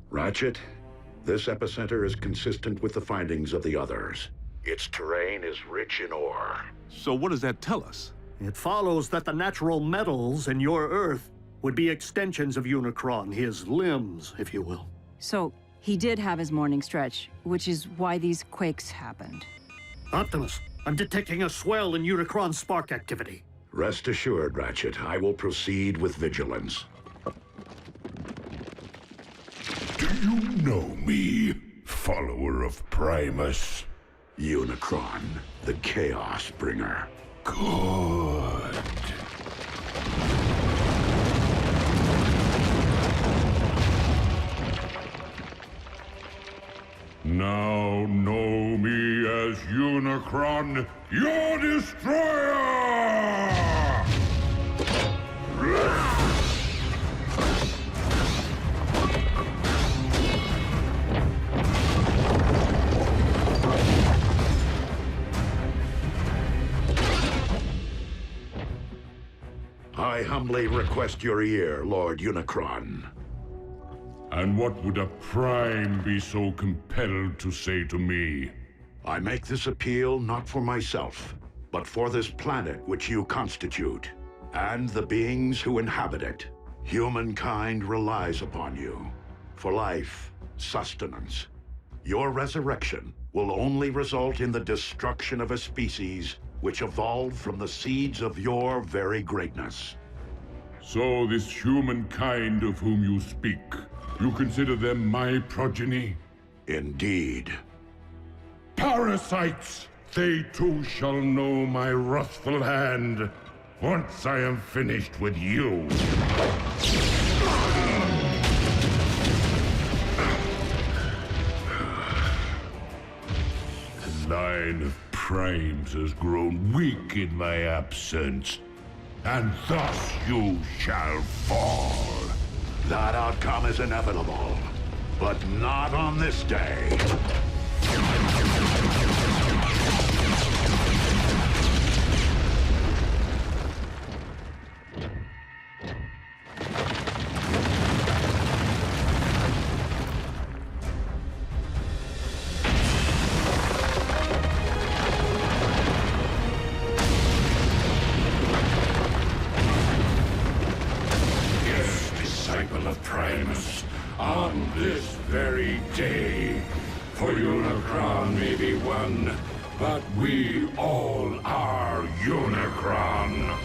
Ratchet, this epicenter is consistent with the findings of the others. Its terrain is rich in ore. So what does that tell us? It follows that the natural metals in your Earth would be extensions of Unicron, his limbs, if you will. So, he did have his morning stretch, which is why these quakes happened. Optimus, I'm detecting a swell in Unicron spark activity. Rest assured, Ratchet, I will proceed with vigilance. Do you know me, follower of Primus? Unicron, the Chaos Bringer. Good. Now know me as Unicron, your destroyer! I humbly request your ear, Lord Unicron. And what would a Prime be so compelled to say to me? I make this appeal not for myself, but for this planet which you constitute, and the beings who inhabit it. Humankind relies upon you for life, sustenance. Your resurrection will only result in the destruction of a species which evolved from the seeds of your very greatness. So this humankind of whom you speak, you consider them my progeny? Indeed. Parasites! They too shall know my wrathful hand, once I am finished with you. The line of Primes has grown weak in my absence, and thus you shall fall. That outcome is inevitable, but not on this day. day. For Unicron may be one, but we all are Unicron.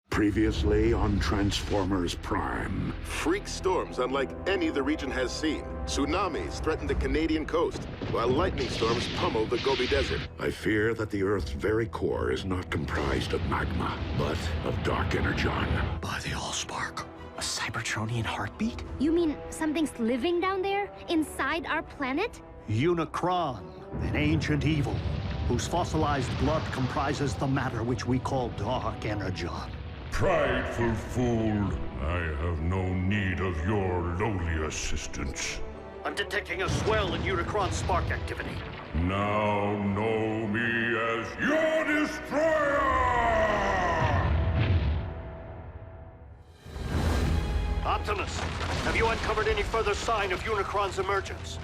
Previously on Transformers Prime. Freak storms unlike any the region has seen. Tsunamis threaten the Canadian coast, while lightning storms pummel the Gobi Desert. I fear that the Earth's very core is not comprised of magma, but of dark energon. By the Allspark. A Cybertronian heartbeat? You mean something's living down there, inside our planet? Unicron, an ancient evil, whose fossilized blood comprises the matter which we call dark energon. Prideful fool, I have no need of your lowly assistance. I'm detecting a swell in Unicron spark activity. Now know me as your destroyer! Optimus, have you uncovered any further sign of Unicron's emergence?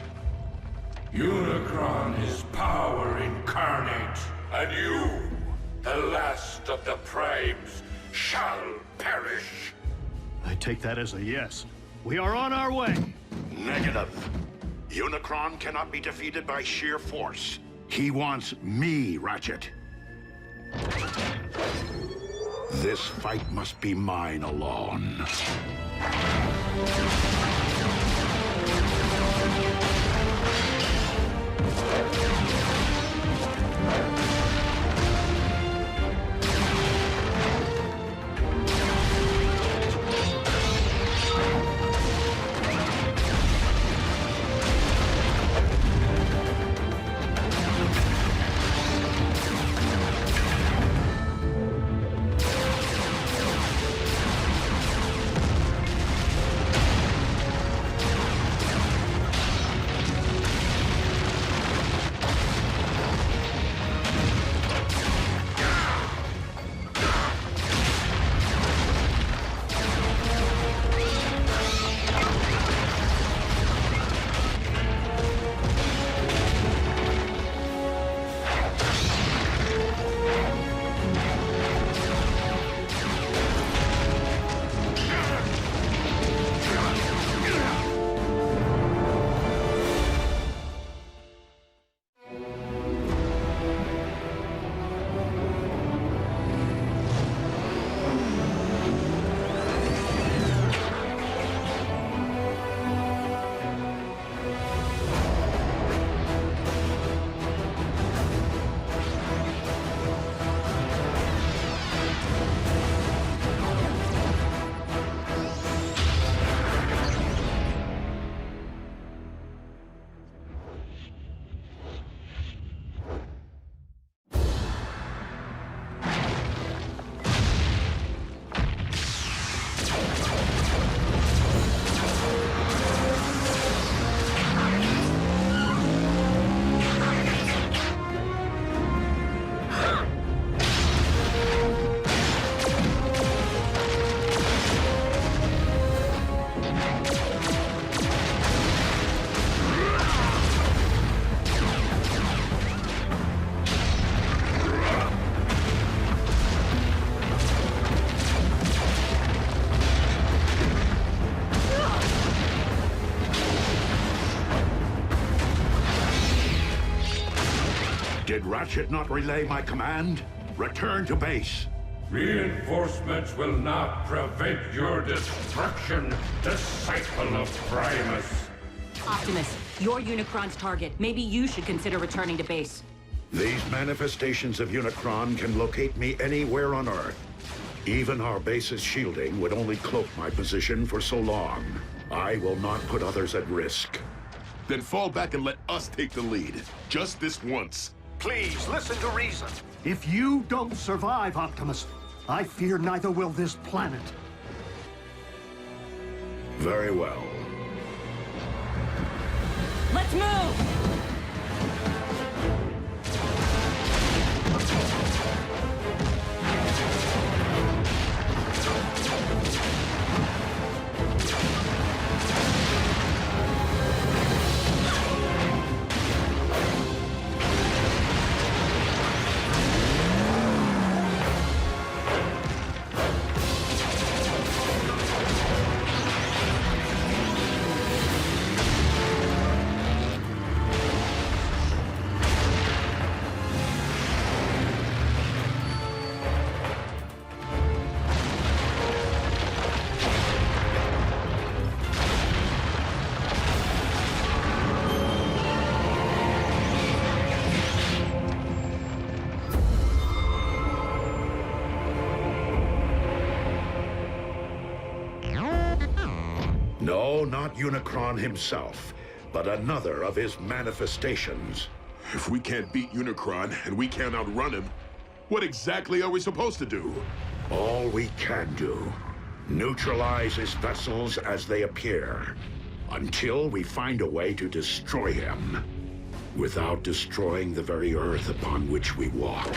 Unicron is power incarnate, and you, the last of the Primes, shall perish. I take that as a yes. We are on our way. Negative. Unicron cannot be defeated by sheer force. He wants me, Ratchet. This fight must be mine alone. Did Ratchet not relay my command? Return to base. Reinforcements will not prevent your destruction, disciple of Primus. Optimus, you're Unicron's target. Maybe you should consider returning to base. These manifestations of Unicron can locate me anywhere on Earth. Even our base's shielding would only cloak my position for so long. I will not put others at risk. Then fall back and let us take the lead. Just this once. Please, listen to reason. If you don't survive, Optimus, I fear neither will this planet. Very well. Let's move! No, not Unicron himself, but another of his manifestations. If we can't beat Unicron and we can't outrun him, what exactly are we supposed to do? All we can do. Neutralize his vessels as they appear, until we find a way to destroy him, without destroying the very Earth upon which we walk.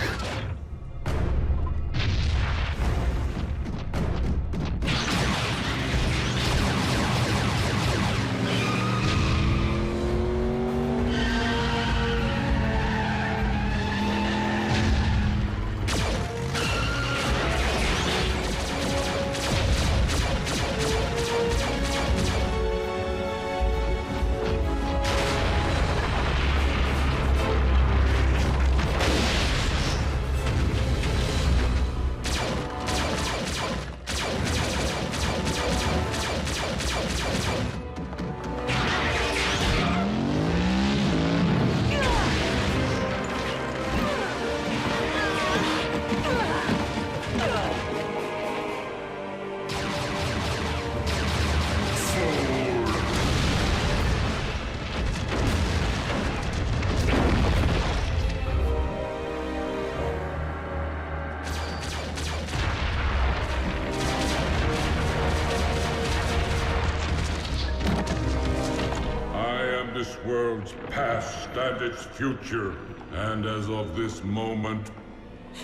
This world's past and its future, and as of this moment,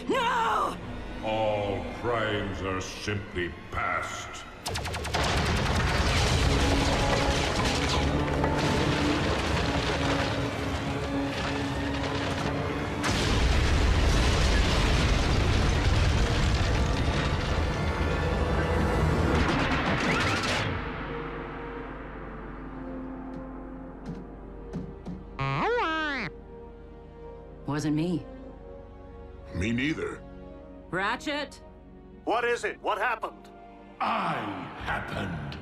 No! all crimes are simply past. Wasn't me. Me neither. Ratchet? What is it? What happened? I happened.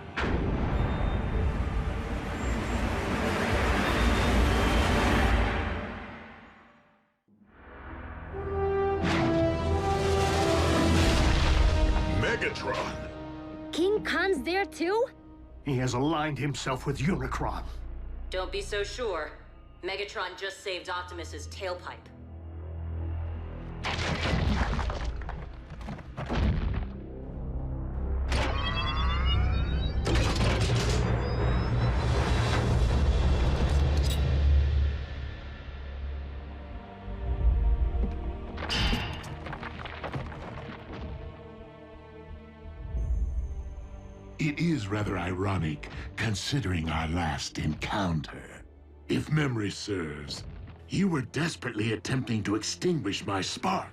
Megatron! King Khan's there too? He has aligned himself with Unicron. Don't be so sure. Megatron just saved Optimus's tailpipe. It is rather ironic, considering our last encounter. If memory serves, you were desperately attempting to extinguish my spark.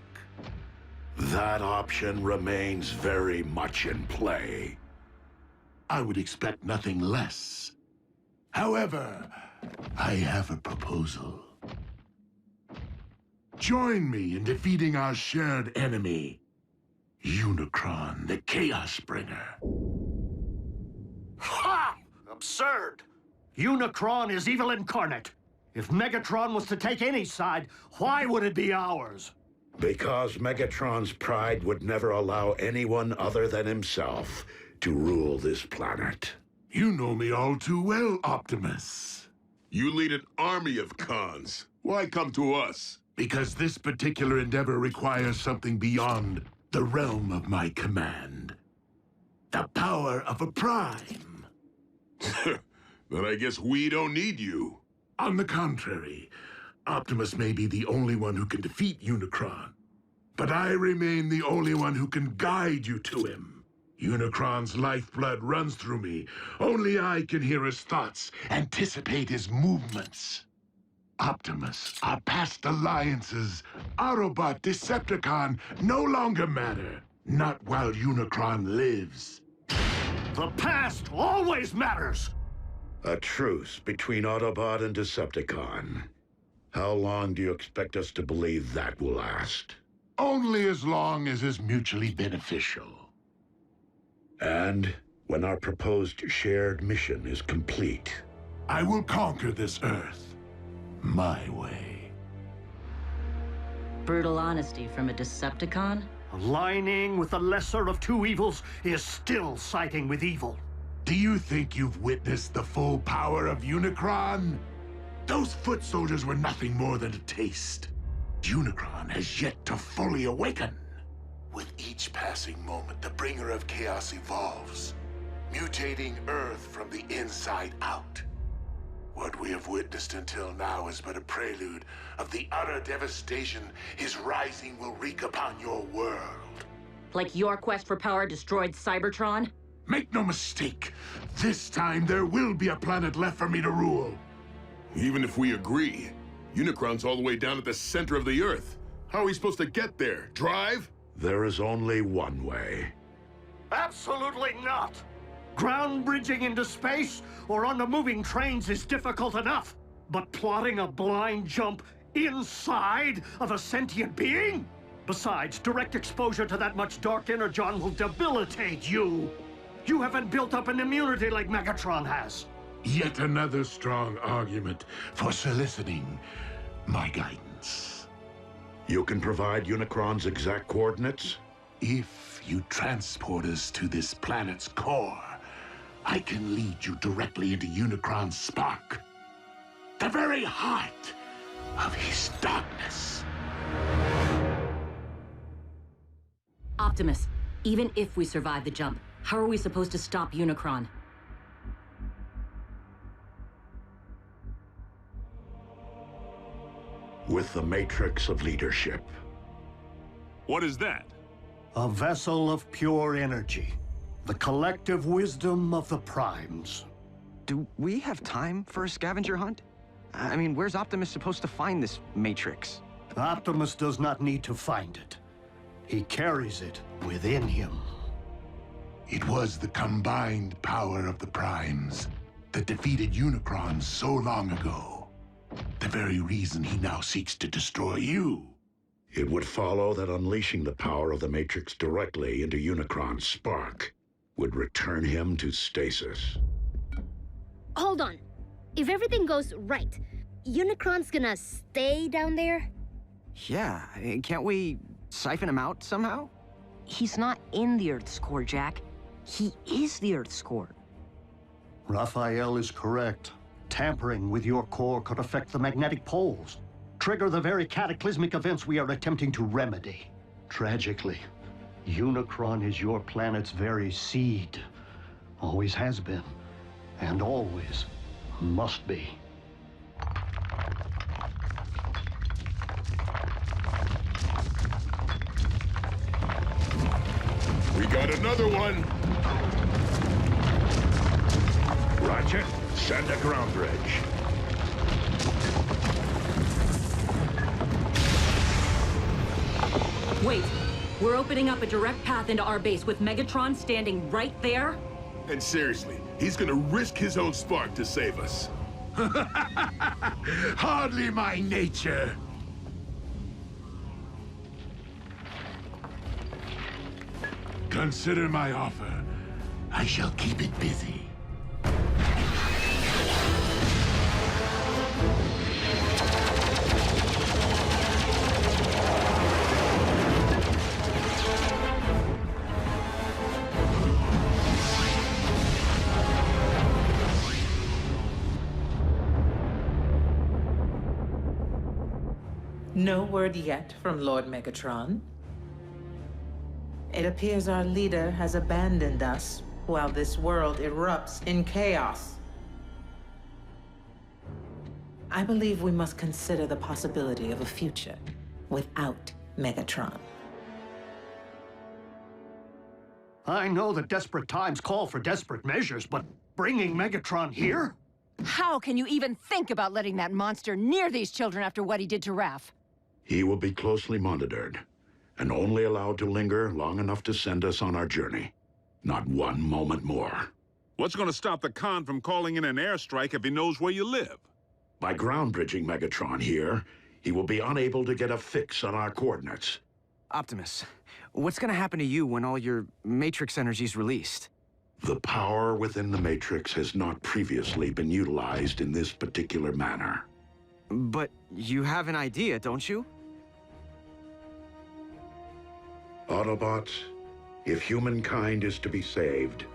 That option remains very much in play. I would expect nothing less. However, I have a proposal. Join me in defeating our shared enemy, Unicron, the Chaos Bringer. Ha! Absurd! Unicron is evil incarnate. If Megatron was to take any side, why would it be ours? Because Megatron's pride would never allow anyone other than himself to rule this planet. You know me all too well, Optimus. You lead an army of cons. Why come to us? Because this particular endeavor requires something beyond the realm of my command. The power of a prime. Then I guess we don't need you. On the contrary, Optimus may be the only one who can defeat Unicron. But I remain the only one who can guide you to him. Unicron's lifeblood runs through me. Only I can hear his thoughts, anticipate his movements. Optimus, our past alliances, Autobot, Decepticon, no longer matter. Not while Unicron lives. The past always matters! A truce between Autobot and Decepticon. How long do you expect us to believe that will last? Only as long as is mutually beneficial. And when our proposed shared mission is complete, I will conquer this Earth my way. Brutal honesty from a Decepticon? Aligning with the lesser of two evils is still siding with evil. Do you think you've witnessed the full power of Unicron? Those foot soldiers were nothing more than a taste. Unicron has yet to fully awaken. With each passing moment, the bringer of chaos evolves, mutating Earth from the inside out. What we have witnessed until now is but a prelude of the utter devastation his rising will wreak upon your world. Like your quest for power destroyed Cybertron? Make no mistake, this time there will be a planet left for me to rule. Even if we agree, Unicron's all the way down at the center of the Earth. How are we supposed to get there? Drive? there is only one way. Absolutely not! Ground bridging into space or on the moving trains is difficult enough. But plotting a blind jump inside of a sentient being? Besides, direct exposure to that much dark Energon will debilitate you. You haven't built up an immunity like Megatron has. Yet another strong argument for soliciting my guidance. You can provide Unicron's exact coordinates? If you transport us to this planet's core, I can lead you directly into Unicron's spark. The very heart of his darkness. Optimus, even if we survive the jump, how are we supposed to stop Unicron? With the Matrix of Leadership. What is that? A vessel of pure energy. The collective wisdom of the Primes. Do we have time for a scavenger hunt? I mean, where's Optimus supposed to find this Matrix? Optimus does not need to find it. He carries it within him. It was the combined power of the Primes that defeated Unicron so long ago. The very reason he now seeks to destroy you. It would follow that unleashing the power of the Matrix directly into Unicron's spark would return him to stasis. Hold on. If everything goes right, Unicron's gonna stay down there? Yeah, can't we siphon him out somehow? He's not in the Earth's core, Jack. He is the Earth's core. Raphael is correct. Tampering with your core could affect the magnetic poles, trigger the very cataclysmic events we are attempting to remedy. Tragically, Unicron is your planet's very seed. Always has been, and always must be. We got another one! Roger. Send a ground bridge. Wait, we're opening up a direct path into our base with Megatron standing right there? And seriously, he's gonna risk his own spark to save us. Hardly my nature. Consider my offer. I shall keep it busy. No word yet from Lord Megatron. It appears our leader has abandoned us while this world erupts in chaos. I believe we must consider the possibility of a future without Megatron. I know that desperate times call for desperate measures, but bringing Megatron here? How can you even think about letting that monster near these children after what he did to Raph? He will be closely monitored, and only allowed to linger long enough to send us on our journey. Not one moment more. What's going to stop the Khan from calling in an airstrike if he knows where you live? By ground bridging Megatron here, he will be unable to get a fix on our coordinates. Optimus, what's gonna happen to you when all your Matrix energy's released? The power within the Matrix has not previously been utilized in this particular manner. But you have an idea, don't you? Autobots, if humankind is to be saved,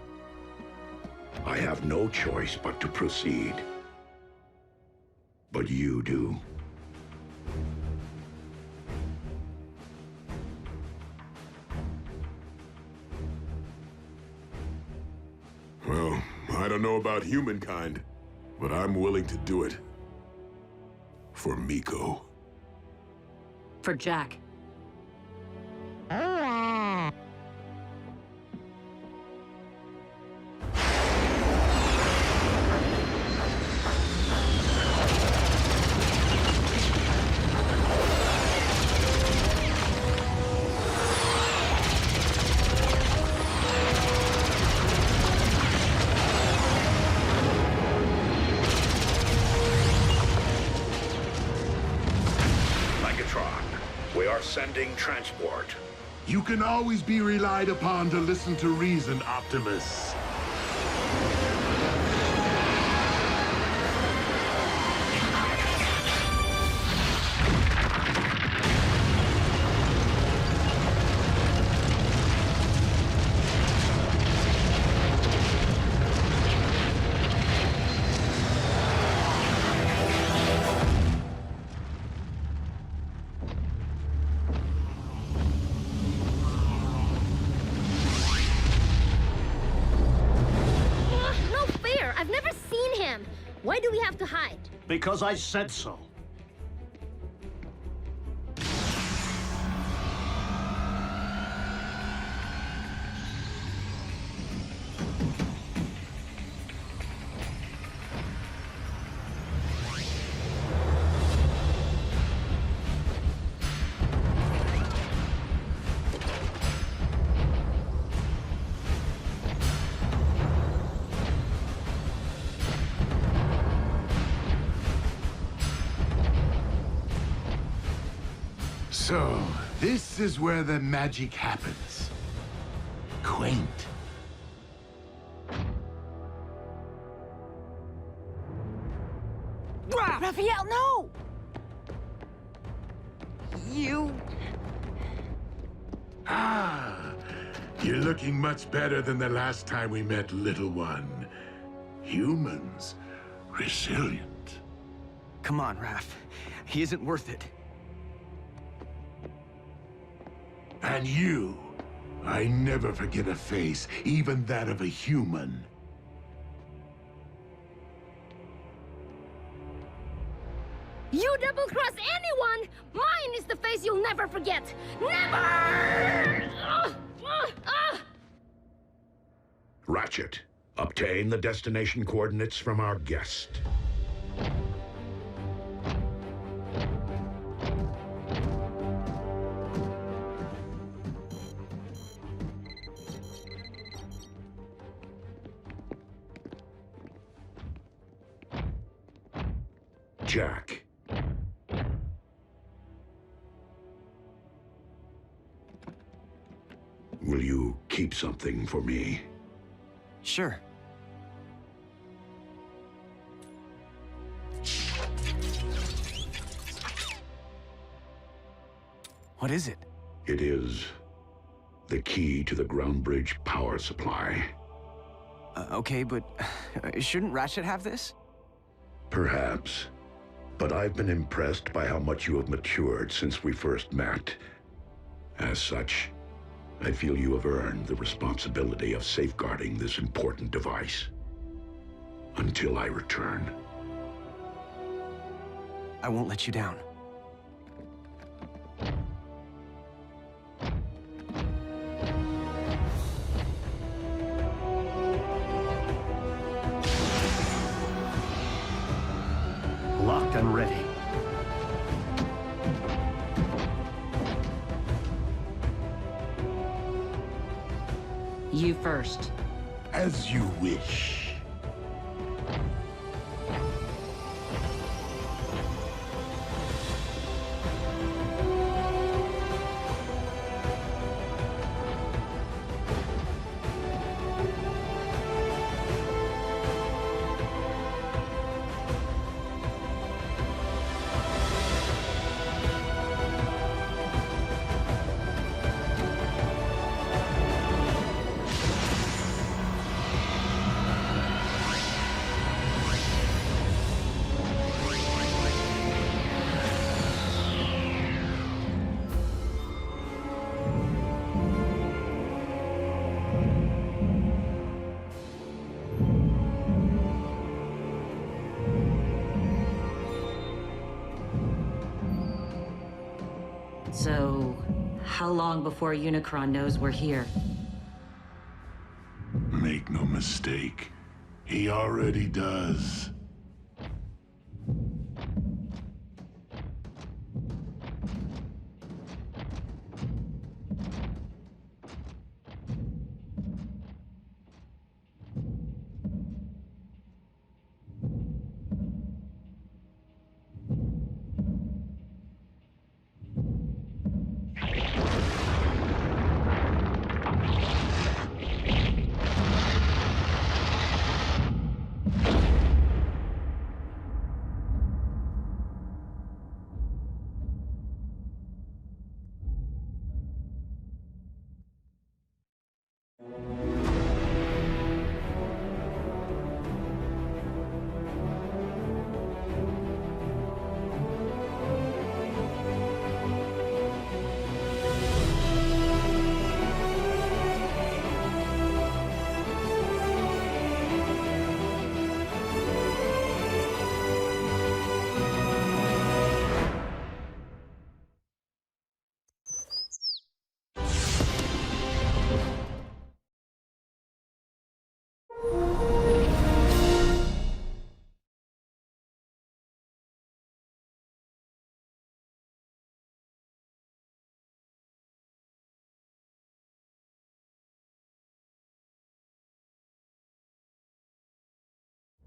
I have no choice but to proceed. But you do. Well, I don't know about humankind, but I'm willing to do it. For Miko. For Jack. Sending transport. You can always be relied upon to listen to reason, Optimus. Why do we have to hide? Because I said so. So, this is where the magic happens. Quaint. Raphael, no! You... Ah, you're looking much better than the last time we met, little one. Humans, resilient. Come on, Raph. He isn't worth it. And you, I never forget a face, even that of a human. You double-cross anyone! Mine is the face you'll never forget! Never! Ratchet, obtain the destination coordinates from our guest. Jack. Will you keep something for me? Sure. What is it? It is the key to the ground bridge power supply. Okay, but shouldn't Ratchet have this? Perhaps. but I've been impressed by how much you have matured since we first met. As such, I feel you have earned the responsibility of safeguarding this important device. Until I return. I won't let you down. Locked and ready. You first. As you wish. So, how long before Unicron knows we're here? Make no mistake, he already does.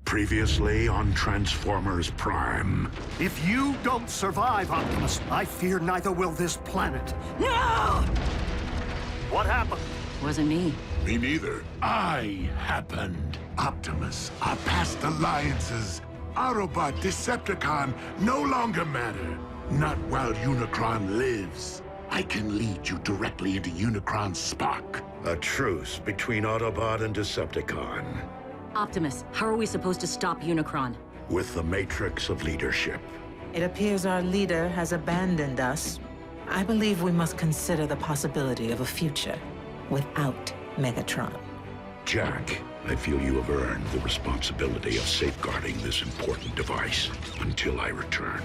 Previously on Transformers Prime. If you don't survive, Optimus, I fear neither will this planet. No! What happened? Wasn't me. Me neither. I happened. Optimus, our past alliances, Autobot, Decepticon, no longer matter. Not while Unicron lives. I can lead you directly into Unicron's spark. A truce between Autobot and Decepticon. Optimus, how are we supposed to stop Unicron? With the Matrix of Leadership. It appears our leader has abandoned us. I believe we must consider the possibility of a future without Megatron. Jack, I feel you have earned the responsibility of safeguarding this important device until I return.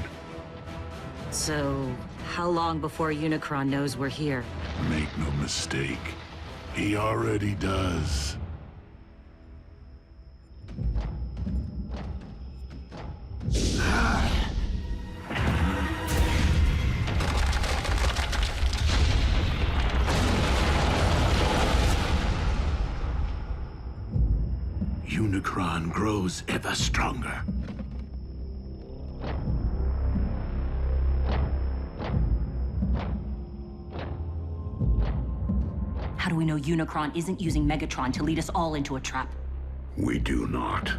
So, how long before Unicron knows we're here? Make no mistake, he already does. Unicron grows ever stronger. How do we know Unicron isn't using Megatron to lead us all into a trap? We do not.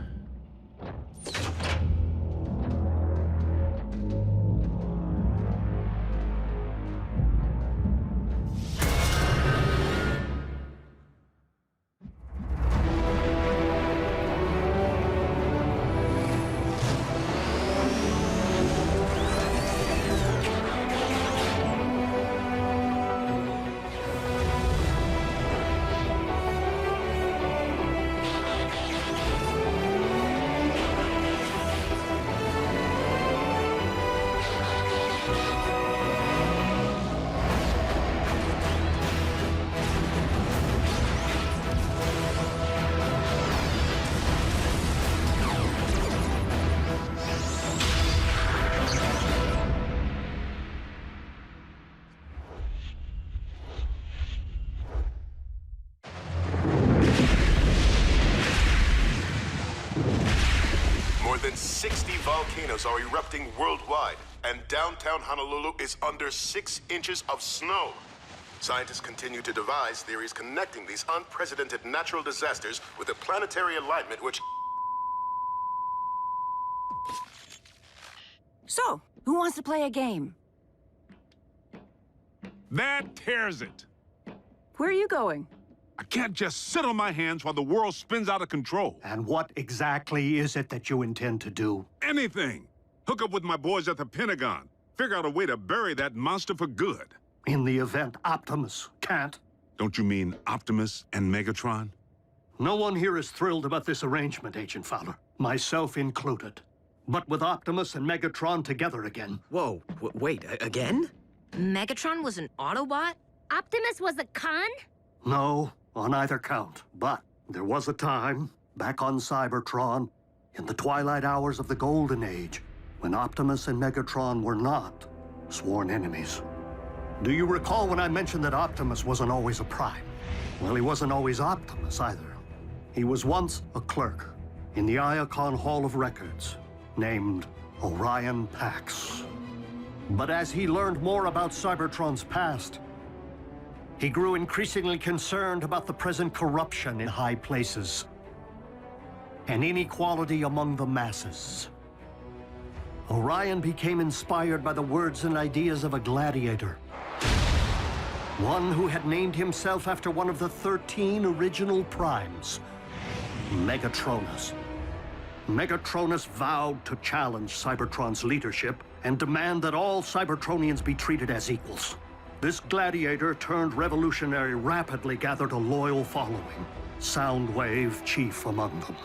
than 60 volcanoes are erupting worldwide, and downtown Honolulu is under 6 inches of snow. Scientists continue to devise theories connecting these unprecedented natural disasters with a planetary alignment which... So, who wants to play a game? That tears it. Where are you going? I can't just sit on my hands while the world spins out of control. And what exactly is it that you intend to do? Anything. Hook up with my boys at the Pentagon. Figure out a way to bury that monster for good. In the event Optimus can't. Don't you mean Optimus and Megatron? No one here is thrilled about this arrangement, Agent Fowler. Myself included. But with Optimus and Megatron together again... Whoa, wait, again? Megatron was an Autobot? Optimus was a con? No, on either count. But there was a time, back on Cybertron, in the twilight hours of the Golden Age, when Optimus and Megatron were not sworn enemies. Do you recall when I mentioned that Optimus wasn't always a Prime? Well, he wasn't always Optimus either. He was once a clerk in the Iacon Hall of Records, named Orion Pax. But as he learned more about Cybertron's past, he grew increasingly concerned about the present corruption in high places and inequality among the masses. Orion became inspired by the words and ideas of a gladiator, one who had named himself after one of the 13 original Primes, Megatronus. Megatronus vowed to challenge Cybertron's leadership and demand that all Cybertronians be treated as equals. This gladiator turned revolutionary rapidly gathered a loyal following, Soundwave chief among them.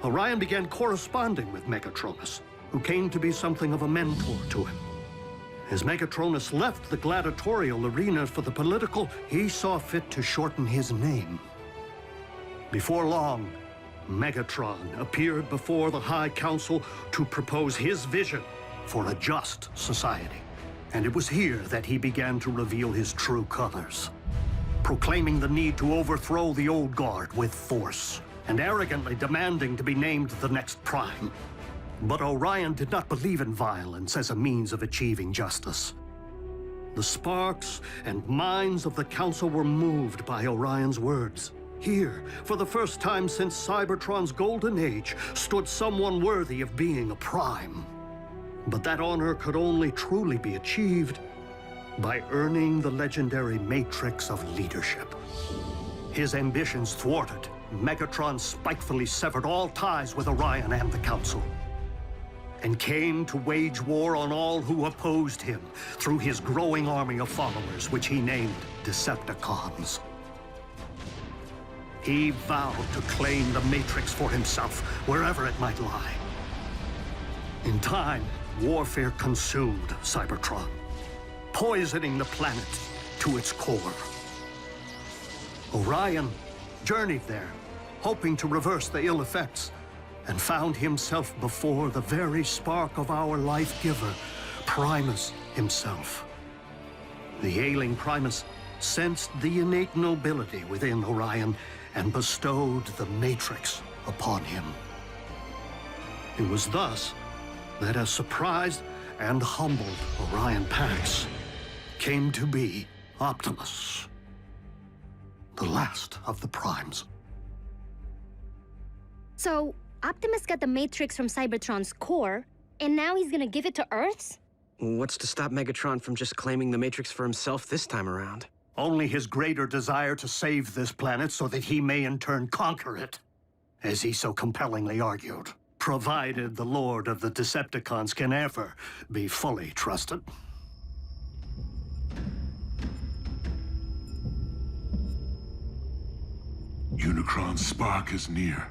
Orion began corresponding with Megatronus, who came to be something of a mentor to him. As Megatronus left the gladiatorial arena for the political, he saw fit to shorten his name. Before long, Megatron appeared before the High Council to propose his vision for a just society. And it was here that he began to reveal his true colors, proclaiming the need to overthrow the old guard with force, and arrogantly demanding to be named the next Prime. But Orion did not believe in violence as a means of achieving justice. The sparks and minds of the Council were moved by Orion's words. Here, for the first time since Cybertron's golden age, stood someone worthy of being a Prime. But that honor could only truly be achieved by earning the legendary matrix of leadership. His ambitions thwarted, Megatron spitefully severed all ties with Orion and the Council, and came to wage war on all who opposed him through his growing army of followers, which he named Decepticons. He vowed to claim the Matrix for himself, wherever it might lie. In time, warfare consumed Cybertron, poisoning the planet to its core. Orion journeyed there, hoping to reverse the ill effects, and found himself before the very spark of our life-giver, Primus himself. The ailing Primus sensed the innate nobility within Orion and bestowed the Matrix upon him. It was thus that a surprised and humbled Orion Pax came to be Optimus, the last of the Primes. So, Optimus got the Matrix from Cybertron's core, and now he's gonna give it to Earth's? What's to stop Megatron from just claiming the Matrix for himself this time around? Only his greater desire to save this planet so that he may in turn conquer it, as he so compellingly argued, provided the Lord of the Decepticons can ever be fully trusted. Unicron's spark is near.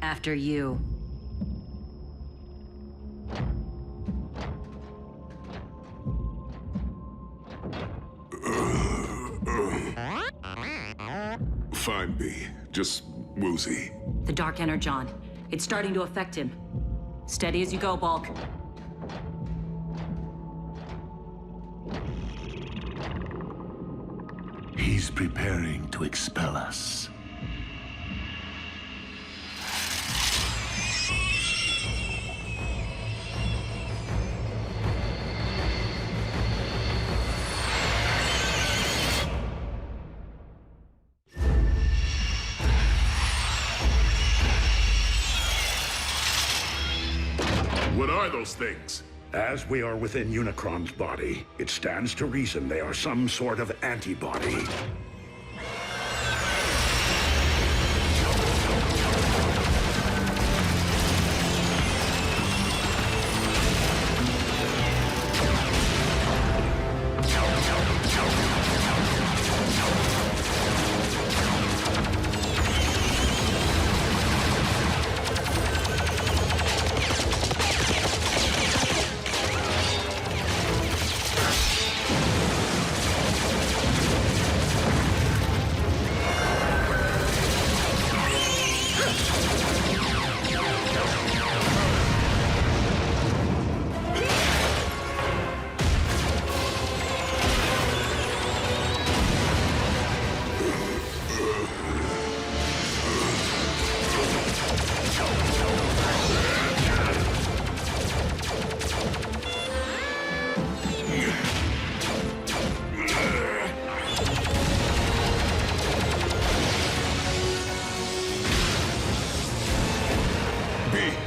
After you. Fine, B. Just woozy. The Dark Energon. It's starting to affect him. Steady as you go, Bulk. He's preparing to expel us. What are those things? As we are within Unicron's body, it stands to reason they are some sort of antibody.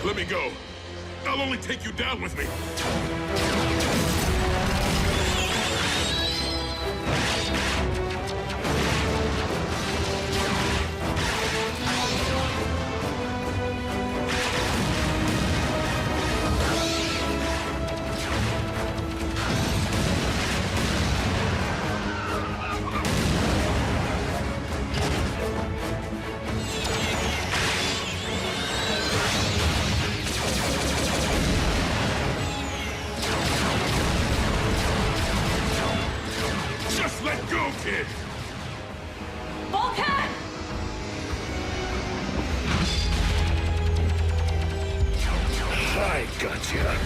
Let me go. I'll only take you down with me. Kid. Volcan! I gotcha.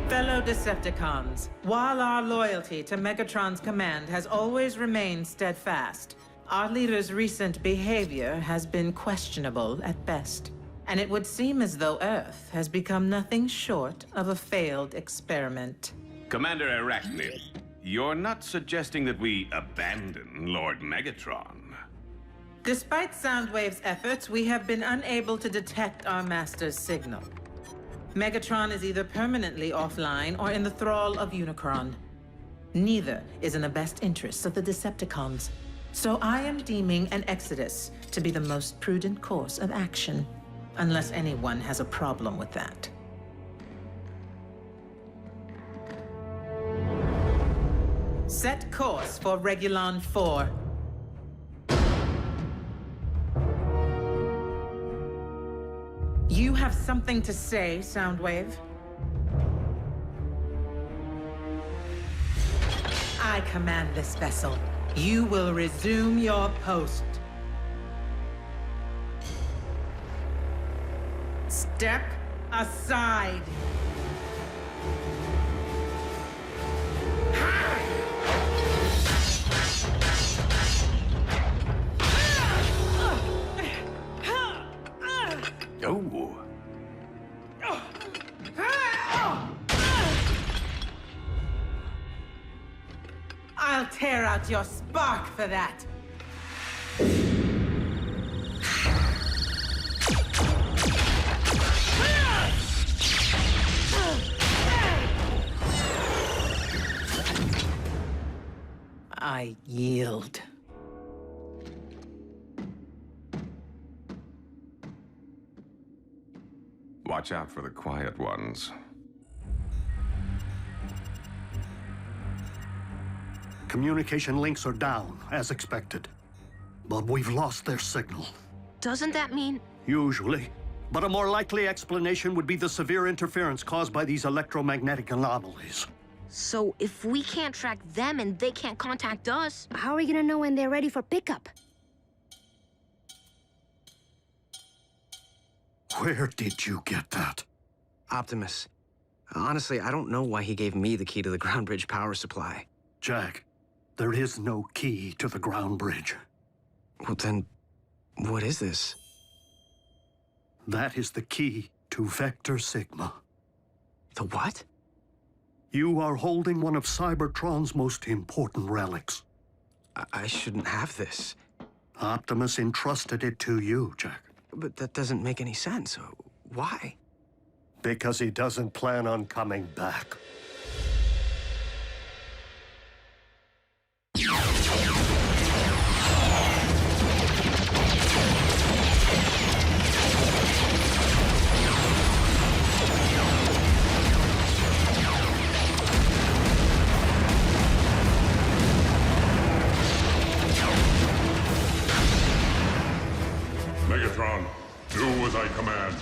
Fellow Decepticons, while our loyalty to Megatron's command has always remained steadfast, our leader's recent behavior has been questionable at best. And it would seem as though Earth has become nothing short of a failed experiment. Commander Arachnid, you're not suggesting that we abandon Lord Megatron? Despite Soundwave's efforts, we have been unable to detect our master's signal. Megatron is either permanently offline or in the thrall of Unicron. Neither is in the best interests of the Decepticons. So I am deeming an exodus to be the most prudent course of action, unless anyone has a problem with that. Set course for Regulon 4. You have something to say, Soundwave? I command this vessel. You will resume your post. Step aside. Oh. I'll tear out your spark for that. I yield. Watch out for the quiet ones. Communication links are down, as expected. But we've lost their signal. Doesn't that mean... Usually. But a more likely explanation would be the severe interference caused by these electromagnetic anomalies. So if we can't track them and they can't contact us... How are we gonna know when they're ready for pickup? Where did you get that? Optimus. Honestly, I don't know why he gave me the key to the ground bridge power supply. Jack, there is no key to the ground bridge. Well then, what is this? That is the key to Vector Sigma. The what? You are holding one of Cybertron's most important relics. I shouldn't have this. Optimus entrusted it to you, Jack. But that doesn't make any sense. Why? Because he doesn't plan on coming back. Megatron, do as I command.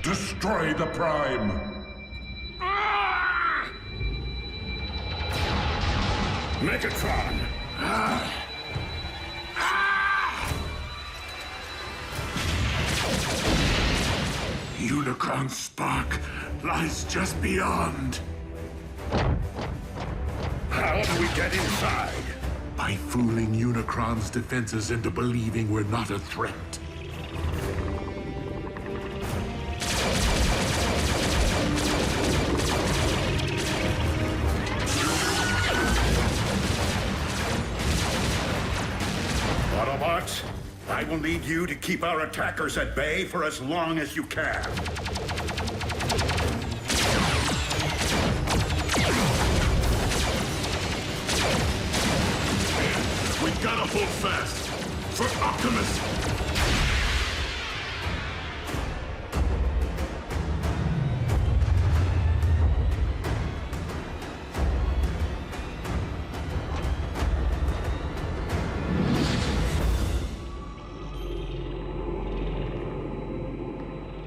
Destroy the Prime! Megatron! Unicron's spark lies just beyond. How do we get inside? By fooling Unicron's defenses into believing we're not a threat. Autobots, I will need you to keep our attackers at bay for as long as you can. We gotta hold fast! For Optimus!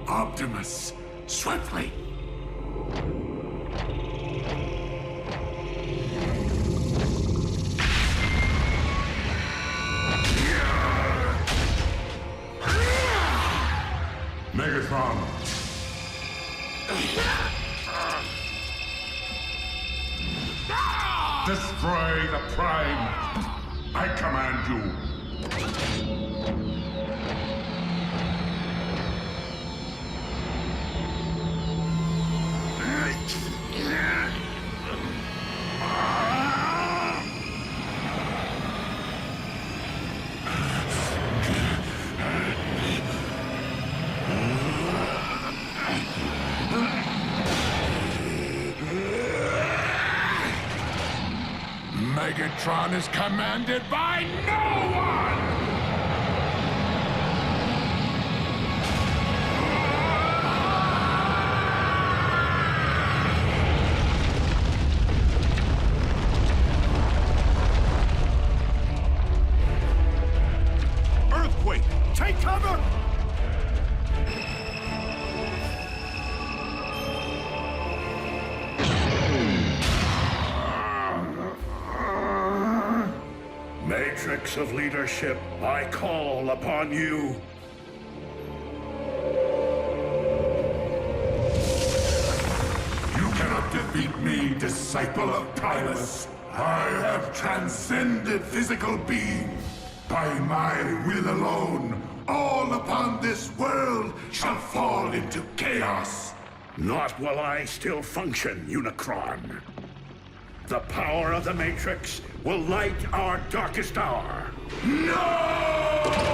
Optimus, swiftly! Megatron! Destroy the Prime! I command you! Megatron is commanded by no one! Earthquake! Take cover! Matrix of leadership, I call upon you. You cannot defeat me, disciple of Primus. I have transcended physical being. By my will alone, all upon this world shall fall into chaos. Not while I still function, Unicron. The power of the Matrix will light our darkest hour. No!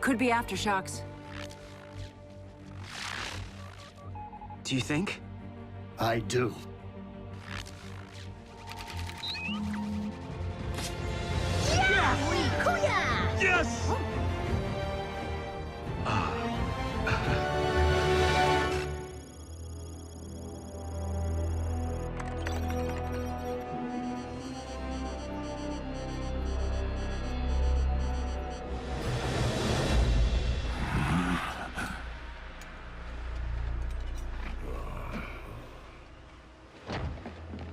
could be aftershocks. Do you think? I do. Yes!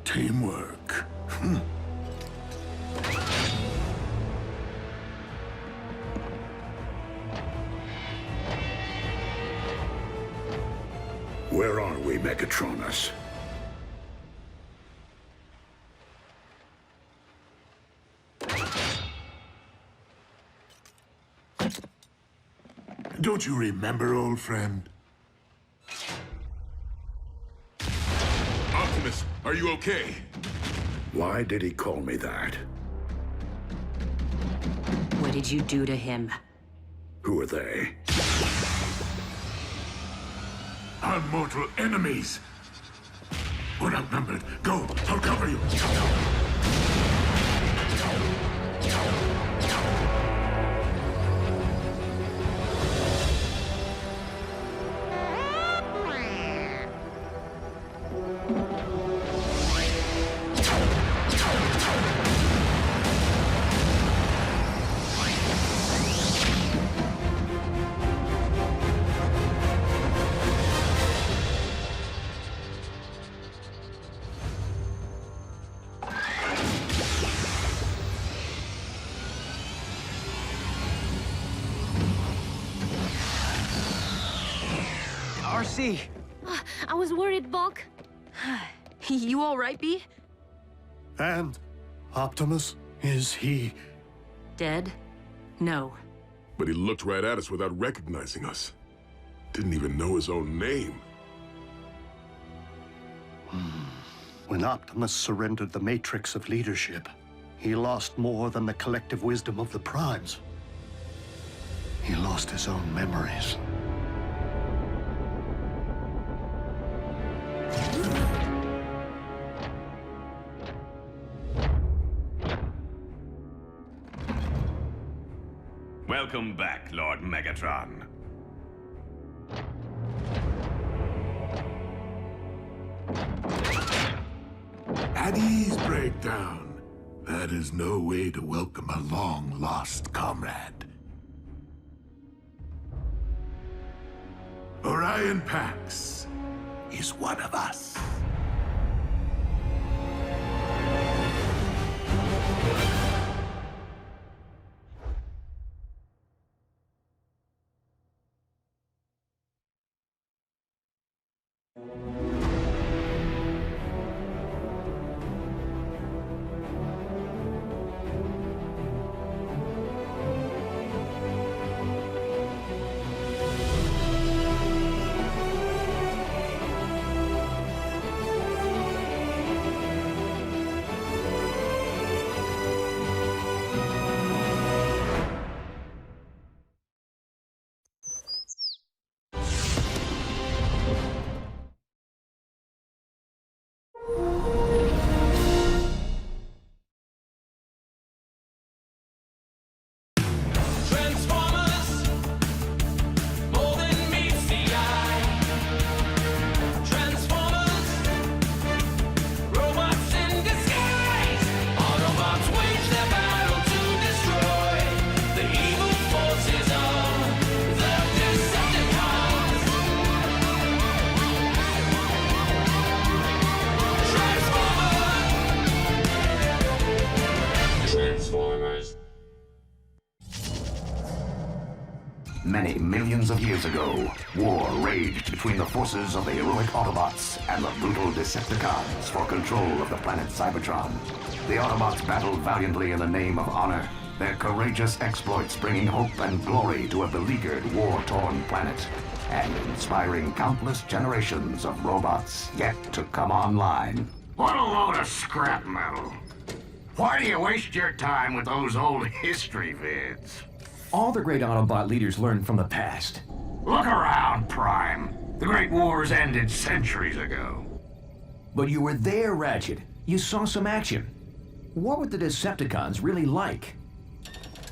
Teamwork. Where are we, Megatronus? Don't you remember, old friend? Optimus, are you okay? Why did he call me that? What did you do to him? Who are they? Our mortal enemies. We're outnumbered. Go, I'll cover you. RC! I was worried, Bulk. You all right, B? And Optimus, is he... Dead? No. But he looked right at us without recognizing us. Didn't even know his own name. When Optimus surrendered the matrix of leadership, he lost more than the collective wisdom of the Primes. He lost his own memories. Welcome back, Lord Megatron. At ease, Breakdown. That is no way to welcome a long-lost comrade. Orion Pax is one of us. Many millions of years ago, war raged between the forces of the heroic Autobots and the brutal Decepticons for control of the planet Cybertron. The Autobots battled valiantly in the name of honor, their courageous exploits bringing hope and glory to a beleaguered, war-torn planet, and inspiring countless generations of robots yet to come online. What a load of scrap metal. Why do you waste your time with those old history vids? All the great Autobot leaders learned from the past. Look around, Prime. The Great Wars ended centuries ago. But you were there, Ratchet. You saw some action. What were the Decepticons really like?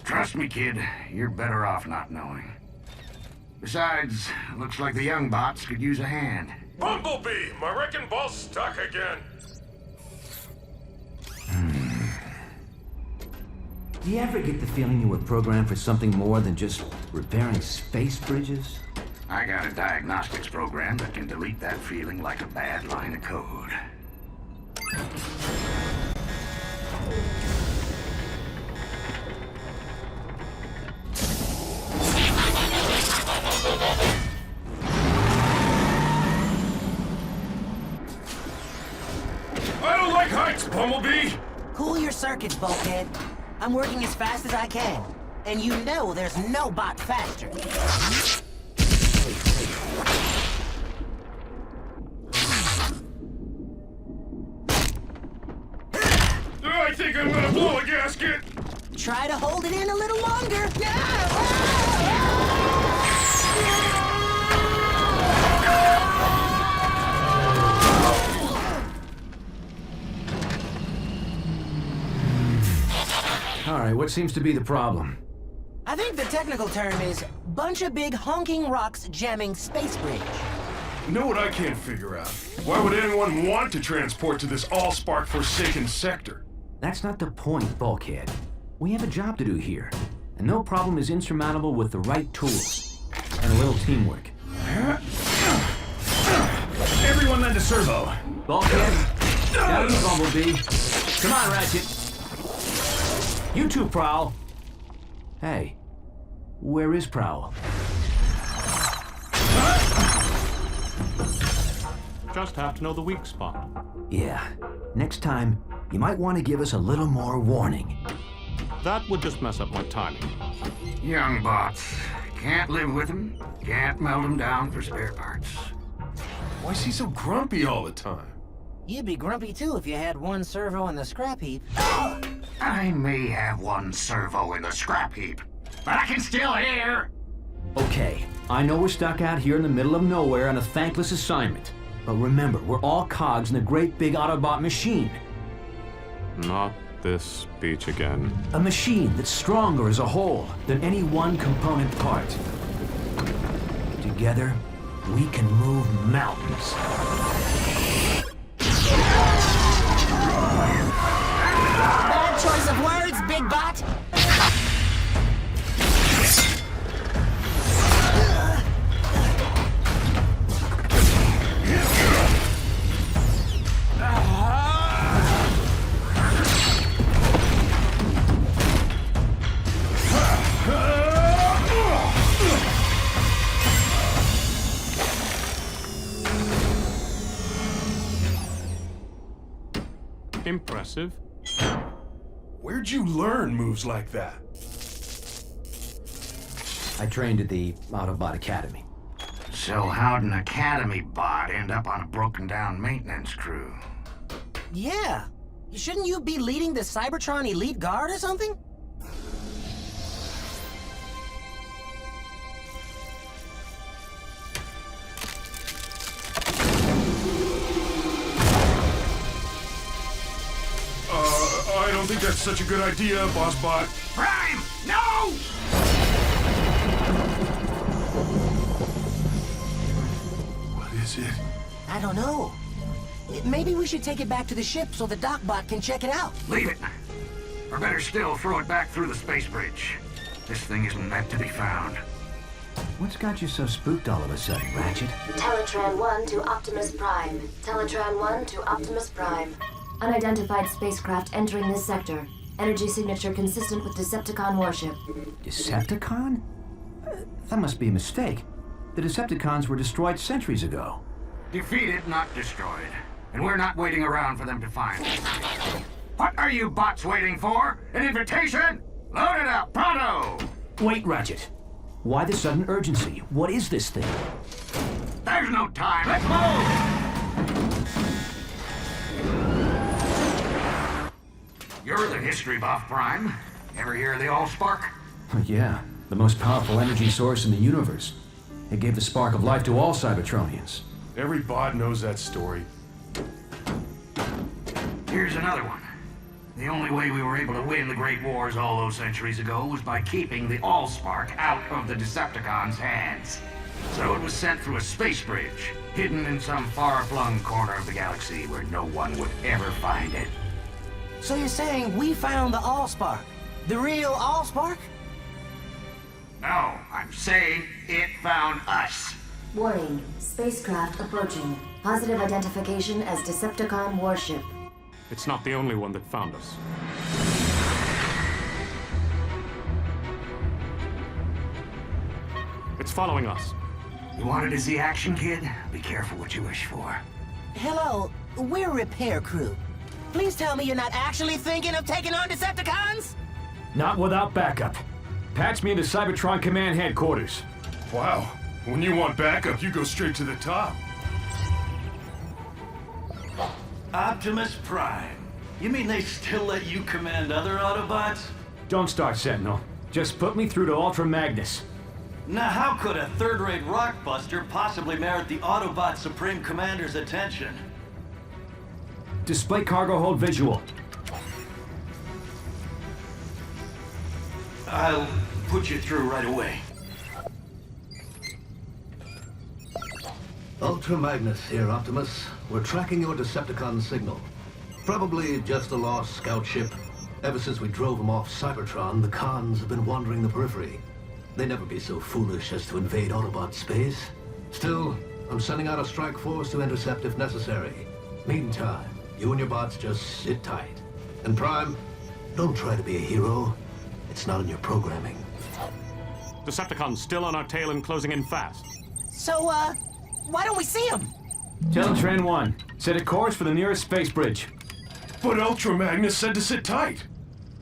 Trust me, kid. You're better off not knowing. Besides, looks like the young bots could use a hand. Bumblebee! My wrecking ball's stuck again. Do you ever get the feeling you were programmed for something more than just repairing space bridges? I got a diagnostics program that can delete that feeling like a bad line of code. I don't like heights, Bumblebee! Cool your circuits, Bulkhead. I'm working as fast as I can. And you know there's no bot faster. I think I'm gonna blow a gasket! Try to hold it in a little longer. All right, what seems to be the problem? I think the technical term is bunch of big honking rocks jamming space bridge. You know what I can't figure out? Why would anyone want to transport to this all-spark forsaken sector? That's not the point, Bulkhead. We have a job to do here, and no problem is insurmountable with the right tools and a little teamwork. Everyone lend a servo. Bulkhead, down to Bumblebee. Come on, Ratchet. You two, Prowl. Hey, where is Prowl? Just have to know the weak spot. Yeah, next time, you might want to give us a little more warning. That would just mess up my timing. Young bots. Can't live with them. Can't melt them down for spare parts. Why is he so grumpy all the time? You'd be grumpy too if you had one servo in the scrap heap. I may have one servo in the scrap heap, but I can still hear. Okay, I know we're stuck out here in the middle of nowhere on a thankless assignment. But remember, we're all cogs in a great big Autobot machine. Not this speech again. A machine that's stronger as a whole than any one component part. Together, we can move mountains. Bad choice of words, big bot. Impressive. Where'd you learn moves like that? I trained at the Autobot Academy. So how'd an Academy bot end up on a broken-down maintenance crew? Yeah. Shouldn't you be leading the Cybertron Elite Guard or something? I don't think that's such a good idea, Boss Bot. Prime! No! What is it? I don't know. Maybe we should take it back to the ship so the Docbot can check it out. Leave it. Or better still, throw it back through the space bridge. This thing isn't meant to be found. What's got you so spooked all of a sudden, Ratchet? Teletran 1 to Optimus Prime. Teletran 1 to Optimus Prime. Unidentified spacecraft entering this sector. Energy signature consistent with Decepticon warship. Decepticon? That must be a mistake. The Decepticons were destroyed centuries ago. Defeated, not destroyed. And we're not waiting around for them to find us. What are you bots waiting for? An invitation? Load it up, pronto! Wait, Ratchet. Why the sudden urgency? What is this thing? There's no time. Let's move! You're the history buff, Prime. Ever hear of the Allspark? Yeah, The most powerful energy source in the universe. It gave the spark of life to all Cybertronians. Every bot knows that story. Here's another one. The only way we were able to win the Great Wars all those centuries ago was by keeping the Allspark out of the Decepticons' hands. So it was sent through a space bridge, hidden in some far-flung corner of the galaxy where no one would ever find it. So you're saying we found the Allspark? The real Allspark? No, I'm saying it found us. Warning, spacecraft approaching. Positive identification as Decepticon warship. It's not the only one that found us. It's following us. You wanted to see action, kid? Be careful what you wish for. Hello, we're repair crew. Please tell me you're not actually thinking of taking on Decepticons? Not without backup. Patch me into Cybertron Command Headquarters. Wow. When you want backup, you go straight to the top. Optimus Prime. You mean they still let you command other Autobots? Don't start, Sentinel. Just put me through to Ultra Magnus. Now how could a third-rate rockbuster possibly merit the Autobot Supreme Commander's attention? Display cargo hold visual. I'll put you through right away. Ultra Magnus here, Optimus. We're tracking your Decepticon signal. Probably just a lost scout ship. Ever since we drove them off Cybertron, the cons have been wandering the periphery. They'd never be so foolish as to invade Autobot space. Still, I'm sending out a strike force to intercept if necessary. Meantime, you and your bots just sit tight. And Prime, don't try to be a hero. It's not in your programming. Decepticons still on our tail and closing in fast. So, why don't we see him? Teletran 1, set a course for the nearest space bridge. But Ultra Magnus said to sit tight.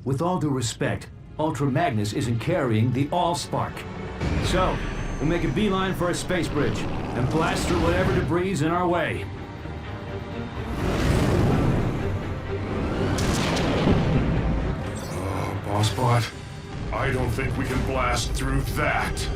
With all due respect, Ultra Magnus isn't carrying the Allspark. So, we'll make a beeline for a space bridge and blast through whatever debris is in our way. Oh, Bossbot, I don't think we can blast through that.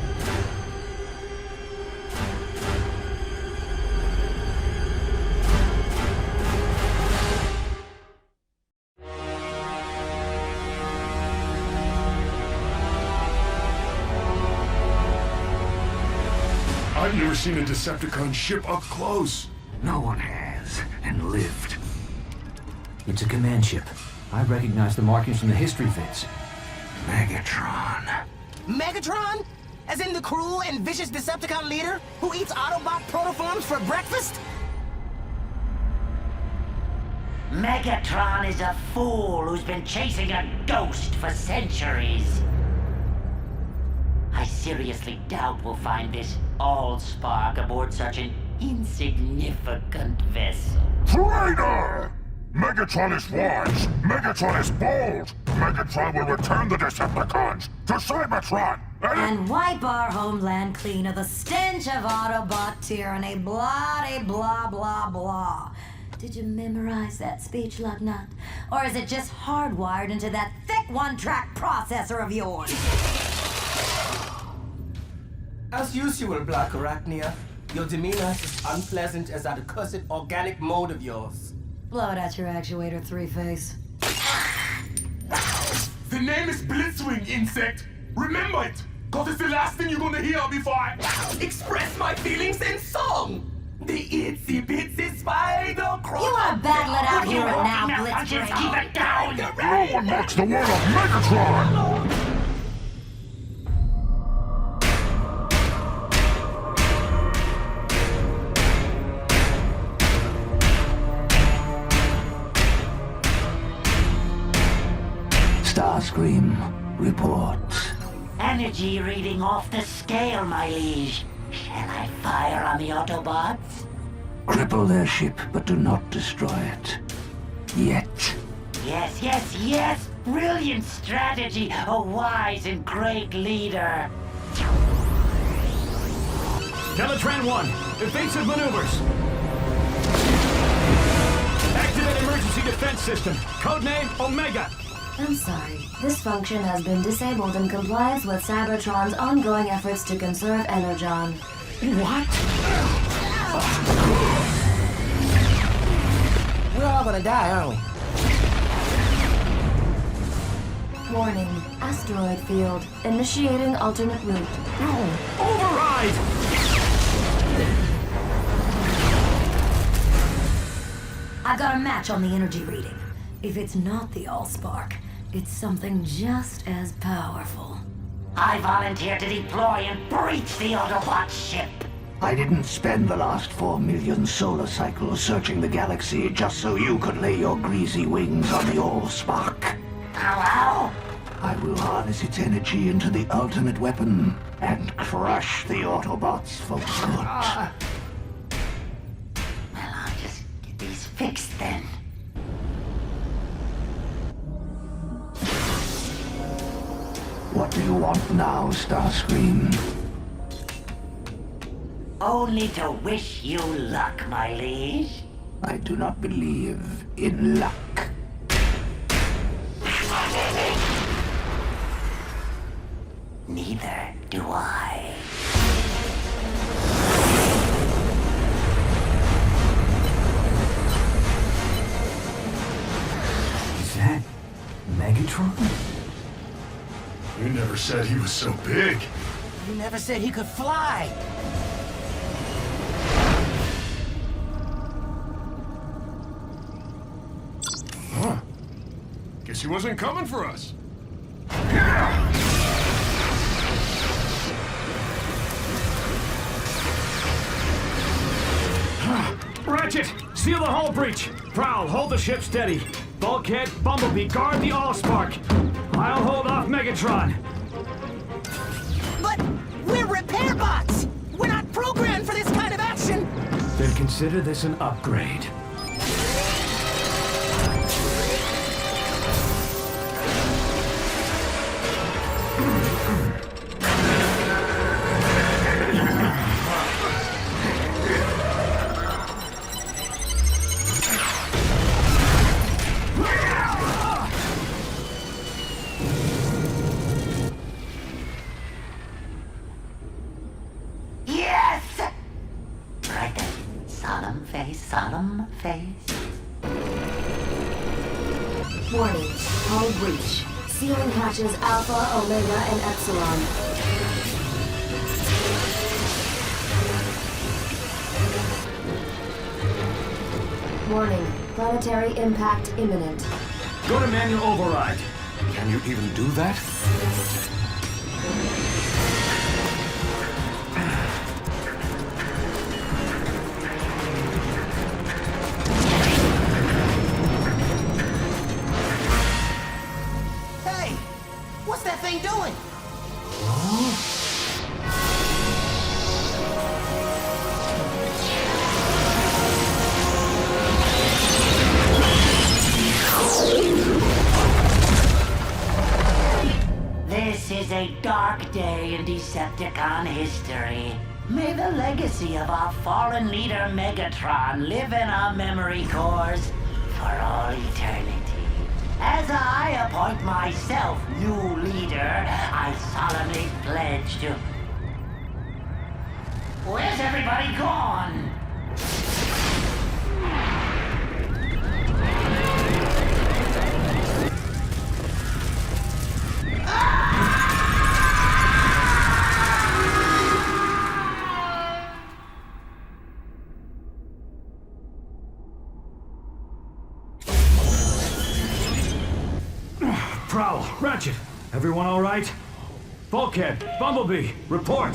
I've never seen a Decepticon ship up close. No one has, and lived. It's a command ship. I recognize the markings from the history vids. Megatron. Megatron? As in the cruel and vicious Decepticon leader who eats Autobot protoforms for breakfast? Megatron is a fool who's been chasing a ghost for centuries. I seriously doubt we'll find this Allspark aboard such an insignificant vessel. Traitor! Megatron is wise! Megatron is bold! Megatron will return the Decepticons to Cybertron! And wipe our homeland clean of the stench of Autobot tyranny, blah blah blah blah. Did you memorize that speech, Lugnut? Or is it just hardwired into that thick one-track processor of yours? As usual, Black Arachnia, your demeanor is as unpleasant as that accursed organic mode of yours. Blow it at your actuator, Three-Face. The name is Blitzwing, insect. Remember it, cause it's the last thing you're gonna hear before I express my feelings in song. The itsy bitsy spider crawl. You want to battle it out here and now, Blitzwing? Keep it down! No one mocks the word of Megatron! Starscream reports. Energy reading off the scale, my liege. Shall I fire on the Autobots? Cripple their ship, but do not destroy it. Yet. Yes, yes, yes! Brilliant strategy! A wise and great leader! Teletran 1, evasive maneuvers. Activate emergency defense system. Codename Omega. I'm sorry. This function has been disabled in compliance with Cybertron's ongoing efforts to conserve Energon. What? We're all gonna die, aren't we? Warning. Asteroid field. Initiating alternate route. No! Override! I got a match on the energy reading. If it's not the Allspark, it's something just as powerful. I volunteer to deploy and breach the Autobot ship. I didn't spend the last 4 million solar cycles searching the galaxy just so you could lay your greasy wings on the Allspark. Hello? I will harness its energy into the ultimate weapon and crush the Autobots for good. Well, I'll just get these fixed then. What do you want now, Starscream? Only to wish you luck, my liege. I do not believe in luck. Neither do I. Is that Megatron? You never said he was so big. You never said he could fly. Huh. Guess he wasn't coming for us. Ratchet, seal the hull breach. Prowl, hold the ship steady. Bulkhead, Bumblebee, guard the Allspark. I'll hold off Megatron. But we're repair bots! We're not programmed for this kind of action! Then consider this an upgrade. Solemn face. Warning. Hull breach. Sealing hatches Alpha, Omega, and Epsilon. Warning. Planetary impact imminent. Go to manual override. Can you even do that? What's that thing doing? This is a dark day in Decepticon history. May the legacy of our fallen leader Megatron live in our memory cores for all eternity. As I appoint myself new leader, I solemnly pledge to... Where's everybody gone? Prowl, Ratchet, everyone all right? Bulkhead, Bumblebee, report.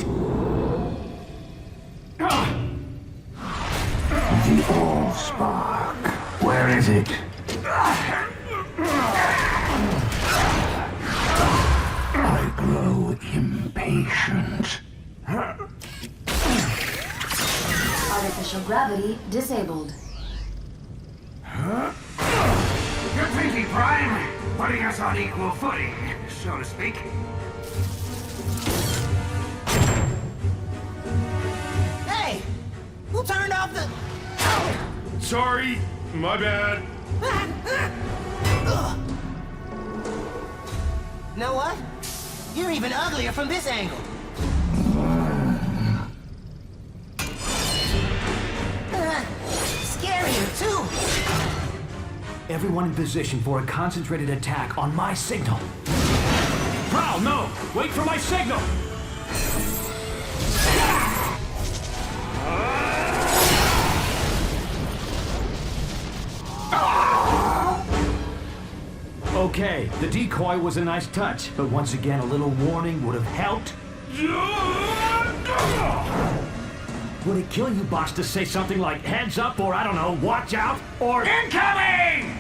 The Allspark. Where is it? I grow impatient. Artificial gravity disabled. You're thinking, Prime? Putting us on equal footing, so to speak. Hey! Who turned off the... Sorry, my bad. Know what? You're even uglier from this angle. Scarier, too. Everyone in position for a concentrated attack on my signal. Prowl, no! Wait for my signal! Okay, the decoy was a nice touch, but once again a little warning would have helped. Would it kill you, boss, to say something like heads up or, I don't know, watch out or incoming?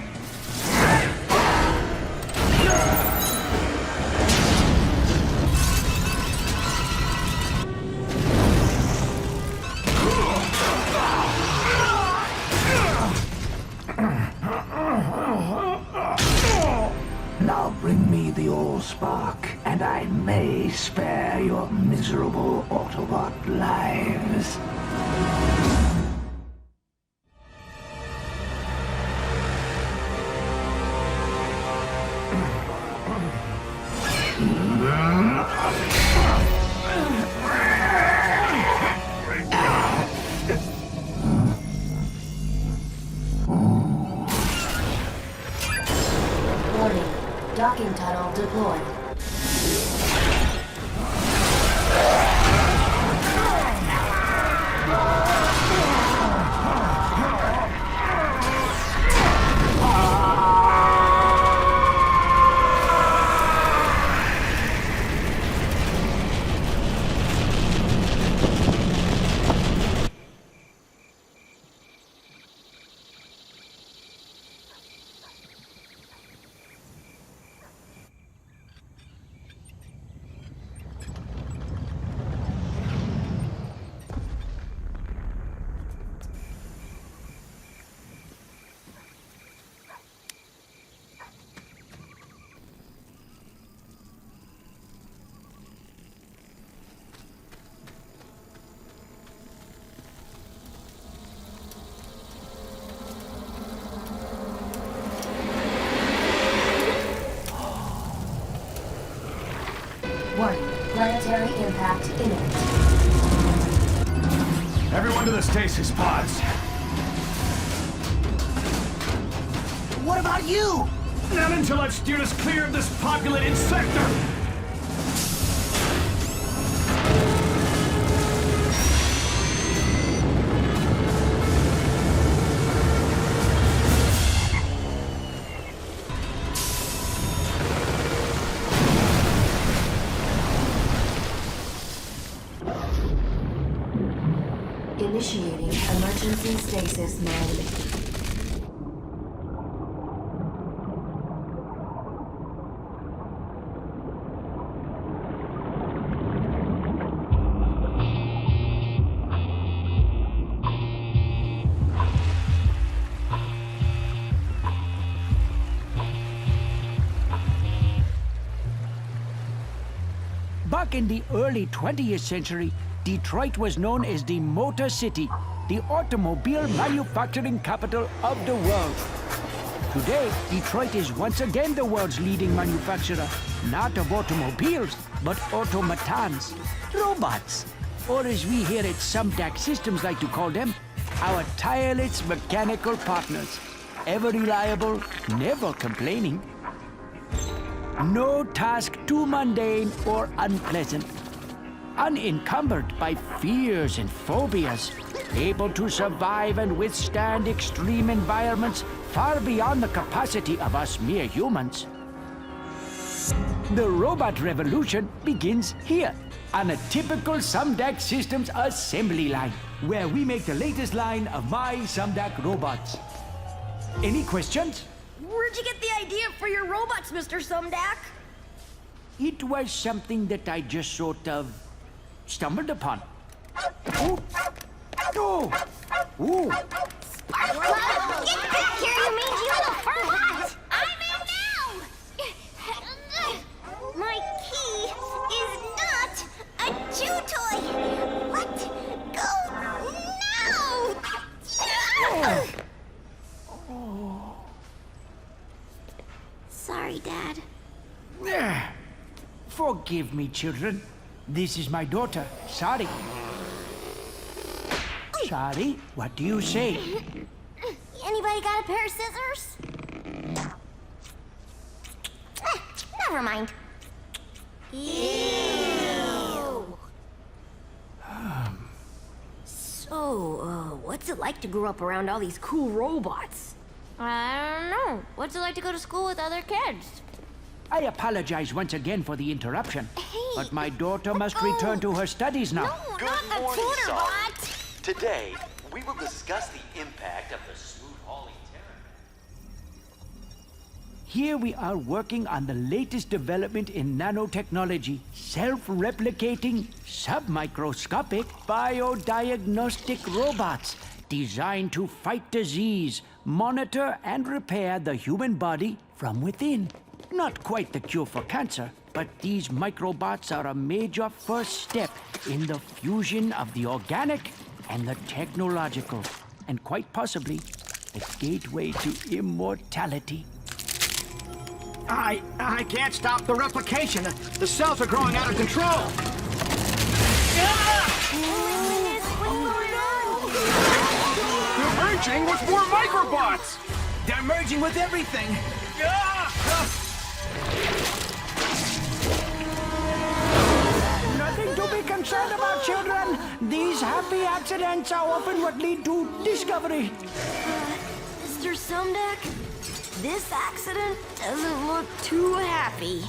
Now bring me the Allspark, and I may spare your miserable Autobot lives. Docking tunnel deployed. Planetary impact imminent. Everyone to the stasis pods. What about you? Not until I've steered us clear of this populated sector. Initiating emergency stasis mode. Back in the early 20th century, Detroit was known as the Motor City, the automobile manufacturing capital of the world. Today, Detroit is once again the world's leading manufacturer, not of automobiles, but automatons, robots, or as we here at Sumdac Systems like to call them, our tireless mechanical partners, ever reliable, never complaining. No task too mundane or unpleasant. Unencumbered by fears and phobias, able to survive and withstand extreme environments far beyond the capacity of us mere humans. The robot revolution begins here, on a typical Sumdac Systems assembly line, where we make the latest line of my Sumdac robots. Any questions? Where'd you get the idea for your robots, Mr. Sumdac? It was something that I just sort of stumbled upon. Oh! Oh! Ooh! Sparkplug, get back here, you mangy little furbot! I'm in now! My key is not a chew toy! Let go now! Oh. Sorry, Dad. Forgive me, children. This is my daughter, Sari. Sari, what do you say? Anybody got a pair of scissors? Never mind. Ew. So, what's it like to grow up around all these cool robots? I don't know. What's it like to go to school with other kids? I apologize once again for the interruption, but my daughter must return to her studies now. Good morning, Son. Today, we will discuss the impact of the smooth hauling terror. Here we are working on the latest development in nanotechnology, self-replicating, submicroscopic, biodiagnostic robots designed to fight disease, monitor and repair the human body from within. Not quite the cure for cancer, but these microbots are a major first step in the fusion of the organic and the technological, and quite possibly the gateway to immortality. I can't stop the replication. The cells are growing out of control. They're merging with more microbots! They're merging with everything. Nothing to be concerned about, children. These happy accidents are often what lead to discovery. Mr. Sumdeck, this accident doesn't look too happy.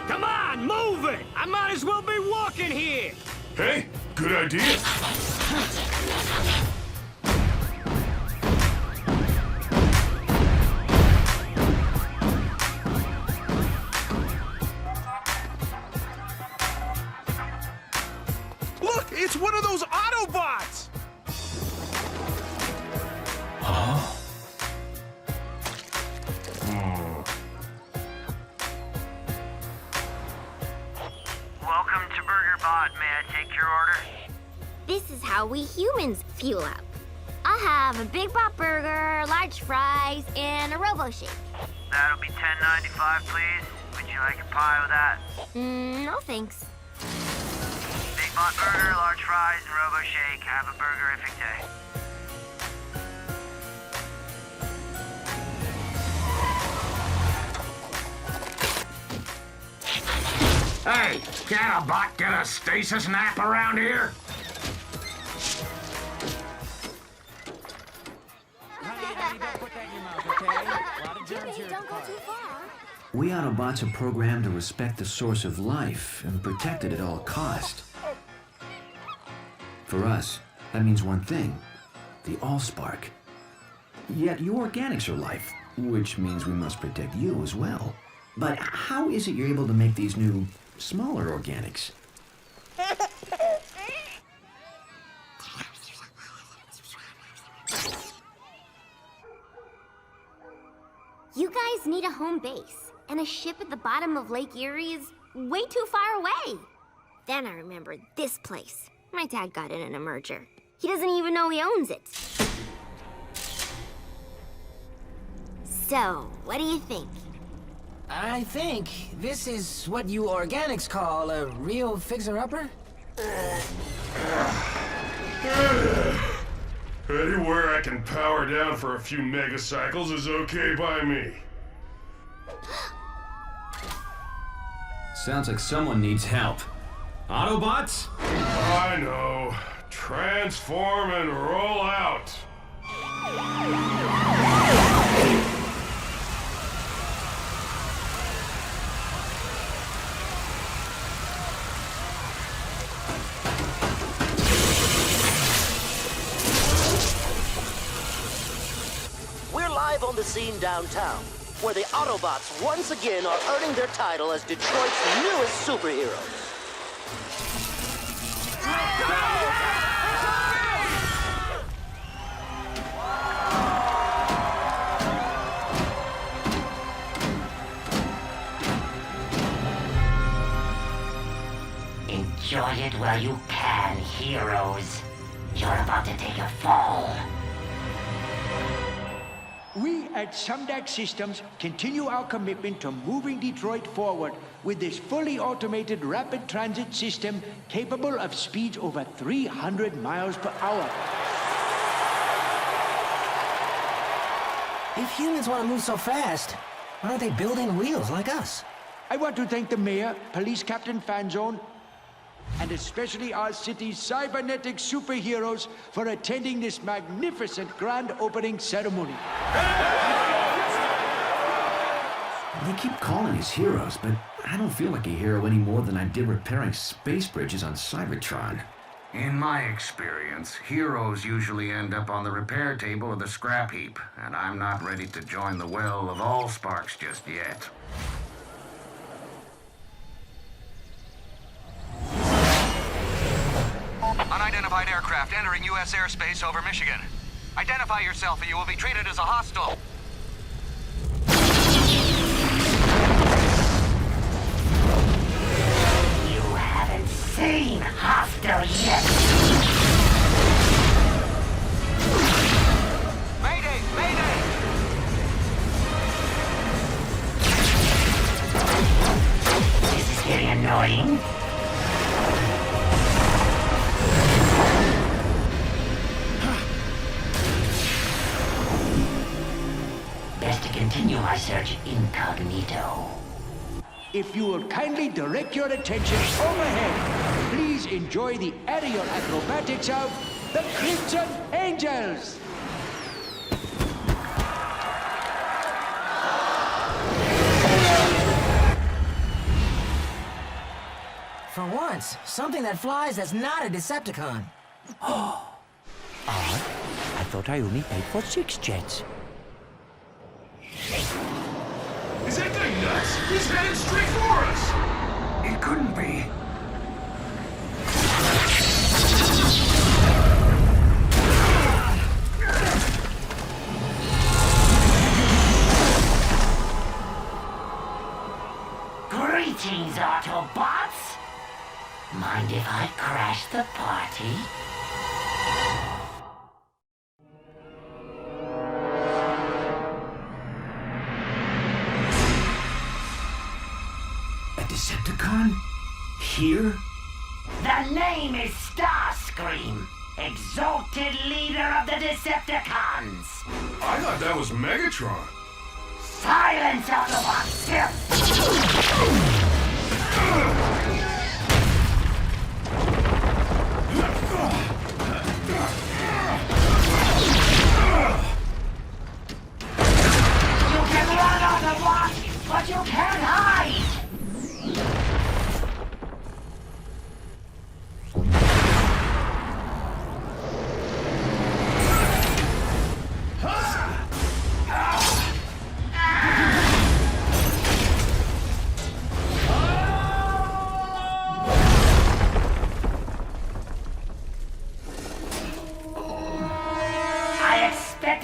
Come on, move it! I might as well be walking here! Hey, good idea. Look, it's one of those Autobots! Huh? Welcome to BurgerBot. May I take your order? This is how we humans fuel up. I'll have a Big Bot Burger, large fries, and a Robo Shake. That'll be $10.95, please. Would you like a pie with that? No thanks. Big Bot Burger, large fries, and Robo Shake. Have a burgerific day. Hey, can a bot get a stasis nap around here? We Autobots are programmed to respect the source of life and protect it at all cost. For us, that means one thing, the Allspark. Yet you organics are life, which means we must protect you as well. But how is it you're able to make these new, smaller organics? You guys need a home base, and a ship at the bottom of Lake Erie is way too far away. Then I remembered this place. My dad got it in a merger. He doesn't even know he owns it. So, what do you think? I think this is what you organics call a real fixer-upper? Anywhere I can power down for a few megacycles is okay by me. Sounds like someone needs help. Autobots? I know. Transform and roll out. We're live on the scene downtown, where the Autobots once again are earning their title as Detroit's newest superheroes. Enjoy it while you can, heroes. You're about to take a fall. We at Sumdac Systems continue our commitment to moving Detroit forward with this fully automated rapid transit system capable of speeds over 300 miles per hour. If humans want to move so fast, why aren't they building wheels like us? I want to thank the mayor, police captain Fanzone, and especially our city's cybernetic superheroes for attending this magnificent grand opening ceremony. They keep calling us heroes, but I don't feel like a hero any more than I did repairing space bridges on Cybertron. In my experience, heroes usually end up on the repair table or the scrap heap, and I'm not ready to join the well of Allsparks just yet. Unidentified aircraft entering U.S. airspace over Michigan. Identify yourself or you will be treated as a hostile. You haven't seen hostile yet. Mayday! Mayday! This is getting annoying. Best to continue my search incognito. If you will kindly direct your attention overhead, please enjoy the aerial acrobatics of the Crimson Angels. For once, something that flies that's not a Decepticon. Odd. I thought I only paid for 6 jets. Is that guy nuts? He's headed straight for us! It couldn't be. Greetings, Autobots! Mind if I crash the party? Decepticon? Here? The name is Starscream, exalted leader of the Decepticons. I thought that was Megatron. Silence, Autobots! You can run, Autobots, but you can't hide!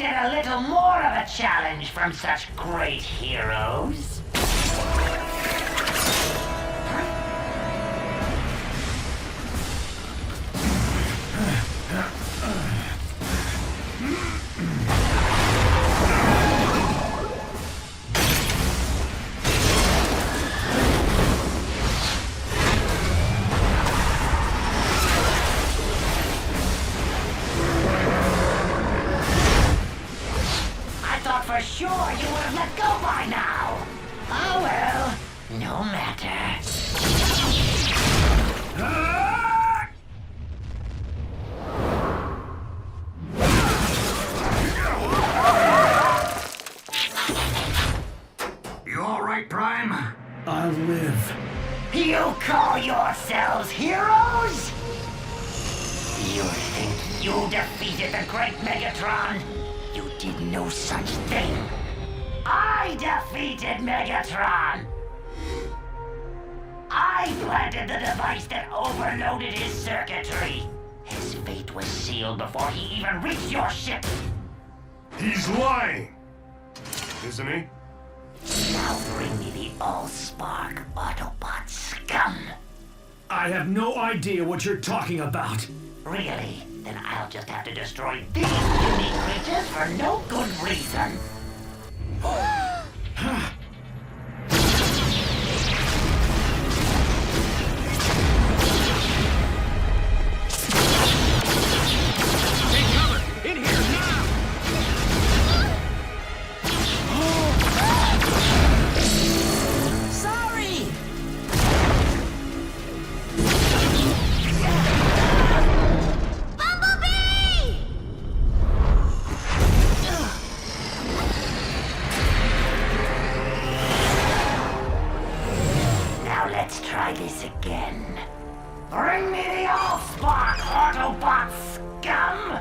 A little more of a challenge from such great heroes. would have let go by now. Oh well, no matter. You all right, Prime? I'll live. You call yourselves heroes? You think you defeated the great Megatron? You did no such thing. I defeated Megatron! I planted the device that overloaded his circuitry. His fate was sealed before he even reached your ship. He's lying, isn't he? Now bring me the Allspark, Autobot scum. I have no idea what you're talking about. Really? Then I'll just have to destroy these unique creatures for no good reason. Bring me the Allspark, Autobot scum!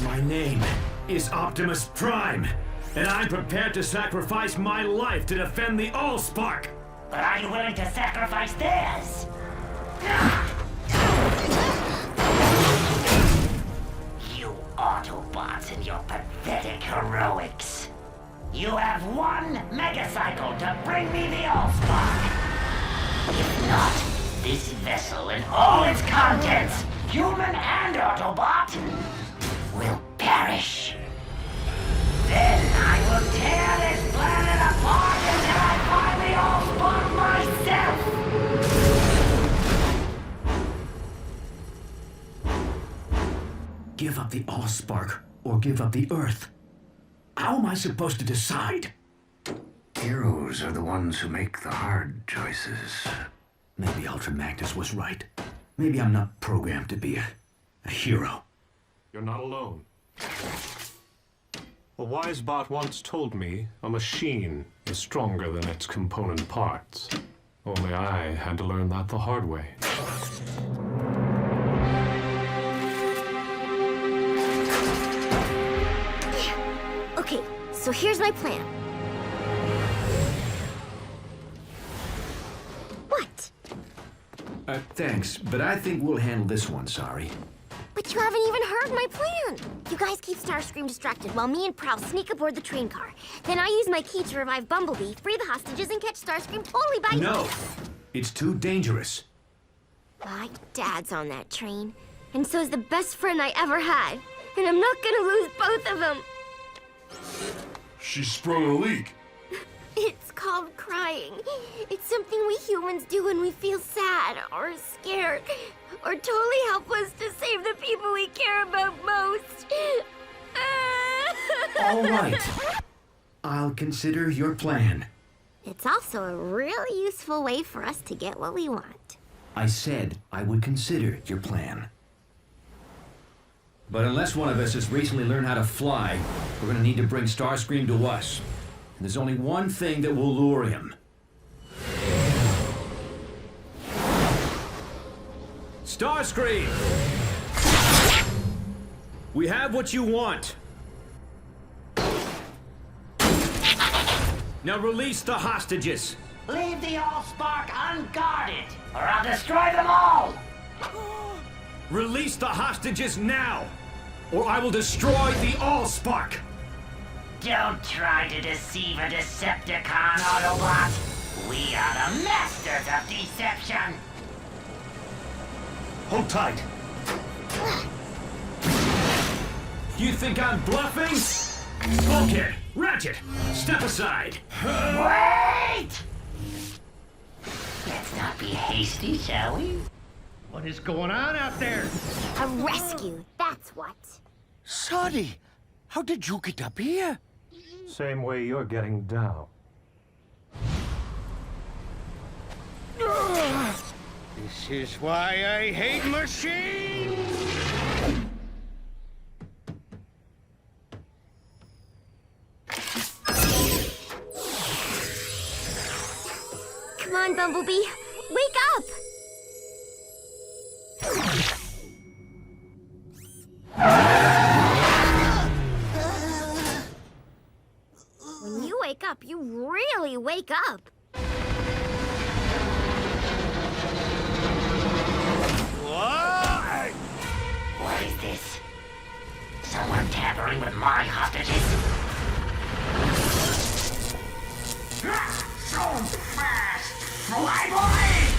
My name is Optimus Prime, and I'm prepared to sacrifice my life to defend the Allspark! But are you willing to sacrifice theirs? You Autobots and your pathetic heroics. You have one megacycle to bring me the Allspark. If not, this vessel and all its contents, human and Autobot, will perish. Then I will tear this planet apart until I find the Allspark myself. Give up the Allspark or give up the Earth. How am I supposed to decide? Heroes are the ones who make the hard choices. Maybe Ultra Magnus was right. Maybe I'm not programmed to be a hero. You're not alone. A wise bot once told me a machine is stronger than its component parts. Only I had to learn that the hard way. Okay, so here's my plan. What? Thanks, but I think we'll handle this one, sorry. But you haven't even heard my plan. You guys keep Starscream distracted while me and Prowl sneak aboard the train car. Then I use my key to revive Bumblebee, free the hostages, and catch Starscream totally by... No! It's too dangerous. My dad's on that train, and so's the best friend I ever had. And I'm not gonna lose both of them. She sprung a leak. It's called crying. It's something we humans do when we feel sad or scared or totally helpless to save the people we care about most. All right. I'll consider your plan. It's also a really useful way for us to get what we want. I said I would consider your plan. But unless one of us has recently learned how to fly, we're gonna need to bring Starscream to us. And there's only one thing that will lure him. Starscream! We have what you want. Now release the hostages. Leave the Allspark unguarded, or I'll destroy them all! Release the hostages now, or I will destroy the Allspark! Don't try to deceive a Decepticon, Autobot. We are the masters of deception. Hold tight. You think I'm bluffing? Bulkhead, Ratchet, step aside. Wait! Let's not be hasty, shall we? What is going on out there? A rescue, that's what. Sorry, how did you get up here? Same way you're getting down. This is why I hate machines! Come on, Bumblebee. Wake up! When you wake up, you really wake up. What is this? Someone tampering with my hostages? So fast! Fly, boy!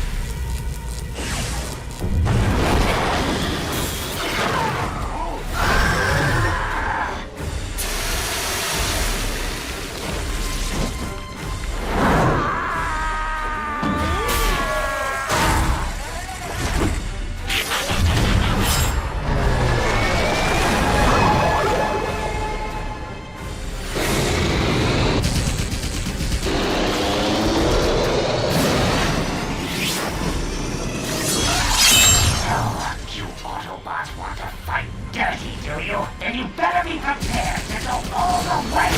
Then you better be prepared to go all the way!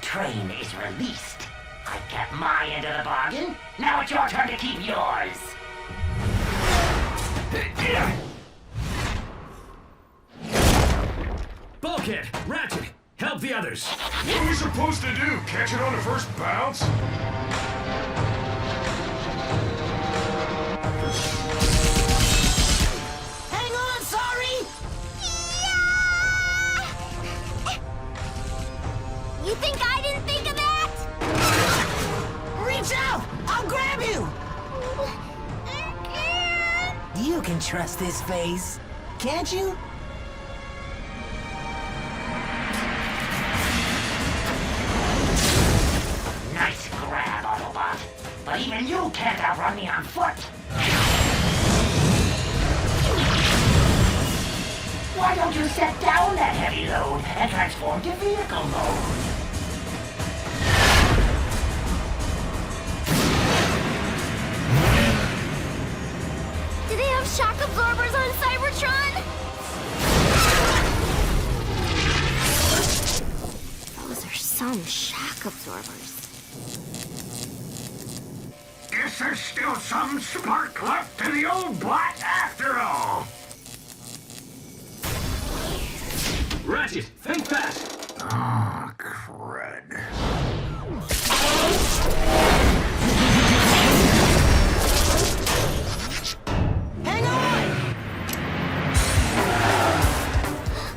Train is released. I kept my end of the bargain. Now it's your turn to keep yours. Bulkhead, Ratchet, help the others. What are we supposed to do? Catch it on the first bounce? Hang on, sorry! You think I didn't think of that? Reach out! I'll grab you! You can trust this face, can't you? Nice grab, Autobot. But even you can't outrun me on foot. Why don't you set down that heavy load and transform to vehicle mode? Do they have shock absorbers on Cybertron? Those are some shock absorbers. Guess there's still some spark left in the old bot after all. Ratchet, think fast! Oh, crud. Hang on!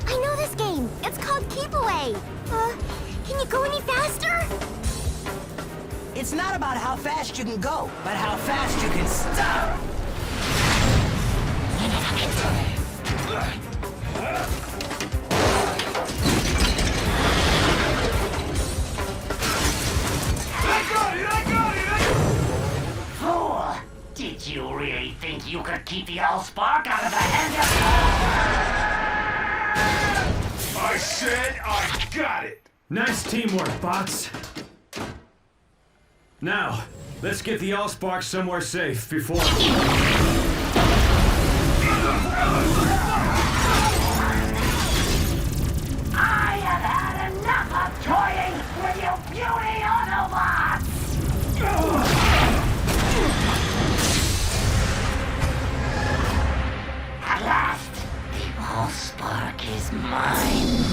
I know this game. It's called Keep Away. Can you go any faster? It's not about how fast you can go, but how fast you can stop! Fool! Did you really think you could keep the Allspark out of the hand of... I said I got it! Nice teamwork, bots. Now, let's get the Allspark somewhere safe before... I have had enough of toying with you beauty Autobots! At last, the Allspark is mine.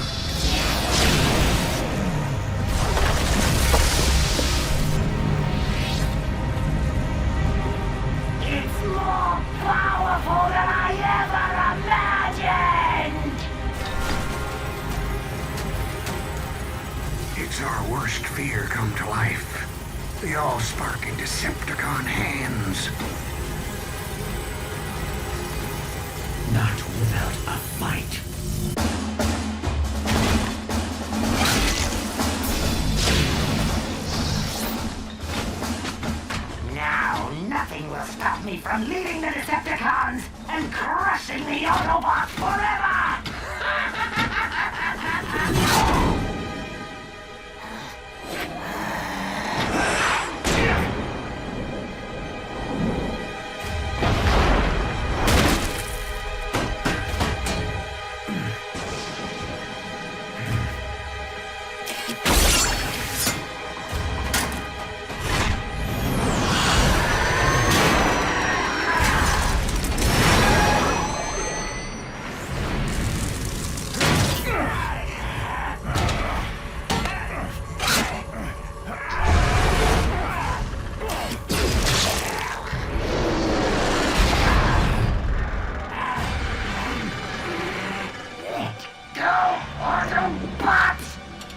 fear come to life. The all-spark and Decepticon hands. Not without a fight. Now, nothing will stop me from leading the Decepticons and crushing the Autobots forever!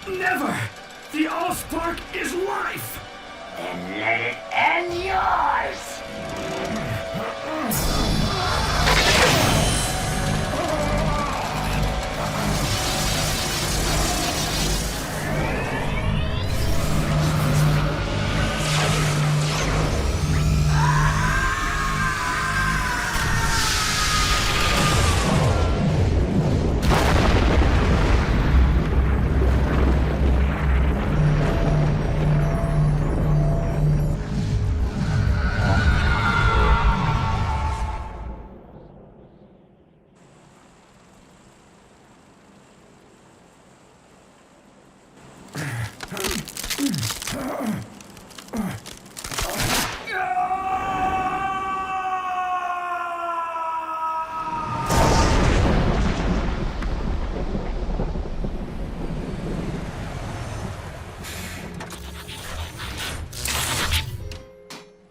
Never! The Allspark is life! Then let it end yours!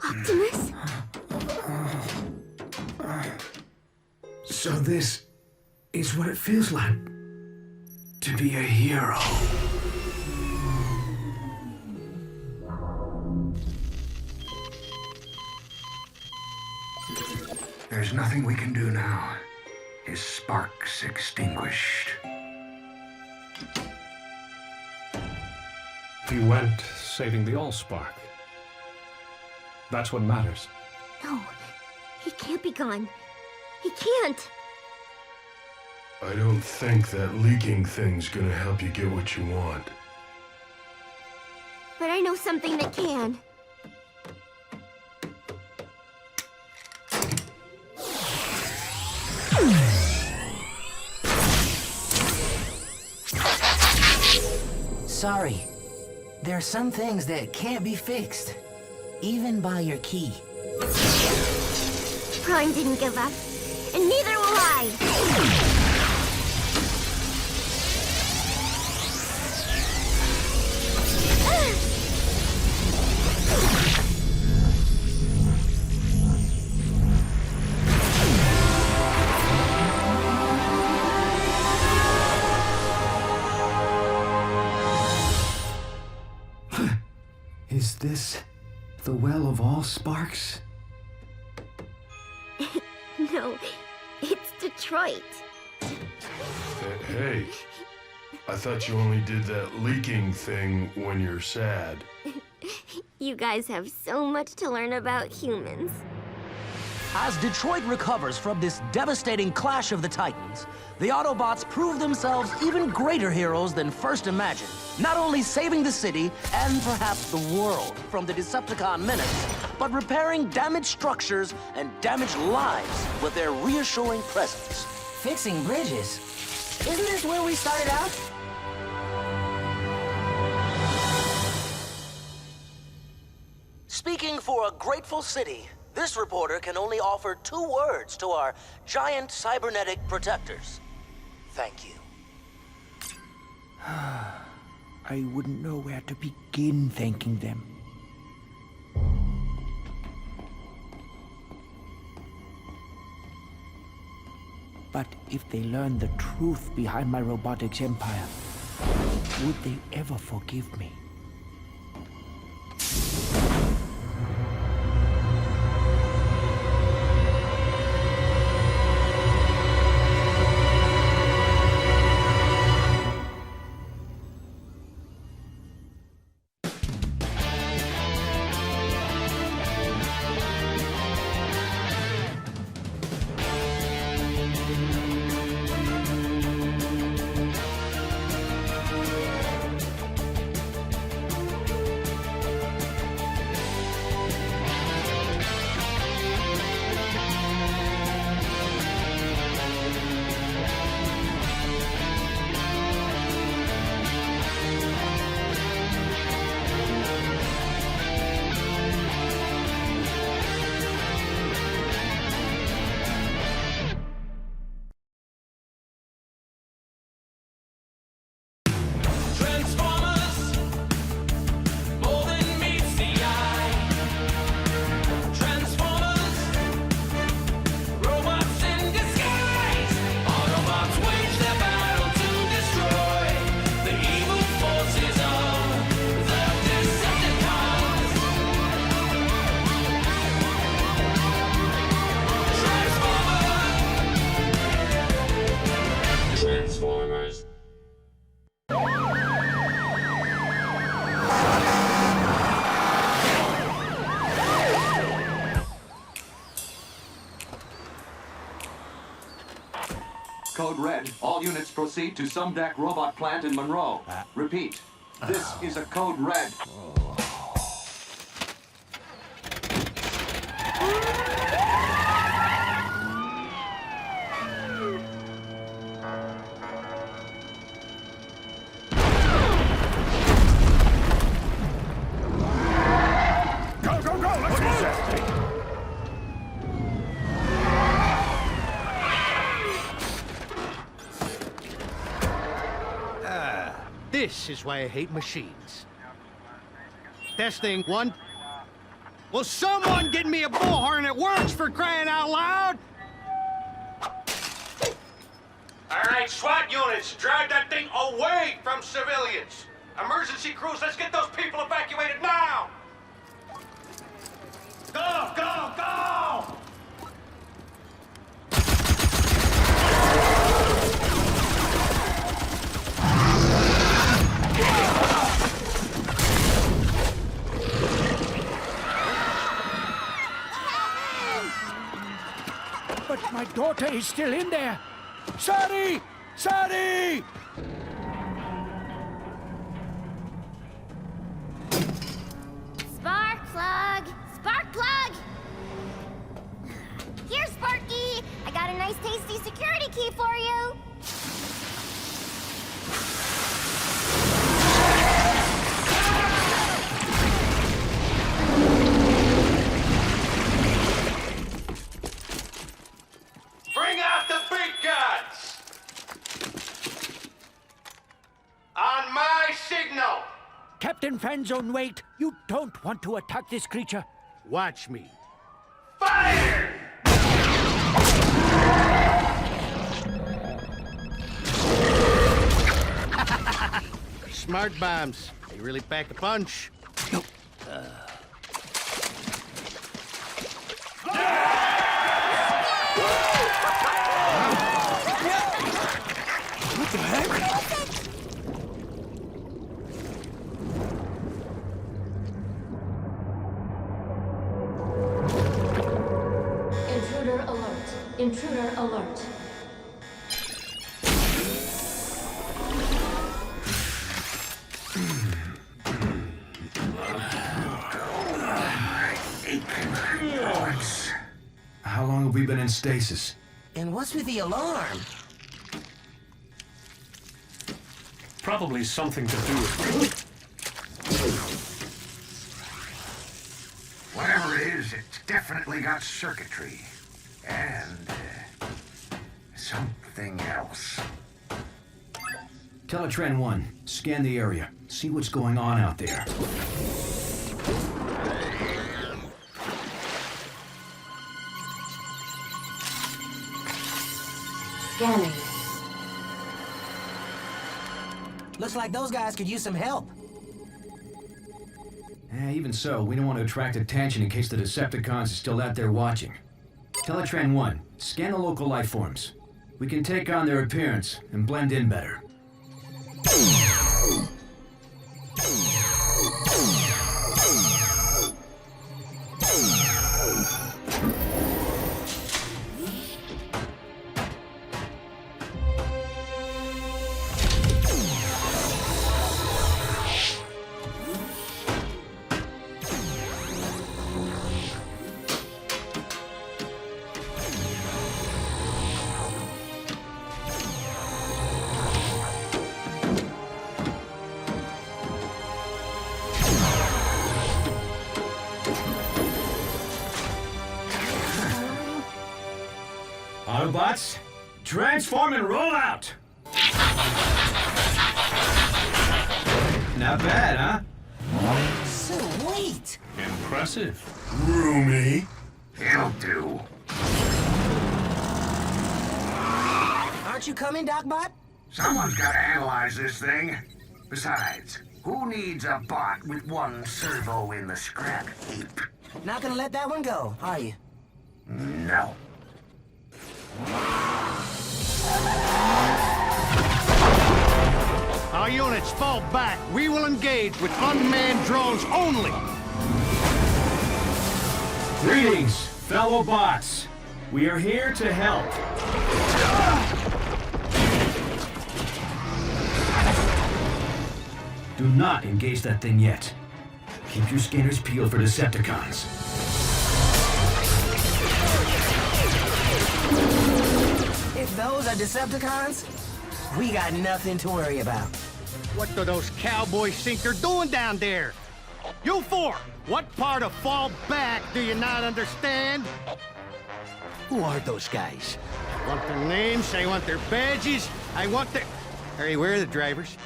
Optimus? So this is what it feels like to be a hero. There's nothing we can do now. His spark's extinguished. He went saving the Allspark. That's what matters. No, he can't be gone. He can't. I don't think that leaking thing's gonna help you get what you want. But I know something that can. Sorry. There are some things that can't be fixed, even by your key. Prime didn't give up, and neither will I! Is this the Well of All Sparks? No, it's Detroit. Hey, I thought you only did that leaking thing when you're sad. You guys have so much to learn about humans. As Detroit recovers from this devastating clash of the Titans, the Autobots prove themselves even greater heroes than first imagined. Not only saving the city, and perhaps the world, from the Decepticon menace, but repairing damaged structures and damaged lives with their reassuring presence. Fixing bridges? Isn't this where we started out? Speaking for a grateful city, this reporter can only offer 2 words to our giant cybernetic protectors. Thank you. I wouldn't know where to begin thanking them. But if they learn the truth behind my robotics empire, would they ever forgive me? Code Red. All units proceed to some deck robot plant in Monroe. Repeat. This is a Code Red. This is why I hate machines. Testing, 1. Will someone get me a bullhorn that works, for crying out loud? All right, SWAT units, drive that thing away from civilians. Emergency crews, let's get those people evacuated now. Go, go, go! But my daughter is still in there. Sorry! Sorry! Spark plug! Spark plug! Here, Sparky! I got a nice tasty security key for you! Bring out the big guns! On my signal! Captain Fanzone, wait. You don't want to attack this creature. Watch me. Fire! Smart bombs. They really pack a punch. What the heck? Intruder alert. Intruder alert. How long have we been in stasis? And what's with the alarm? Probably something to do with... Whatever it is, it's definitely got circuitry. And something else. Teletran 1, scan the area. See what's going on out there. Scanning. Looks like those guys could use some help. Even so, we don't want to attract attention in case the Decepticons are still out there watching. Teletran 1, scan the local life forms. We can take on their appearance and blend in better. Autobots, transform and roll out! Not bad, huh? Sweet! Impressive. Roomy. It'll do. Aren't you coming, Docbot? Someone's got to analyze this thing. Besides, who needs a bot with one servo in the scrap heap? Not gonna let that one go, are you? No. Our units fall back. We will engage with unmanned drones only. Greetings, fellow bots. We are here to help. Do not engage that thing yet. Keep your scanners peeled for Decepticons. If those are Decepticons, we got nothing to worry about. What do those cowboys think they're doing down there? You four, what part of fall back do you not understand? Who are those guys? I want their names, I want their badges, I want their... Hey, where are the drivers?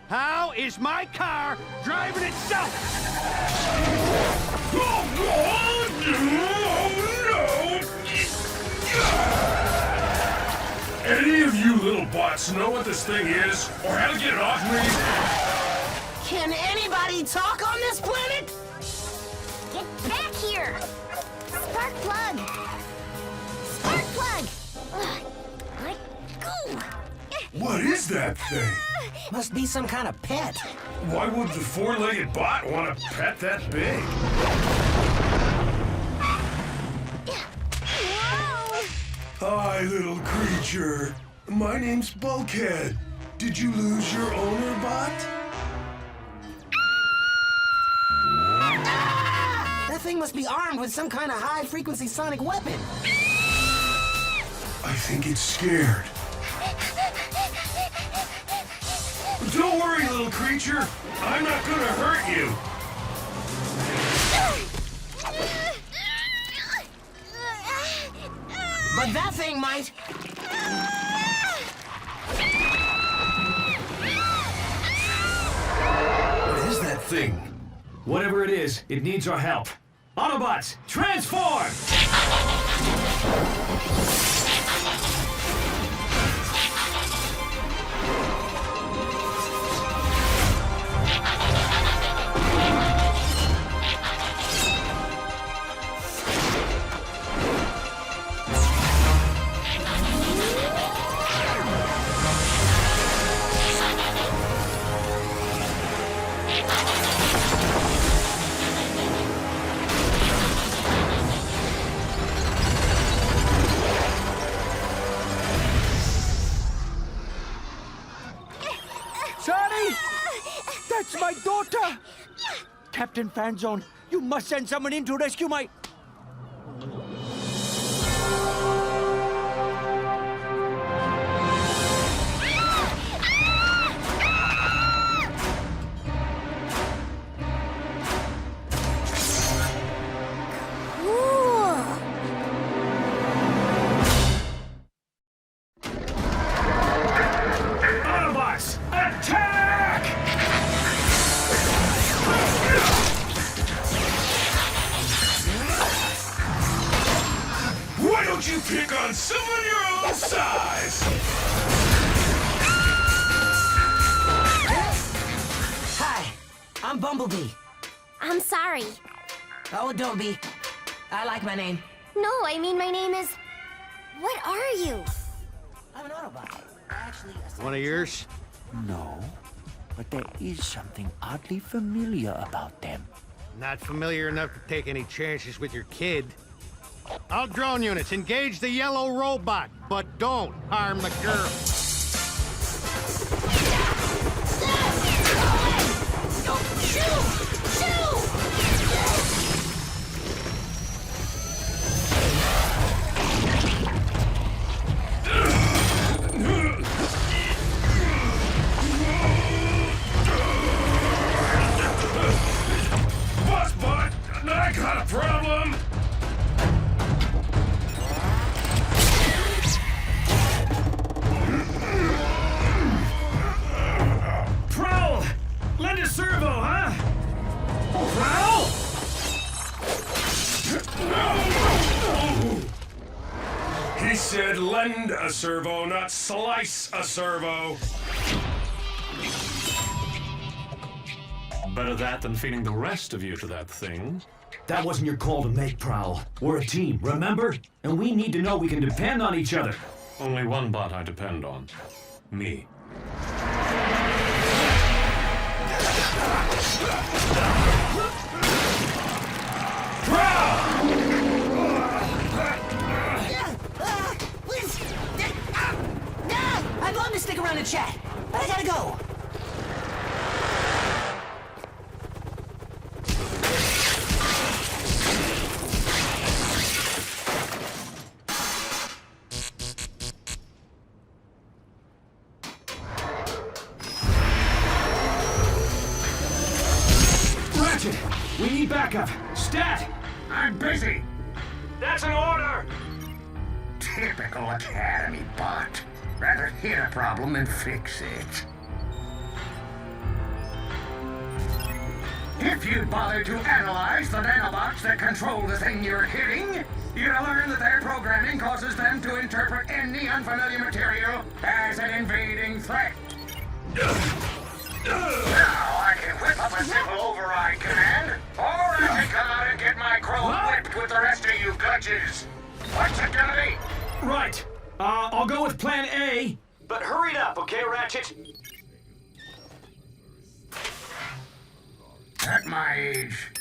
How is my car driving itself? Any of you little bots know what this thing is, or how to get it off me? Can anybody talk on this planet? Get back here! Spark plug! Spark plug! Ugh, let go! What is that thing? Must be some kind of pet. Why would the four-legged bot want a pet that big? Hi, little creature. My name's Bulkhead. Did you lose your owner, bot? That thing must be armed with some kind of high-frequency sonic weapon. I think it's scared. Don't worry, little creature. I'm not gonna hurt you. But that thing might... What is that thing? Whatever it is, it needs our help. Autobots, transform! That's my daughter! Captain Fanzone, you must send someone in to rescue my... Autobots, attack! Why don't you pick on someone your own size? Hi, I'm Bumblebee. I'm sorry. Oh, don't be. I like my name. No, I mean my name is... What are you? I'm an Autobot. Actually, One of yours? No, but there is something oddly familiar about them. Not familiar enough to take any chances with your kid. All drone units, engage the yellow robot, but don't harm the girl. Boss bot, I got a problem. Prowl! Lend a servo, huh? Prowl! He said lend a servo, not slice a servo. Better that than feeding the rest of you to that thing. That wasn't your call to make, Prowl. We're a team, remember? And we need to know we can depend on each other. Only one bot I depend on. Me. I'd love to stick around and chat, but I gotta go. Ratchet! We need backup! Stat! I'm busy! That's an order! Typical Academy bot. Rather hit a problem than fix it. If you'd bother to analyze the nanobots that control the thing you're hitting, you'd learn that their programming causes them to interpret any unfamiliar material as an invading threat. Now I can whip up a simple override command, or I can come out and get my crow whipped with the rest of you glitches. What's it gonna be? Right. I'll go with plan A. But hurry it up, okay, Ratchet? At my age,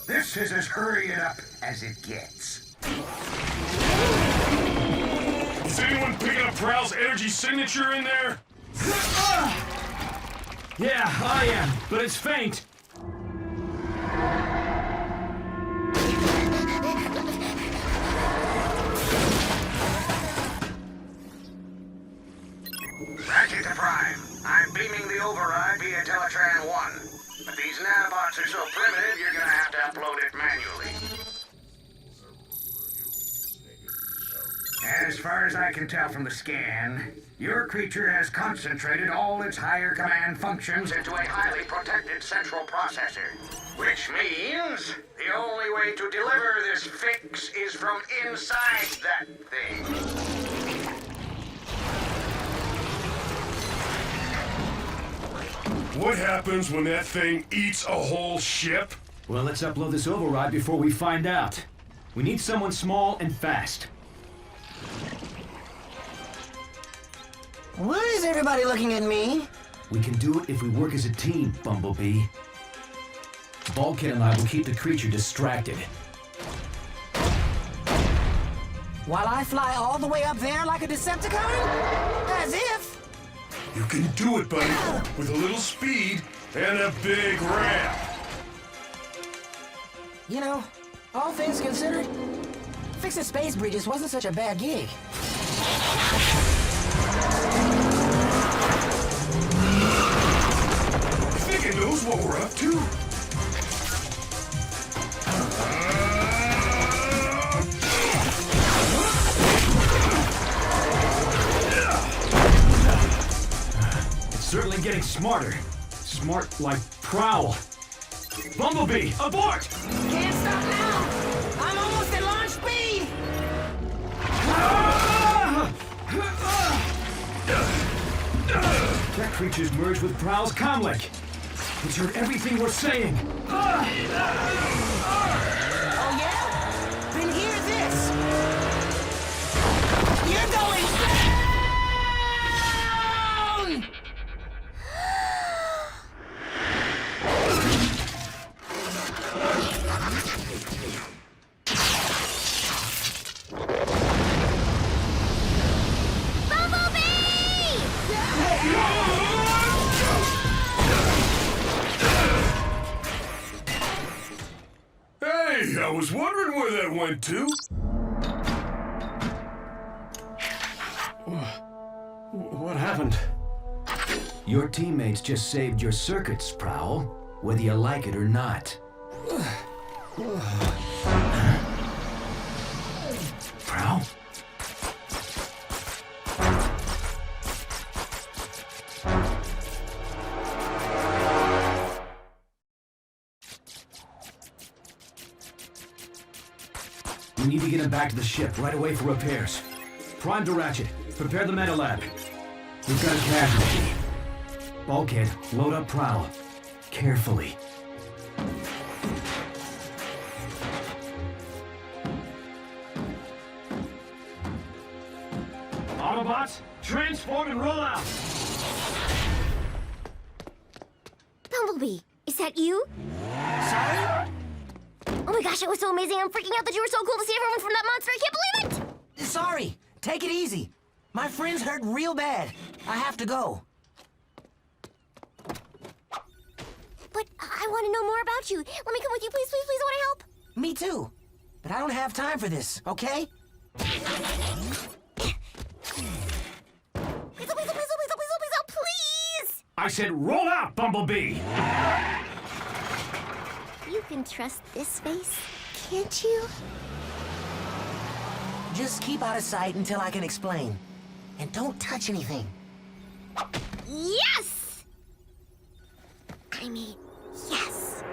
this is as hurry it up as it gets. Is anyone picking up Prowl's energy signature in there? Yeah, I am, but it's faint. Ratchet to Prime. I'm beaming the override via Teletran 1. But these nanobots are so primitive, you're gonna have to upload it manually. As far as I can tell from the scan, your creature has concentrated all its higher command functions into a highly protected central processor. Which means the only way to deliver this fix is from inside that thing. What happens when that thing eats a whole ship? Well, let's upload this override before we find out. We need someone small and fast. Why is everybody looking at me? We can do it if we work as a team, Bumblebee. Bulkhead and I will keep the creature distracted. While I fly all the way up there like a Decepticon? As if! You can do it, buddy, with a little speed and a big ramp. You know, all things considered, fixing space bridges wasn't such a bad gig. I think it knows what we're up to. Certainly getting smarter. Smart like Prowl. Bumblebee, abort! Can't stop now! I'm almost at launch speed! That creature's merged with Prowl's comlink. It's heard everything we're saying. Oh yeah? Then hear this! You're going down! Hey, I was wondering where that went to. What happened? Your teammates just saved your circuits, Prowl, whether you like it or not. Prowl? We need to get him back to the ship right away for repairs. Prime to Ratchet. Prepare the meta lab. We've got a casualty. Bulkhead, load up Prowl. Carefully. Autobots, transform and roll out! Bumblebee, is that you? Sorry? Oh my gosh, it was so amazing. I'm freaking out that you were so cool to see everyone from that monster. I can't believe it! Sorry. Take it easy. My friend's hurt real bad. I have to go. But I want to know more about you. Let me come with you, please, please, please. I want to help. Me too. But I don't have time for this, okay? Please! I said roll out, Bumblebee! can trust this face, can't you? Just keep out of sight until I can explain. And don't touch anything. Yes! I mean, yes.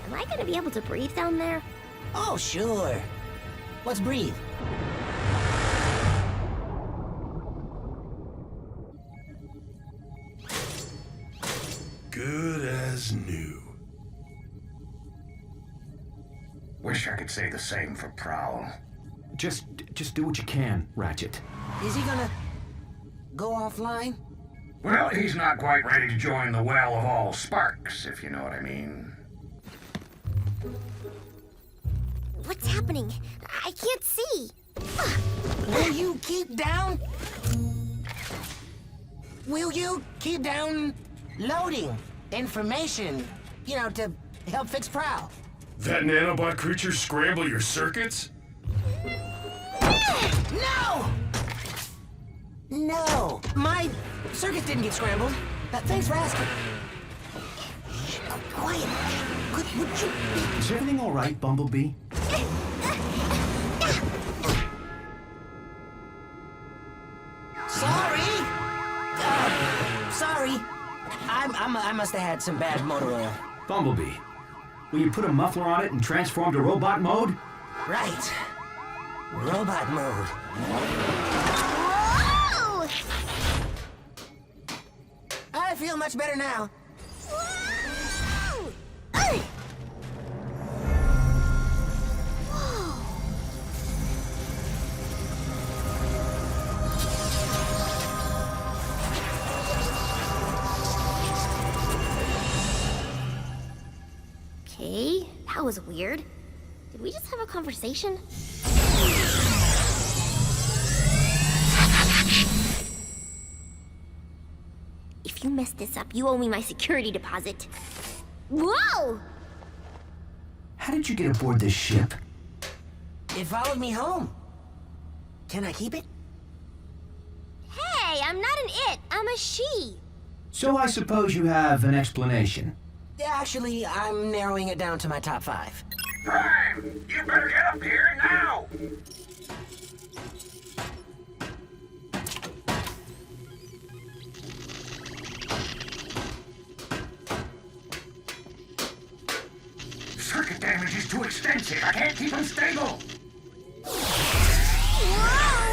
Am I gonna be able to breathe down there? Oh, sure. Let's breathe. Good as new. Wish I could say the same for Prowl. Just do what you can, Ratchet. Is he gonna go offline? Well, he's not quite ready to join the well of all sparks, if you know what I mean. What's happening? I can't see. Will you keep down? Will you keep down loading information, you know, to help fix Prowl? That nanobot creature scramble your circuits? No! No, my circuit didn't get scrambled. Thanks for asking. Shh, quiet. Would you... Is everything all right, Bumblebee? Sorry. Sorry. I must have had some bad motor oil. Bumblebee, will you put a muffler on it and transform to robot mode? Right. Robot mode. Whoa! I feel much better now. Whoa! Okay, that was weird. Did we just have a conversation? If you mess this up, you owe me my security deposit. Whoa! How did you get aboard this ship? It followed me home. Can I keep it? Hey, I'm not an it, I'm a she. So I suppose you have an explanation. Actually, I'm narrowing it down to my top 5. Prime! You better get up here now! Circuit damage is too extensive. I can't keep them stable. Whoa!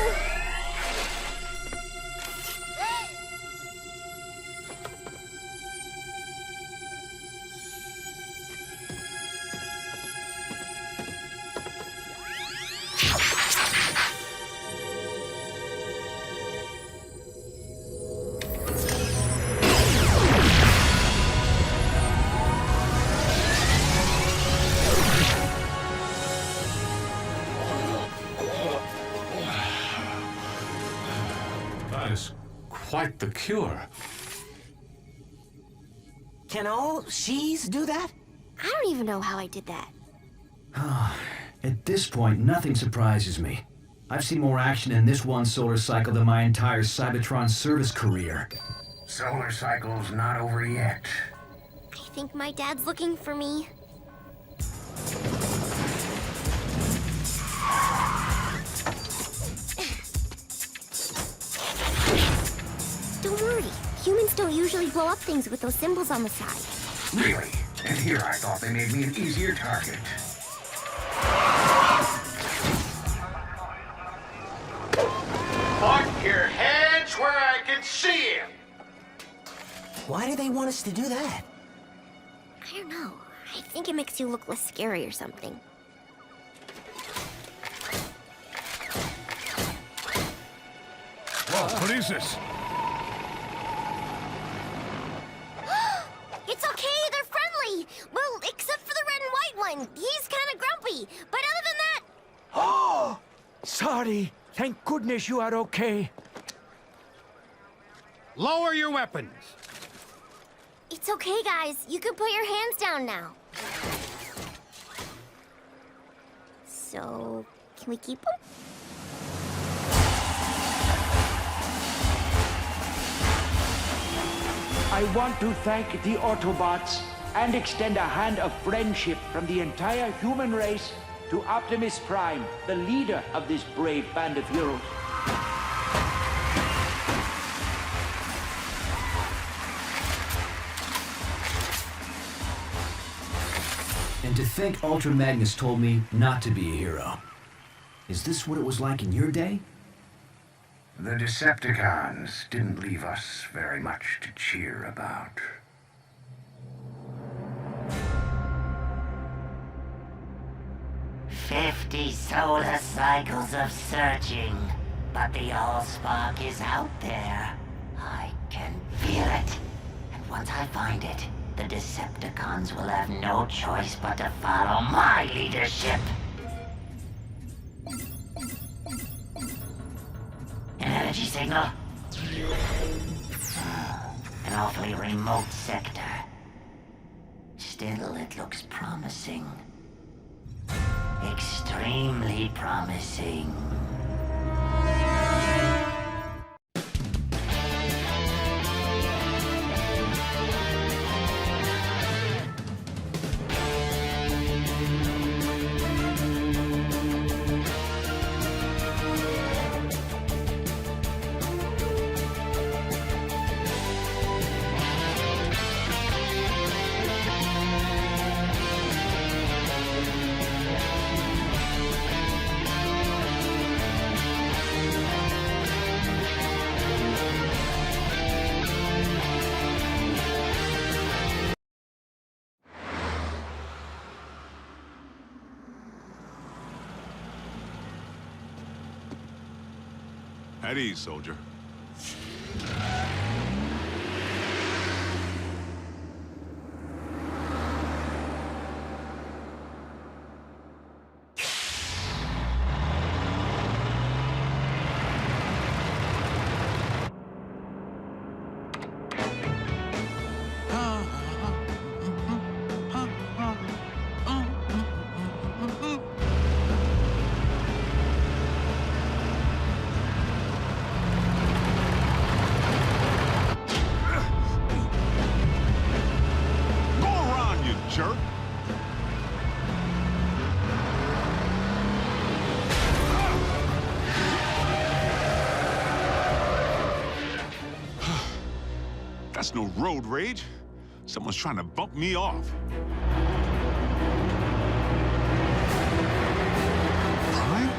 That is quite the cure. Can all she's do that? I don't even know how I did that. At this point, nothing surprises me. I've seen more action in this one solar cycle than my entire Cybertron service career. Solar cycle's not over yet. I think my dad's looking for me. Don't worry. Humans don't usually blow up things with those symbols on the side. Really? And here I thought they made me an easier target. Put your hands where I can see him. Why do they want us to do that? I don't know. I think it makes you look less scary or something. Whoa, what is this? It's okay, they're friendly! Well, except for the red and white one. He's kind of grumpy. But other than that... Oh! Sorry. Thank goodness you are okay. Lower your weapons. It's okay, guys. You can put your hands down now. So, can we keep them? I want to thank the Autobots and extend a hand of friendship from the entire human race to Optimus Prime, the leader of this brave band of heroes. And to think Ultra Magnus told me not to be a hero. Is this what it was like in your day? The Decepticons didn't leave us very much to cheer about. "50 solar cycles of searching, but the Allspark is out there. I can feel it. And once I find it, the Decepticons will have no choice but to follow my leadership." An energy signal? An awfully remote sector. Still, it looks promising. Extremely promising. At ease, soldier. That's no road rage. Someone's trying to bump me off. Prime?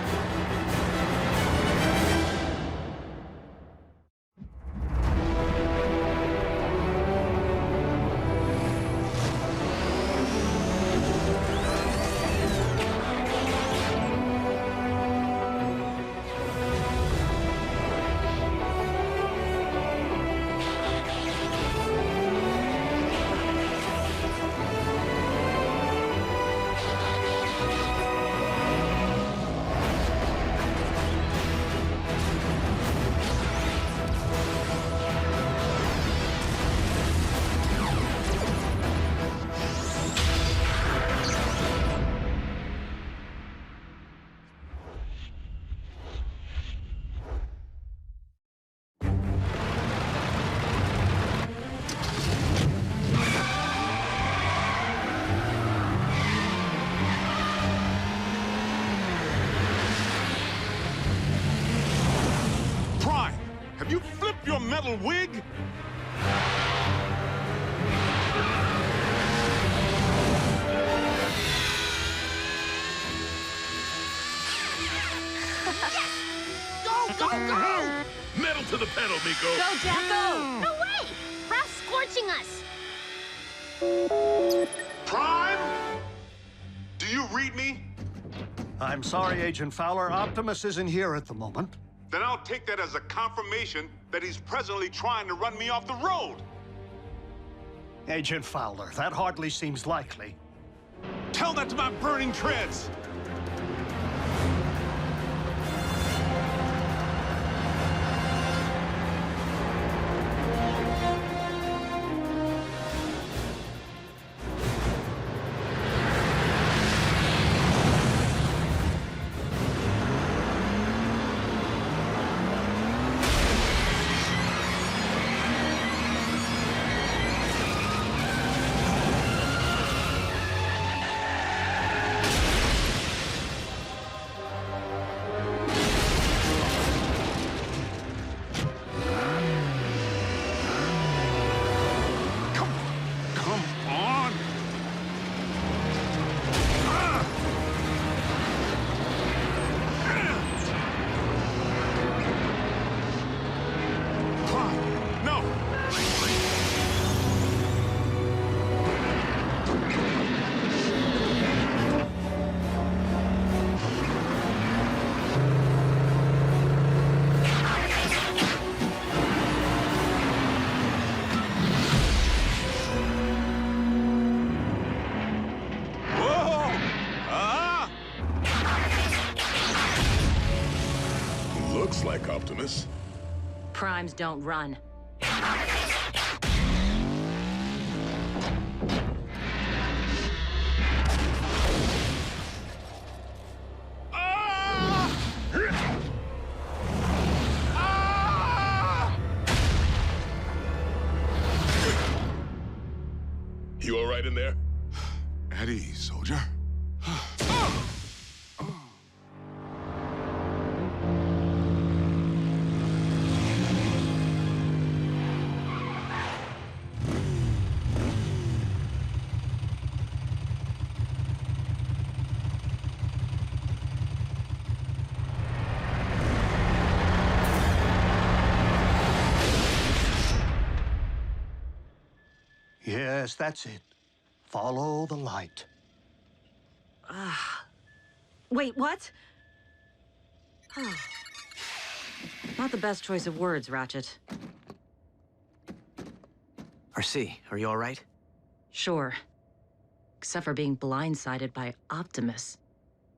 You flip your metal wig? Go, go, go! Metal to the pedal, Miko. Go, Jack, go! No way! Ralph's scorching us! Prime? Do you read me? I'm sorry, Agent Fowler. Optimus isn't here at the moment. Then I'll take that as a confirmation that he's presently trying to run me off the road. Agent Fowler, that hardly seems likely. Tell that to my burning treads! Primes don't run. You all right in there? At ease, soldier. Yes, that's it. Follow the light. Wait, what? Oh. Not the best choice of words, Ratchet. RC, are you all right? Sure. Except for being blindsided by Optimus.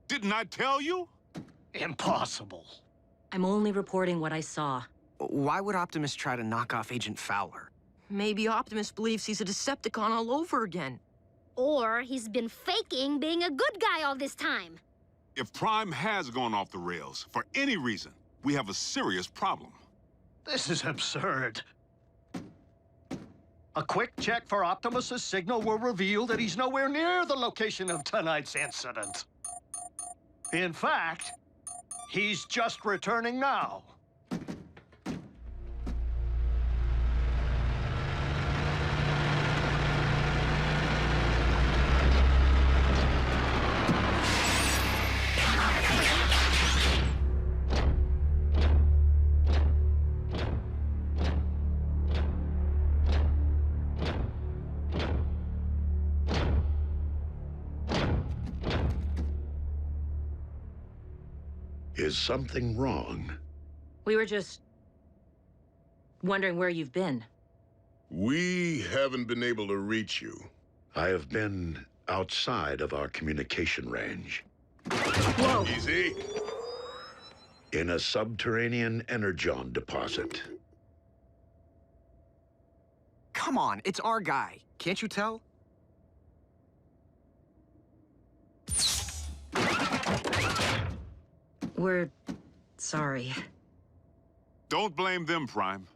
Didn't I tell you? Impossible. I'm only reporting what I saw. Why would Optimus try to knock off Agent Fowler? Maybe Optimus believes he's a Decepticon all over again. Or he's been faking being a good guy all this time. If Prime has gone off the rails, for any reason, we have a serious problem. This is absurd. A quick check for Optimus's signal will reveal that he's nowhere near the location of tonight's incident. In fact, he's just returning now. Is something wrong? We were just wondering where you've been. We haven't been able to reach you. I have been outside of our communication range. Whoa! Easy. In a subterranean Energon deposit. Come on, it's our guy. Can't you tell? We're sorry. Don't blame them, Prime.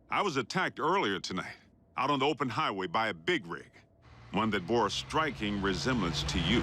I was attacked earlier tonight, out on the open highway by a big rig. One that bore a striking resemblance to you.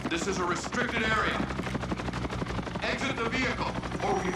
This is a restricted area. Exit the vehicle, or we